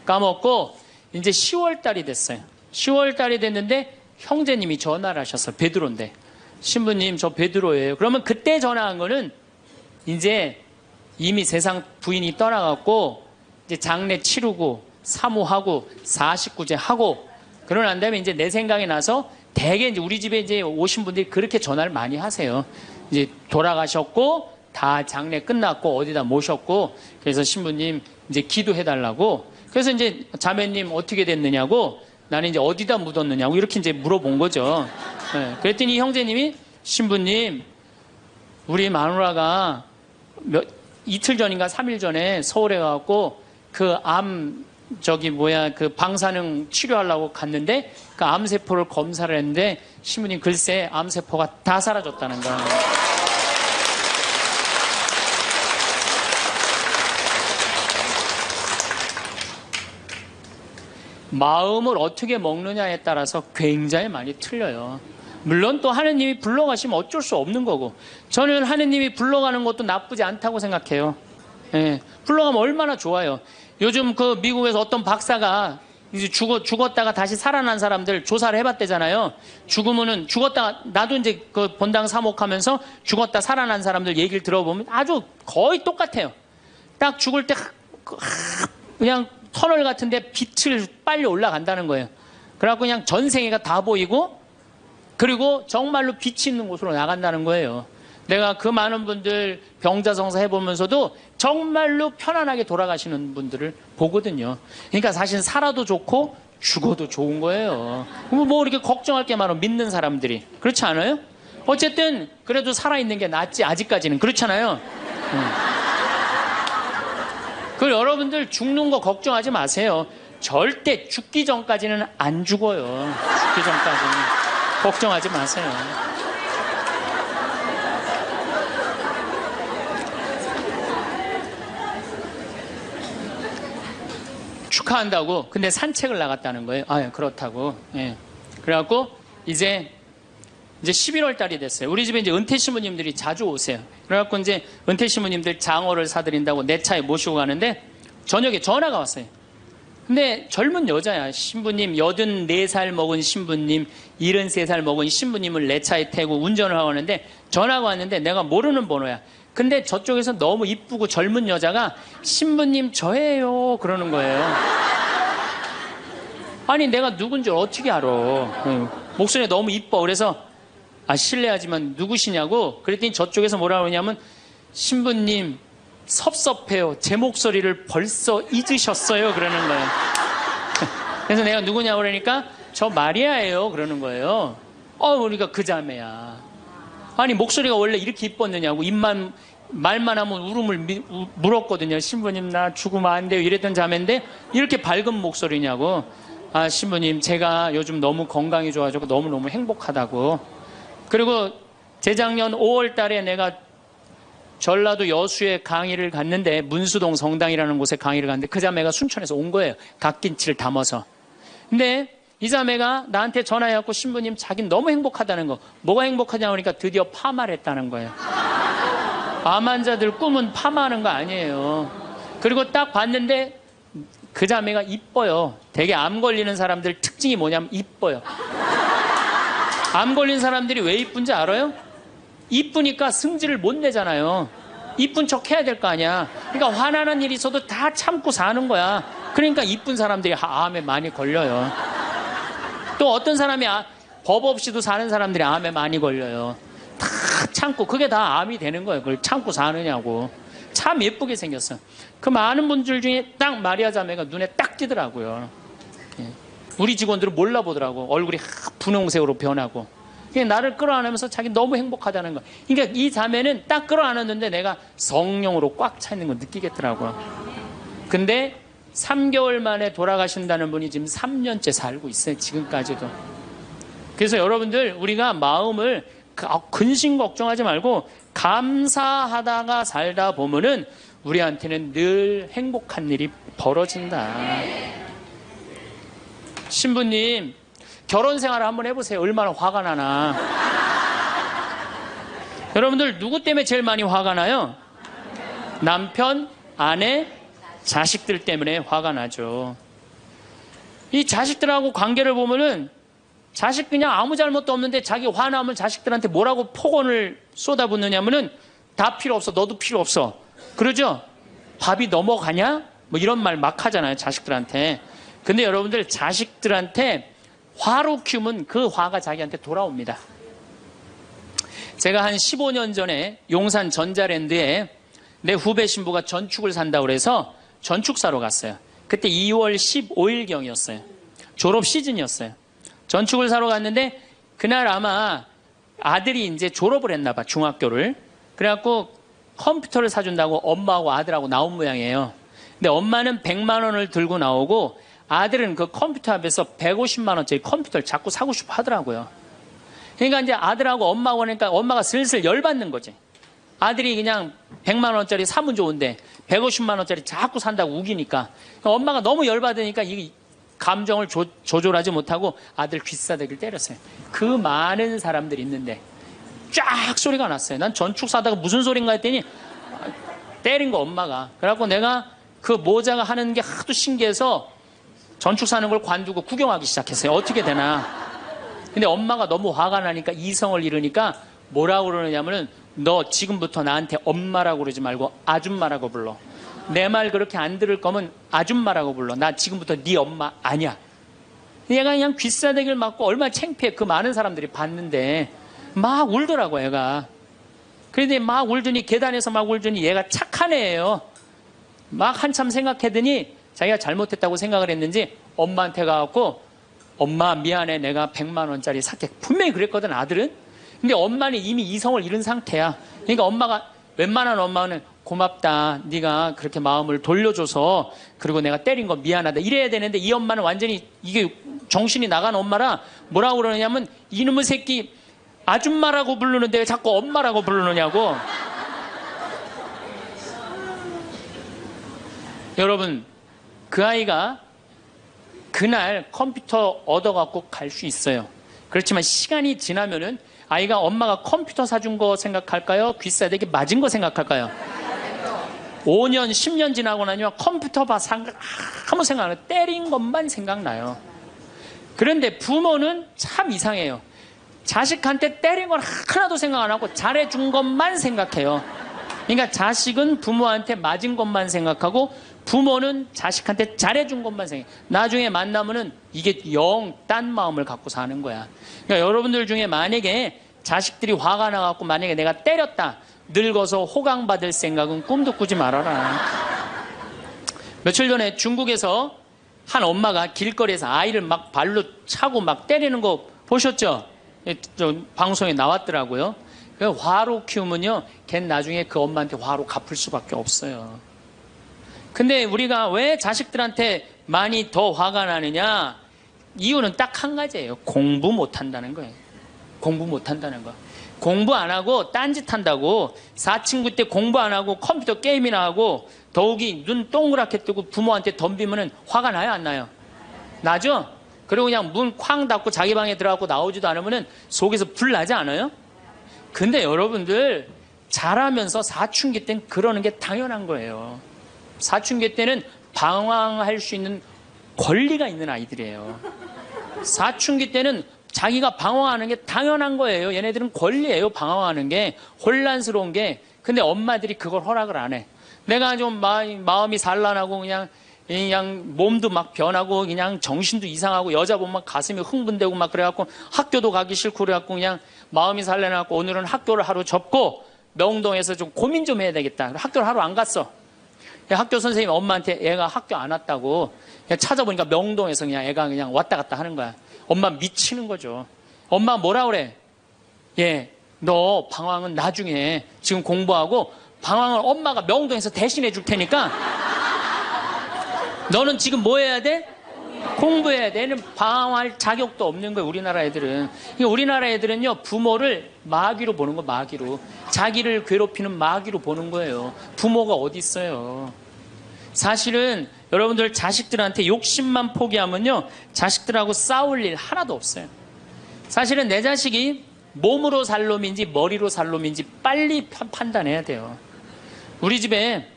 S1: 까먹고 이제 10월 달이 됐어요. 10월 달이 됐는데 형제님이 전화를 하셨어요. 베드로인데. 신부님, 저 베드로예요. 그러면 그때 전화한 거는 이제 이미 세상 부인이 떠나갖고 이제 장례 치르고 사모하고 49제 하고 그러고 난 다음에 이제 내 생각이 나서 대개 이제 우리 집에 이제 오신 분들이 그렇게 전화를 많이 하세요. 이제 돌아가셨고 다 장례 끝났고 어디다 모셨고 그래서 신부님 이제 기도해달라고. 그래서 이제 자매님 어떻게 됐느냐고 나는 이제 어디다 묻었느냐고 이렇게 이제 물어본 거죠. 네. 그랬더니 형제님이 신부님, 우리 마누라가 이틀 전인가 3일 전에 서울에 가갖고 그 그 방사능 치료하려고 갔는데 그 암세포를 검사를 했는데 신부님 글쎄 암세포가 다 사라졌다는 거예요. 마음을 어떻게 먹느냐에 따라서 굉장히 많이 틀려요. 물론 또 하느님이 불러가시면 어쩔 수 없는 거고 저는 하느님이 불러가는 것도 나쁘지 않다고 생각해요. 예, 불러가면 얼마나 좋아요. 요즘 그 미국에서 어떤 박사가 이제 죽었다가 다시 살아난 사람들 조사를 해봤대잖아요. 죽었다가 나도 이제 그 본당 사목하면서 죽었다 살아난 사람들 얘기를 들어보면 아주 거의 똑같아요. 딱 죽을 때 그냥 터널 같은데 빛을 빨리 올라간다는 거예요. 그래갖고 그냥 전생애가 다 보이고 그리고 정말로 빛이 있는 곳으로 나간다는 거예요. 내가 그 많은 분들 병자성사 해보면서도 정말로 편안하게 돌아가시는 분들을 보거든요. 그러니까 사실 살아도 좋고 죽어도 좋은 거예요. 뭐 이렇게 걱정할 게 많아 믿는 사람들이. 그렇지 않아요? 어쨌든 그래도 살아있는 게 낫지 아직까지는. 그렇잖아요. 그 여러분들 죽는 거 걱정하지 마세요. 절대 죽기 전까지는 안 죽어요. 죽기 전까지는. 걱정하지 마세요. 축하한다고. 근데 산책을 나갔다는 거예요. 아, 그렇다고. 예. 그래갖고 이제 11월 달이 됐어요. 우리 집에 이제 은퇴 신부님들이 자주 오세요. 그래갖고 이제 은퇴 신부님들 장어를 사드린다고 내 차에 모시고 가는데 저녁에 전화가 왔어요. 근데 젊은 여자야. 신부님, 84살 먹은 신부님, 73살 먹은 신부님을 내 차에 태고 운전을 하고 하는데 전화가 왔는데 내가 모르는 번호야. 근데 저쪽에서 너무 이쁘고 젊은 여자가 신부님 저예요 그러는 거예요. 아니 내가 누군지 어떻게 알아. 목소리가 너무 이뻐. 그래서 실례하지만 누구시냐고 그랬더니 저쪽에서 뭐라 그러냐면 신부님 섭섭해요. 제 목소리를 벌써 잊으셨어요 그러는 거예요. 그래서 내가 누구냐고 그러니까 저 마리아예요 그러는 거예요. 그러니까 그 자매야. 아니 목소리가 원래 이렇게 이뻤느냐고. 말만 하면 울음을 물었거든요. 신부님 나 죽으면 안 돼요 이랬던 자매인데 이렇게 밝은 목소리냐고. 신부님 제가 요즘 너무 건강이 좋아지고 너무너무 행복하다고. 그리고 재작년 5월 달에 내가 전라도 여수에 강의를 갔는데 문수동 성당이라는 곳에 강의를 갔는데 그 자매가 순천에서 온 거예요. 갓김치를 담아서. 근데 이 자매가 나한테 전화해갖고 신부님 자긴 너무 행복하다는 거. 뭐가 행복하냐고 하니까 드디어 파마를 했다는 거예요. 암 환자들 꿈은 파마하는 거 아니에요. 그리고 딱 봤는데 그 자매가 이뻐요. 되게 암 걸리는 사람들 특징이 뭐냐면 이뻐요. 암 걸린 사람들이 왜 이쁜지 알아요? 이쁘니까 승질을 못 내잖아요. 이쁜 척 해야 될 거 아니야. 그러니까 화나는 일이 있어도 다 참고 사는 거야. 그러니까 이쁜 사람들이 암에 많이 걸려요. 또 어떤 사람이 법 없이도 사는 사람들이 암에 많이 걸려요. 다 참고. 그게 다 암이 되는 거예요. 그걸 참고 사느냐고. 참 예쁘게 생겼어. 그 많은 분들 중에 딱 마리아 자매가 눈에 딱 띄더라고요. 우리 직원들은 몰라보더라고. 얼굴이 분홍색으로 변하고. 나를 끌어안으면서 자기 너무 행복하다는 거. 그러니까 이 자매는 딱 끌어안았는데 내가 성령으로 꽉 차 있는 거 느끼겠더라고요. 근데 3개월 만에 돌아가신다는 분이 지금 3년째 살고 있어요. 지금까지도. 그래서 여러분들 우리가 마음을 근심 걱정하지 말고 감사하다가 살다 보면은 우리한테는 늘 행복한 일이 벌어진다. 신부님 결혼 생활을 한번 해보세요. 얼마나 화가 나나. 여러분들 누구 때문에 제일 많이 화가 나요? 남편, 아내, 자식들 때문에 화가 나죠. 이 자식들하고 관계를 보면은 자식 그냥 아무 잘못도 없는데 자기 화나면 자식들한테 뭐라고 폭언을 쏟아붓느냐면은 다 필요 없어. 너도 필요 없어. 그러죠? 밥이 넘어가냐? 뭐 이런 말 막 하잖아요. 자식들한테. 근데 여러분들 자식들한테 화로 키우면 그 화가 자기한테 돌아옵니다. 제가 한 15년 전에 용산 전자랜드에 내 후배 신부가 전축을 산다고 그래서 전축 사러 갔어요. 그때 2월 15일경이었어요. 졸업 시즌이었어요. 전축을 사러 갔는데 그날 아마 아들이 이제 졸업을 했나 봐. 중학교를. 그래갖고 컴퓨터를 사준다고 엄마하고 아들하고 나온 모양이에요. 근데 엄마는 100만 원을 들고 나오고 아들은 그 컴퓨터 앞에서 150만 원짜리 컴퓨터를 자꾸 사고 싶어 하더라고요. 그러니까 이제 아들하고 엄마하고 하니까 엄마가 슬슬 열받는 거지. 아들이 그냥 100만 원짜리 사면 좋은데 150만 원짜리 자꾸 산다고 우기니까 엄마가 너무 열받으니까 이 감정을 조절하지 못하고 아들 귀싸대기를 때렸어요. 그 많은 사람들이 있는데 쫙 소리가 났어요. 난 전축 사다가 무슨 소린가 했더니 때린 거 엄마가. 그래갖고 내가 그 모자가 하는 게 하도 신기해서 전축 사는 걸 관두고 구경하기 시작했어요. 어떻게 되나. 근데 엄마가 너무 화가 나니까 이성을 잃으니까 뭐라고 그러느냐면은 너 지금부터 나한테 엄마라고 그러지 말고 아줌마라고 불러. 내 말 그렇게 안 들을 거면 아줌마라고 불러. 나 지금부터 네 엄마 아니야. 얘가 그냥 귀싸대기를 맞고 얼마나 창피해. 그 많은 사람들이 봤는데 막 울더라고 애가. 그런데 막 울더니 계단에서 막 울더니 얘가 착한 애예요. 막 한참 생각하더니 자기가 잘못했다고 생각을 했는지 엄마한테 가갖고 엄마 미안해 내가 100만 원짜리 살게. 분명히 그랬거든 아들은. 근데 엄마는 이미 이성을 잃은 상태야. 그러니까 엄마가 웬만한 엄마는 고맙다. 네가 그렇게 마음을 돌려줘서 그리고 내가 때린 거 미안하다. 이래야 되는데 이 엄마는 완전히 이게 정신이 나간 엄마라 뭐라고 그러냐면 이놈의 새끼 아줌마라고 부르는데 왜 자꾸 엄마라고 부르느냐고. 여러분 그 아이가 그날 컴퓨터 얻어갖고 갈 수 있어요. 그렇지만 시간이 지나면은 아이가 엄마가 컴퓨터 사준 거 생각할까요? 귀싸대기 맞은 거 생각할까요? 5년, 10년 지나고 나면 컴퓨터 아무 생각 안 해요. 때린 것만 생각나요. 그런데 부모는 참 이상해요. 자식한테 때린 건 하나도 생각 안 하고 잘해준 것만 생각해요. 그러니까 자식은 부모한테 맞은 것만 생각하고 부모는 자식한테 잘해준 것만 생각해요. 나중에 만나면은 이게 영 딴 마음을 갖고 사는 거야. 그러니까 여러분들 중에 만약에 자식들이 화가 나갖고 만약에 내가 때렸다. 늙어서 호강받을 생각은 꿈도 꾸지 말아라. 며칠 전에 중국에서 한 엄마가 길거리에서 아이를 막 발로 차고 막 때리는 거 보셨죠? 방송에 나왔더라고요. 화로 키우면요, 걔는 나중에 그 엄마한테 화로 갚을 수밖에 없어요. 근데 우리가 왜 자식들한테 많이 더 화가 나느냐? 이유는 딱 한 가지예요. 공부 못한다는 거예요. 공부 못한다는 거. 공부 안 하고 딴짓 한다고 사친구 때 공부 안 하고 컴퓨터 게임이나 하고 더욱이 눈 동그랗게 뜨고 부모한테 덤비면 화가 나요, 안 나요? 나죠? 그리고 그냥 문 쾅 닫고 자기 방에 들어가고 나오지도 않으면 속에서 불 나지 않아요? 근데 여러분들 자라면서 사춘기 때는 그러는 게 당연한 거예요. 사춘기 때는 방황할 수 있는 권리가 있는 아이들이에요. 사춘기 때는 자기가 방황하는 게 당연한 거예요. 얘네들은 권리예요. 방황하는 게 혼란스러운 게. 근데 엄마들이 그걸 허락을 안 해. 내가 좀 마음이 산란하고 그냥 몸도 막 변하고 그냥 정신도 이상하고 여자 보면 가슴이 흥분되고 막 그래갖고 학교도 가기 싫고 그래갖고 그냥 마음이 산란해갖고 오늘은 학교를 하루 접고 명동에서 좀 고민 좀 해야 되겠다. 학교를 하루 안 갔어. 학교 선생님이 엄마한테 애가 학교 안 왔다고 그냥 찾아보니까 명동에서 그냥 애가 그냥 왔다 갔다 하는 거야. 엄마 미치는 거죠. 엄마 뭐라 그래? 예, 너 방황은 나중에 지금 공부하고 방황을 엄마가 명동에서 대신해 줄 테니까 너는 지금 뭐 해야 돼? 공부해야 돼. 얘는 방황할 자격도 없는 거예요. 우리나라 애들은. 우리나라 애들은요 부모를 마귀로 보는 거. 마귀로. 자기를 괴롭히는 마귀로 보는 거예요. 부모가 어디 있어요. 사실은 여러분들 자식들한테 욕심만 포기하면요 자식들하고 싸울 일 하나도 없어요. 사실은 내 자식이 몸으로 살 놈인지 머리로 살 놈인지 빨리 판단해야 돼요. 우리 집에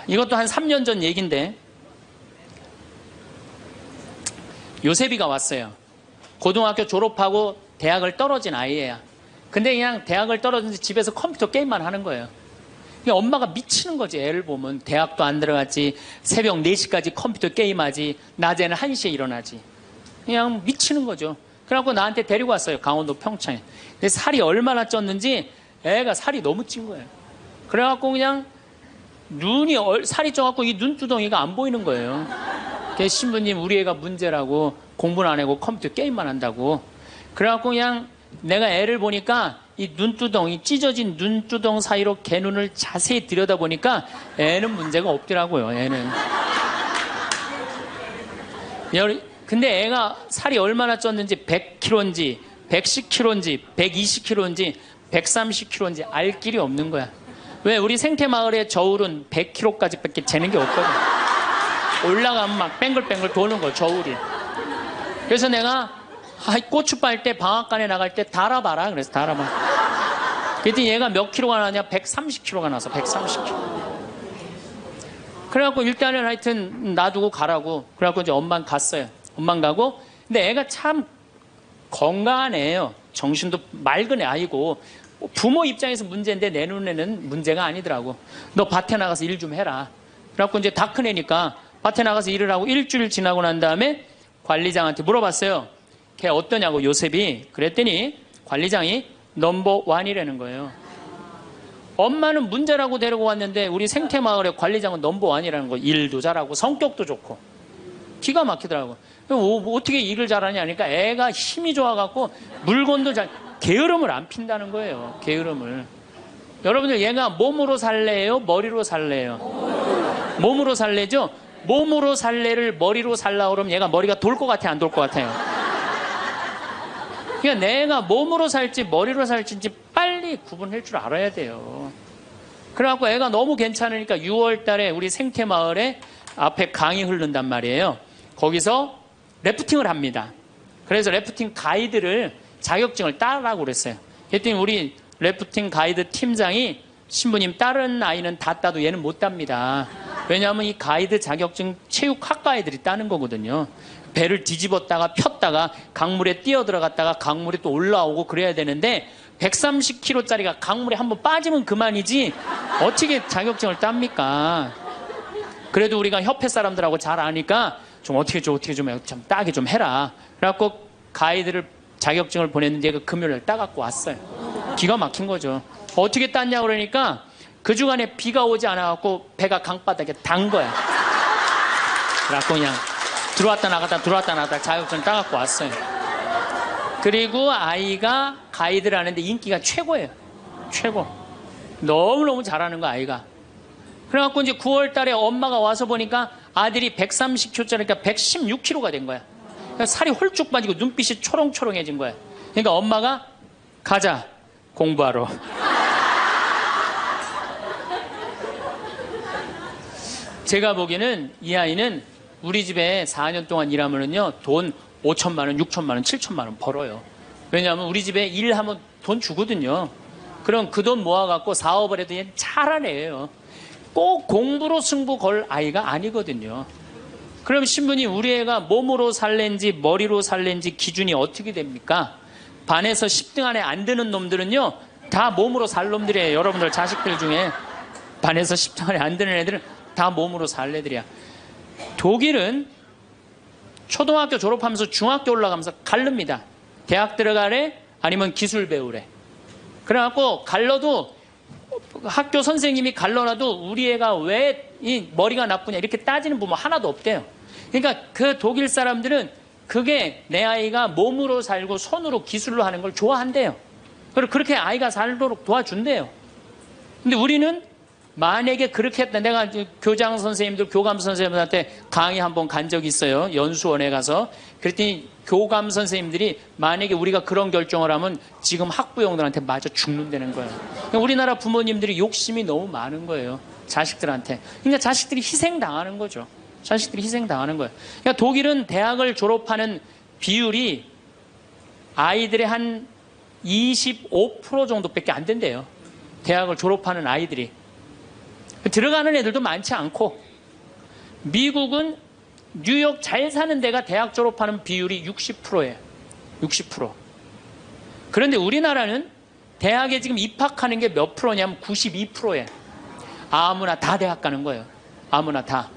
S1: 이것도 한 3년 전 얘기인데 요셉이가 왔어요. 고등학교 졸업하고 대학을 떨어진 아이예요. 근데 그냥 대학을 떨어진지 집에서 컴퓨터 게임만 하는 거예요. 엄마가 미치는 거지. 애를 보면 대학도 안 들어갔지, 새벽 4시까지 컴퓨터 게임하지, 낮에는 1시에 일어나지. 그냥 미치는 거죠. 그래갖고 나한테 데리고 왔어요. 강원도 평창에. 근데 살이 얼마나 쪘는지 애가 살이 너무 찐 거예요. 그래갖고 그냥 살이 쪄갖고 이 눈두덩이가 안 보이는 거예요. 신부님 우리 애가 문제라고 공부는 안 하고 컴퓨터 게임만 한다고. 그래갖고 그냥 내가 애를 보니까 이 눈두덩이, 찢어진 눈두덩 사이로 걔 눈을 자세히 들여다보니까 애는 문제가 없더라고요. 애는. 근데 애가 살이 얼마나 쪘는지 100kg인지 110kg인지 120kg인지 130kg인지 알 길이 없는 거야. 왜? 우리 생태마을의 저울은 100kg까지 밖에 재는 게 없거든. 올라가면 막 뱅글뱅글 도는 거, 저울이. 그래서 내가 고추 빨 때 방앗간에 나갈 때 달아봐라. 그래서 달아봐. 그랬더니 얘가 몇 킬로가 나냐? 130kg가 나서 130kg. 그래갖고 일단은 하여튼 놔두고 가라고. 그래갖고 이제 엄마는 갔어요. 엄마는 가고. 근데 애가 참 건강한 애예요. 정신도 맑은 애 아이고. 부모 입장에서 문제인데 내 눈에는 문제가 아니더라고. 너 밭에 나가서 일 좀 해라. 그래갖고 이제 다 큰 애니까 밭에 나가서 일을 하고 일주일 지나고 난 다음에 관리장한테 물어봤어요. 걔 어떠냐고, 요셉이. 그랬더니 관리장이 넘버 원이라는 거예요. 엄마는 문제라고 데리고 왔는데 우리 생태마을의 관리장은 넘버 원이라는 거. 일도 잘하고 성격도 좋고 기가 막히더라고. 어떻게 일을 잘하냐 하니까 애가 힘이 좋아갖고 물건도 게으름을 안 핀다는 거예요. 게으름을. 여러분들 얘가 몸으로 살래요? 머리로 살래요? 몸으로 살래죠? 몸으로 살래를 머리로 살라 그러면 얘가 머리가 돌 것 같아요? 안 돌 것 같아요? 그러니까 내가 몸으로 살지 머리로 살지 빨리 구분할 줄 알아야 돼요. 그래갖고 애가 너무 괜찮으니까 6월 달에 우리 생태마을에 앞에 강이 흐른단 말이에요. 거기서 래프팅을 합니다. 그래서 래프팅 가이드를 자격증을 따라고 그랬어요. 그랬더니 우리 래프팅 가이드 팀장이 신부님 다른 아이는 다 따도 얘는 못 땁니다. 왜냐하면 이 가이드 자격증 체육학과 애들이 따는 거거든요. 배를 뒤집었다가 폈다가 강물에 뛰어 들어갔다가 강물에 또 올라오고 그래야 되는데 130kg짜리가 강물에 한번 빠지면 그만이지 어떻게 자격증을 땁니까? 그래도 우리가 협회 사람들하고 잘 아니까 좀 어떻게 좀 따게 좀 해라. 그래갖고 가이드를 자격증을 보냈는데 얘가 금요일날 따갖고 왔어요. 기가 막힌 거죠. 어떻게 땄냐 그러니까 그 주간에 비가 오지 않아갖고 배가 강바닥에 단 거야. 그래갖고 그냥 들어왔다 나갔다 자격증 따갖고 왔어요. 그리고 아이가 가이드를 하는데 인기가 최고예요. 최고. 너무너무 잘하는 거 아이가. 그래갖고 이제 9월 달에 엄마가 와서 보니까 아들이 130kg짜리니까 116kg가 된 거야. 그러니까 살이 홀쭉 빠지고 눈빛이 초롱초롱해진 거야. 그러니까 엄마가 가자 공부하러. 제가 보기에는 이 아이는 우리 집에 4년 동안 일하면은요 돈 5천만 원, 6천만 원, 7천만 원 벌어요. 왜냐하면 우리 집에 일하면 돈 주거든요. 그럼 그 돈 모아갖고 사업을 해도 얘는 잘하네요. 꼭 공부로 승부 걸 아이가 아니거든요. 그럼 신부님 우리 애가 몸으로 살랜지 머리로 살랜지 기준이 어떻게 됩니까? 반에서 10등 안에 안 드는 놈들은요 다 몸으로 살 놈들이에요. 여러분들 자식들 중에 반에서 10등 안에 안 드는 애들은 다 몸으로 살 애들이야. 독일은 초등학교 졸업하면서 중학교 올라가면서 갈릅니다. 대학 들어가래 아니면 기술 배우래. 그래갖고 갈러도 학교 선생님이 갈러놔도 우리 애가 왜 이 머리가 나쁘냐 이렇게 따지는 부모 하나도 없대요. 그러니까 그 독일 사람들은 그게 내 아이가 몸으로 살고 손으로 기술로 하는 걸 좋아한대요. 그리고 그렇게 아이가 살도록 도와준대요. 근데 우리는 만약에 그렇게 했다. 내가 교장 선생님들, 교감 선생님들한테 강의 한번 간 적이 있어요. 연수원에 가서. 그랬더니 교감 선생님들이 만약에 우리가 그런 결정을 하면 지금 학부형들한테 맞아 죽는다는 거예요. 그러니까 우리나라 부모님들이 욕심이 너무 많은 거예요. 자식들한테. 그러니까 자식들이 희생당하는 거죠. 자식들이 희생당하는 거예요. 그러니까 독일은 대학을 졸업하는 비율이 아이들의 한 25% 정도밖에 안 된대요. 대학을 졸업하는 아이들이. 들어가는 애들도 많지 않고, 미국은 뉴욕 잘 사는 데가 대학 졸업하는 비율이 60%예요. 60%. 그런데 우리나라는 대학에 지금 입학하는 게 몇 프로냐면 92%예요. 아무나 다 대학 가는 거예요. 아무나 다.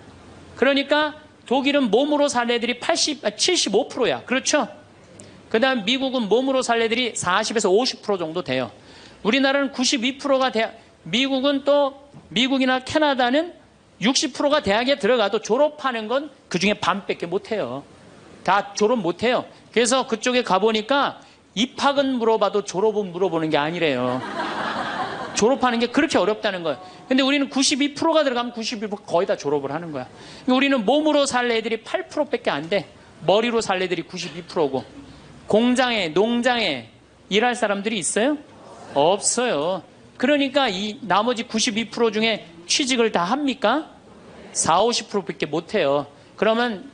S1: 그러니까 독일은 몸으로 살 애들이 75%야. 그렇죠? 그 다음 미국은 몸으로 살 애들이 40에서 50% 정도 돼요. 우리나라는 92%가 미국은 또 미국이나 캐나다는 60%가 대학에 들어가도 졸업하는 건 그중에 반밖에 못해요. 다 졸업 못해요. 그래서 그쪽에 가보니까 입학은 물어봐도 졸업은 물어보는 게 아니래요. 졸업하는 게 그렇게 어렵다는 거예요. 근데 우리는 92%가 들어가면 92% 거의 다 졸업을 하는 거야. 우리는 몸으로 살 애들이 8%밖에 안 돼. 머리로 살 애들이 92%고. 공장에, 농장에 일할 사람들이 있어요? 없어요. 그러니까 이 나머지 92% 중에 취직을 다 합니까? 40, 50%밖에 못해요. 그러면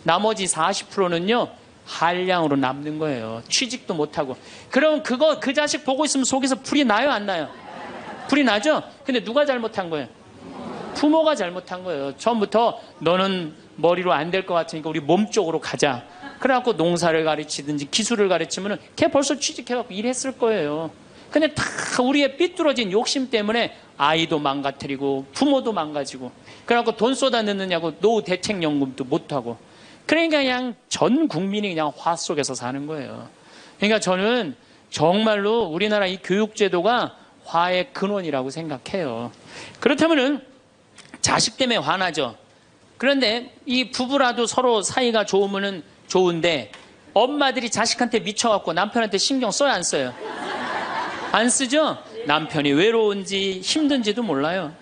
S1: 나머지 40%는요 한량으로 남는 거예요. 취직도 못하고. 그럼 그 자식 보고 있으면 속에서 불이 나요 안 나요? 불이 나죠? 근데 누가 잘못한 거예요? 부모가 잘못한 거예요. 처음부터 너는 머리로 안 될 것 같으니까 우리 몸 쪽으로 가자. 그래갖고 농사를 가르치든지 기술을 가르치면은 걔 벌써 취직해갖고 일했을 거예요. 근데 다 우리의 삐뚤어진 욕심 때문에 아이도 망가뜨리고 부모도 망가지고 그래갖고 돈 쏟아 넣느냐고 노후 대책연금도 못하고 그러니까 그냥 전 국민이 그냥 화 속에서 사는 거예요. 그러니까 저는 정말로 우리나라 이 교육제도가 화의 근원이라고 생각해요. 그렇다면은 자식 때문에 화나죠. 그런데 이 부부라도 서로 사이가 좋으면은 좋은데 엄마들이 자식한테 미쳐갖고 남편한테 신경 써요 안 써요? 안 쓰죠? 남편이 외로운지 힘든지도 몰라요.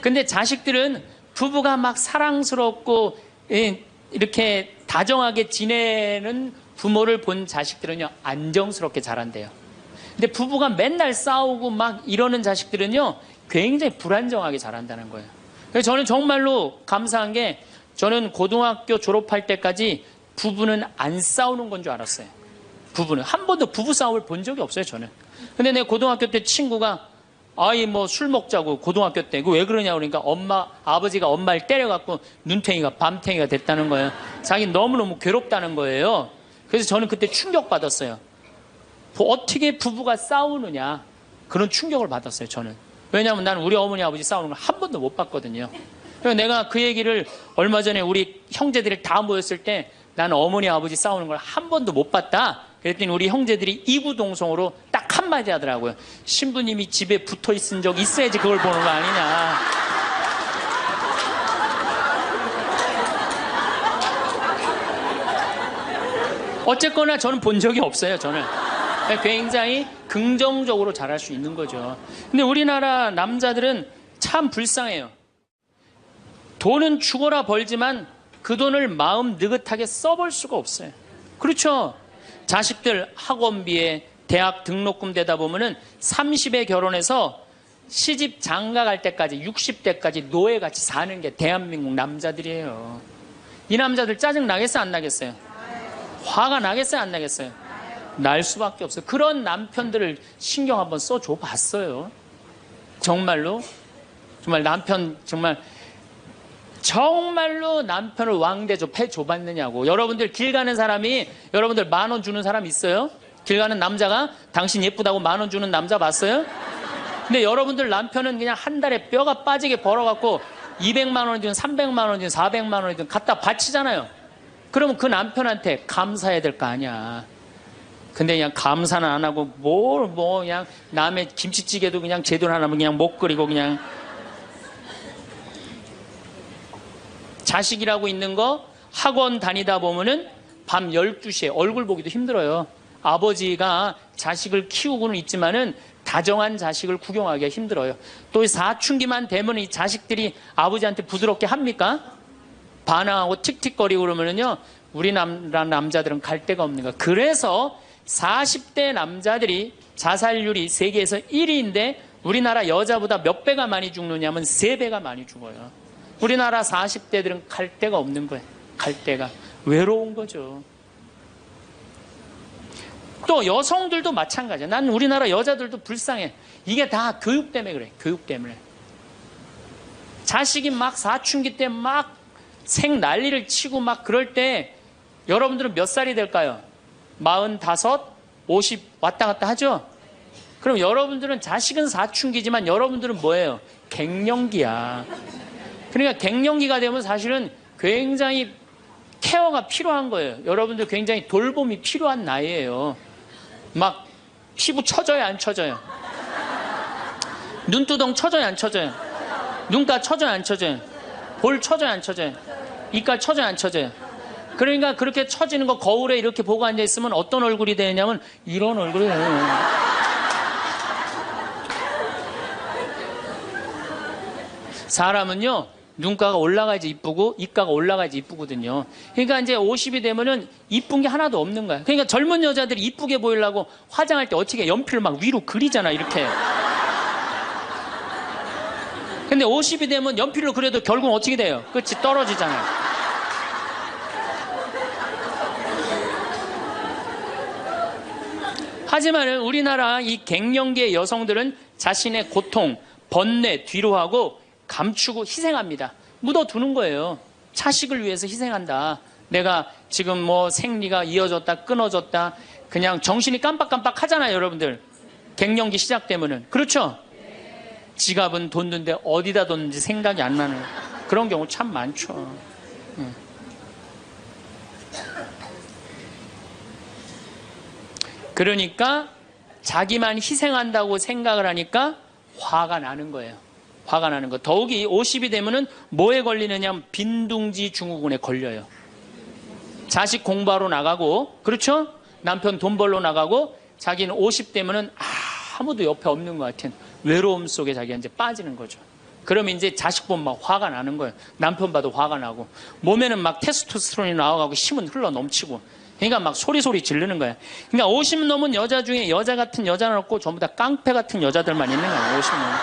S1: 근데 자식들은 부부가 막 사랑스럽고 이렇게 다정하게 지내는 부모를 본 자식들은요, 안정스럽게 자란대요. 근데 부부가 맨날 싸우고 막 이러는 자식들은요, 굉장히 불안정하게 자란다는 거예요. 그래서 저는 정말로 감사한 게, 저는 고등학교 졸업할 때까지 부부는 안 싸우는 건 줄 알았어요. 부부는 한 번도 부부 싸움을 본 적이 없어요, 저는. 근데 내 고등학교 때 친구가 아이 뭐 술 먹자고, 고등학교 때 그 왜 그러냐 그러니까 아버지가 엄마를 때려갖고 눈탱이가 밤탱이가 됐다는 거예요. 자기 너무너무 괴롭다는 거예요. 그래서 저는 그때 충격받았어요. 어떻게 부부가 싸우느냐, 그런 충격을 받았어요, 저는. 왜냐하면 나는 우리 어머니 아버지 싸우는 걸 한 번도 못 봤거든요. 그래서 내가 그 얘기를 얼마 전에 우리 형제들이 다 모였을 때, 나는 어머니 아버지 싸우는 걸 한 번도 못 봤다 그랬더니 우리 형제들이 이구동성으로 딱 한마디 하더라고요. 신부님이 집에 붙어 있은 적 있어야지 그걸 보는 거 아니냐. 어쨌거나 저는 본 적이 없어요. 저는 굉장히 긍정적으로 자랄 수 있는 거죠. 근데 우리나라 남자들은 참 불쌍해요. 돈은 죽어라 벌지만 그 돈을 마음 느긋하게 써볼 수가 없어요. 그렇죠? 자식들 학원비에 대학 등록금 대다 보면은 30에 결혼해서 시집 장가 갈 때까지 60대까지 노예같이 사는 게 대한민국 남자들이에요. 이 남자들 짜증 나겠어요, 안 나겠어요? 화가 나겠어요, 안 나겠어요? 날 수밖에 없어요. 그런 남편들을 신경 한번 써줘 봤어요. 정말로 정말 남편 정말로 남편을 왕대접 해줘봤느냐고. 여러분들 길 가는 사람이, 여러분들 10,000원 주는 사람 있어요? 길 가는 남자가 당신 예쁘다고 10,000원 주는 남자 봤어요? 근데 여러분들 남편은 그냥 한 달에 뼈가 빠지게 벌어갖고 200만 원이든 300만 원이든 400만 원이든 갖다 바치잖아요. 그러면 그 남편한테 감사해야 될 거 아니야. 근데 그냥 감사는 안 하고 그냥 남의 김치찌개도 그냥 제대로 안 하면 그냥 못 끓이고 그냥. 자식이라고 있는 거 학원 다니다 보면은 밤 12시에 얼굴 보기도 힘들어요. 아버지가 자식을 키우고는 있지만은 다정한 자식을 구경하기가 힘들어요. 또 사춘기만 되면 이 자식들이 아버지한테 부드럽게 합니까? 반항하고 틱틱거리고 그러면은요, 우리나라 남자들은 갈 데가 없는 거야. 그래서 40대 남자들이 자살률이 세계에서 1위인데 우리나라 여자보다 몇 배가 많이 죽느냐면 3배가 많이 죽어요. 우리나라 40대들은 갈 데가 없는 거예요. 갈 데가. 외로운 거죠. 또 여성들도 마찬가지야. 난 우리나라 여자들도 불쌍해. 이게 다 교육 때문에 그래. 교육 때문에. 자식이 막 사춘기 때 막 생 난리를 치고 막 그럴 때 여러분들은 몇 살이 될까요? 45, 50 왔다 갔다 하죠? 그럼 여러분들은 자식은 사춘기지만 여러분들은 뭐예요? 갱년기야. 그러니까 갱년기가 되면 사실은 굉장히 케어가 필요한 거예요. 여러분들 굉장히 돌봄이 필요한 나이예요. 막 피부 처져요, 안 처져요? 눈두덩 처져요, 안 처져요? 눈가 처져요, 안 처져요? 볼 처져요, 안 처져요? 이깔 처져요, 안 처져요? 그러니까 그렇게 처지는 거 거울에 이렇게 보고 앉아있으면 어떤 얼굴이 되냐면 이런 얼굴이 돼요. 사람은요, 눈가가 올라가야지 이쁘고 입가가 올라가야지 이쁘거든요. 그러니까 이제 50이 되면은 이쁜 게 하나도 없는 거야. 그러니까 젊은 여자들이 이쁘게 보이려고 화장할 때 어떻게 연필을 막 위로 그리잖아, 이렇게. 근데 50이 되면 연필로 그려도 결국은 어떻게 돼요? 끝이 떨어지잖아요. 하지만 우리나라 이 갱년기의 여성들은 자신의 고통, 번뇌 뒤로 하고 감추고 희생합니다. 묻어두는 거예요. 자식을 위해서 희생한다. 내가 지금 뭐 생리가 이어졌다, 끊어졌다, 그냥 정신이 깜빡깜빡 하잖아요, 여러분들. 갱년기 시작되면은. 그렇죠? 지갑은 뒀는데 어디다 뒀는지 생각이 안 나는 그런 경우 참 많죠. 그러니까 자기만 희생한다고 생각을 하니까 화가 나는 거예요. 화가 나는 거. 더욱이 50이 되면은 뭐에 걸리느냐? 빈둥지 증후군에 걸려요. 자식 공부하러 나가고, 그렇죠? 남편 돈 벌러 나가고, 자기는 50 되면은 아무도 옆에 없는 것 같은 외로움 속에 자기가 이제 빠지는 거죠. 그러면 이제 자식 보면 막 화가 나는 거예요. 남편 봐도 화가 나고, 몸에는 막 테스토스테론이 나와가고 힘은 흘러 넘치고, 그러니까 막 소리 지르는 거야. 그러니까 50 넘은 여자 중에 여자 같은 여자는 없고 전부 다 깡패 같은 여자들만 있는 거야. 50 넘은.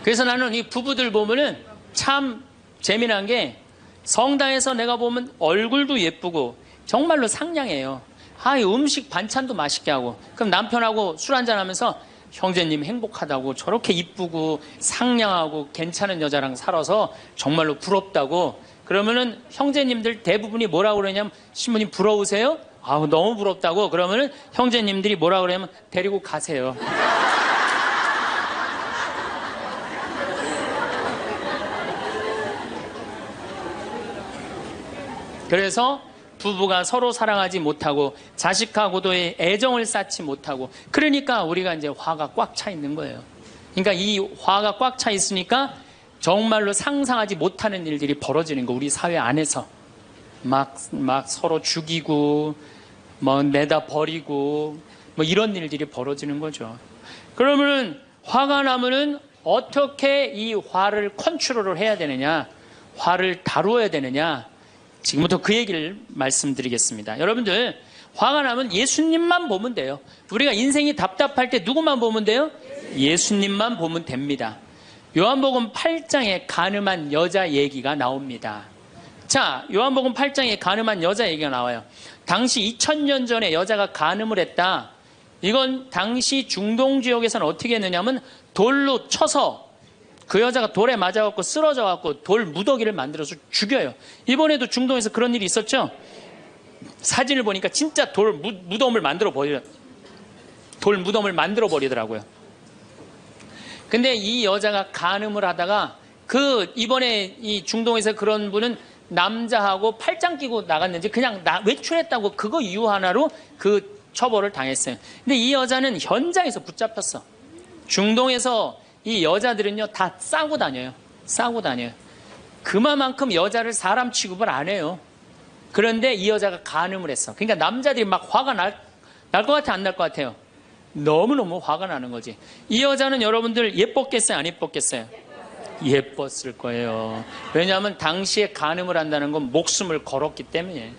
S1: 그래서 나는 이 부부들 보면은 참 재미난 게, 성당에서 내가 보면 얼굴도 예쁘고 정말로 상냥해요. 이 음식 반찬도 맛있게 하고, 그럼 남편하고 술 한잔 하면서 형제님 행복하다고, 저렇게 이쁘고 상냥하고 괜찮은 여자랑 살아서 정말로 부럽다고. 그러면은 형제님들 대부분이 뭐라고 그러냐면, 신부님 부러우세요? 너무 부럽다고. 그러면은 형제님들이 뭐라고 그러냐면, 데리고 가세요. 그래서 부부가 서로 사랑하지 못하고 자식하고도의 애정을 쌓지 못하고, 그러니까 우리가 이제 화가 꽉 차 있는 거예요. 그러니까 이 화가 꽉 차 있으니까 정말로 상상하지 못하는 일들이 벌어지는 거. 우리 사회 안에서 막 서로 죽이고 뭐 내다 버리고 뭐 이런 일들이 벌어지는 거죠. 그러면은 화가 나면은 어떻게 이 화를 컨트롤을 해야 되느냐, 화를 다루어야 되느냐, 지금부터 그 얘기를 말씀드리겠습니다. 여러분들, 화가 나면 예수님만 보면 돼요. 우리가 인생이 답답할 때 누구만 보면 돼요? 예수님만 보면 됩니다. 요한복음 8장에 간음한 여자 얘기가 나옵니다. 자, 요한복음 8장에 간음한 여자 얘기가 나와요. 당시 2000년 전에 여자가 간음을 했다. 이건 당시 중동 지역에서는 어떻게 했느냐면, 돌로 쳐서 그 여자가 돌에 맞아갖고 쓰러져갖고 돌 무더기를 만들어서 죽여요. 이번에도 중동에서 그런 일이 있었죠. 사진을 보니까 진짜 돌 무덤을 만들어 버리더라고요. 근데 이 여자가 간음을 하다가, 이번에 이 중동에서 그런 분은 남자하고 팔짱 끼고 나갔는지 그냥 외출했다고 그거 이유 하나로 그 처벌을 당했어요. 근데 이 여자는 현장에서 붙잡혔어. 중동에서 이 여자들은요, 다 싸고 다녀요. 그만큼 여자를 사람 취급을 안 해요. 그런데 이 여자가 간음을 했어. 그러니까 남자들이 막 화가 날 것 같아, 안 날 것 같아요? 너무너무 화가 나는 거지. 이 여자는 여러분들 예뻤겠어요, 안 예뻤겠어요? 예뻤을 거예요. 왜냐하면 당시에 간음을 한다는 건 목숨을 걸었기 때문에.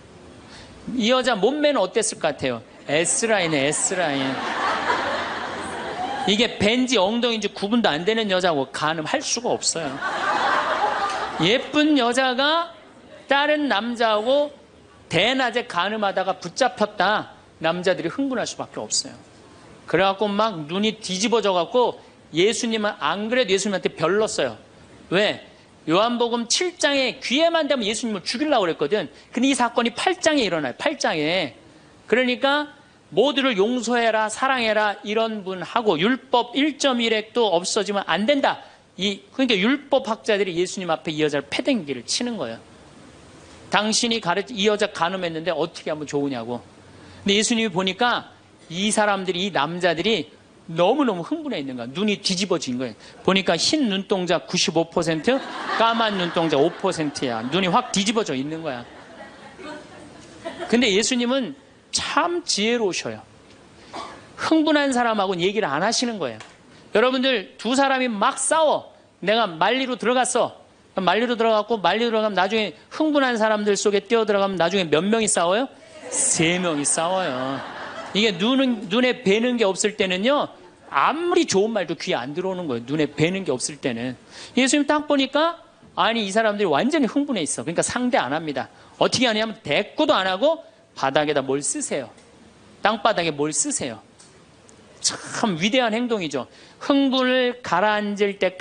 S1: 이 여자 몸매는 어땠을 것 같아요? S라인에 S라인. 이게 벤지 엉덩이인지 구분도 안 되는 여자고 간음할 수가 없어요. 예쁜 여자가 다른 남자하고 대낮에 간음하다가 붙잡혔다. 남자들이 흥분할 수밖에 없어요. 그래갖고 막 눈이 뒤집어져갖고 예수님은, 안 그래도 예수님한테 별렀어요. 왜? 요한복음 7장에 귀에만 대면 예수님을 죽이려고 그랬거든. 근데 이 사건이 8장에 일어나요. 8장에. 그러니까 모두를 용서해라, 사랑해라, 이런 분하고 율법 1.1핵도 없어지면 안 된다. 그러니까 율법학자들이 예수님 앞에 이 여자를 패댕기를 치는 거예요. 당신이 이 여자 간음했는데 어떻게 하면 좋으냐고. 근데 예수님이 보니까 이 사람들이, 이 남자들이 너무너무 흥분해 있는 거야. 눈이 뒤집어진 거예요. 보니까 흰 눈동자 95%, 까만 눈동자 5%야. 눈이 확 뒤집어져 있는 거야. 근데 예수님은 참 지혜로우셔요. 흥분한 사람하고는 얘기를 안 하시는 거예요. 여러분들, 두 사람이 막 싸워. 내가 말리로 들어갔어. 말리로 들어가면 나중에 흥분한 사람들 속에 뛰어들어가면 나중에 몇 명이 싸워요? 3명이 싸워요. 이게 눈에 뵈는 게 없을 때는요, 아무리 좋은 말도 귀에 안 들어오는 거예요. 눈에 뵈는 게 없을 때는. 예수님 딱 보니까, 이 사람들이 완전히 흥분해 있어. 그러니까 상대 안 합니다. 어떻게 하냐면 대꾸도 안 하고 바닥에다 뭘 쓰세요. 땅바닥에 뭘 쓰세요. 참 위대한 행동이죠. 흥분을 가라앉을 때까지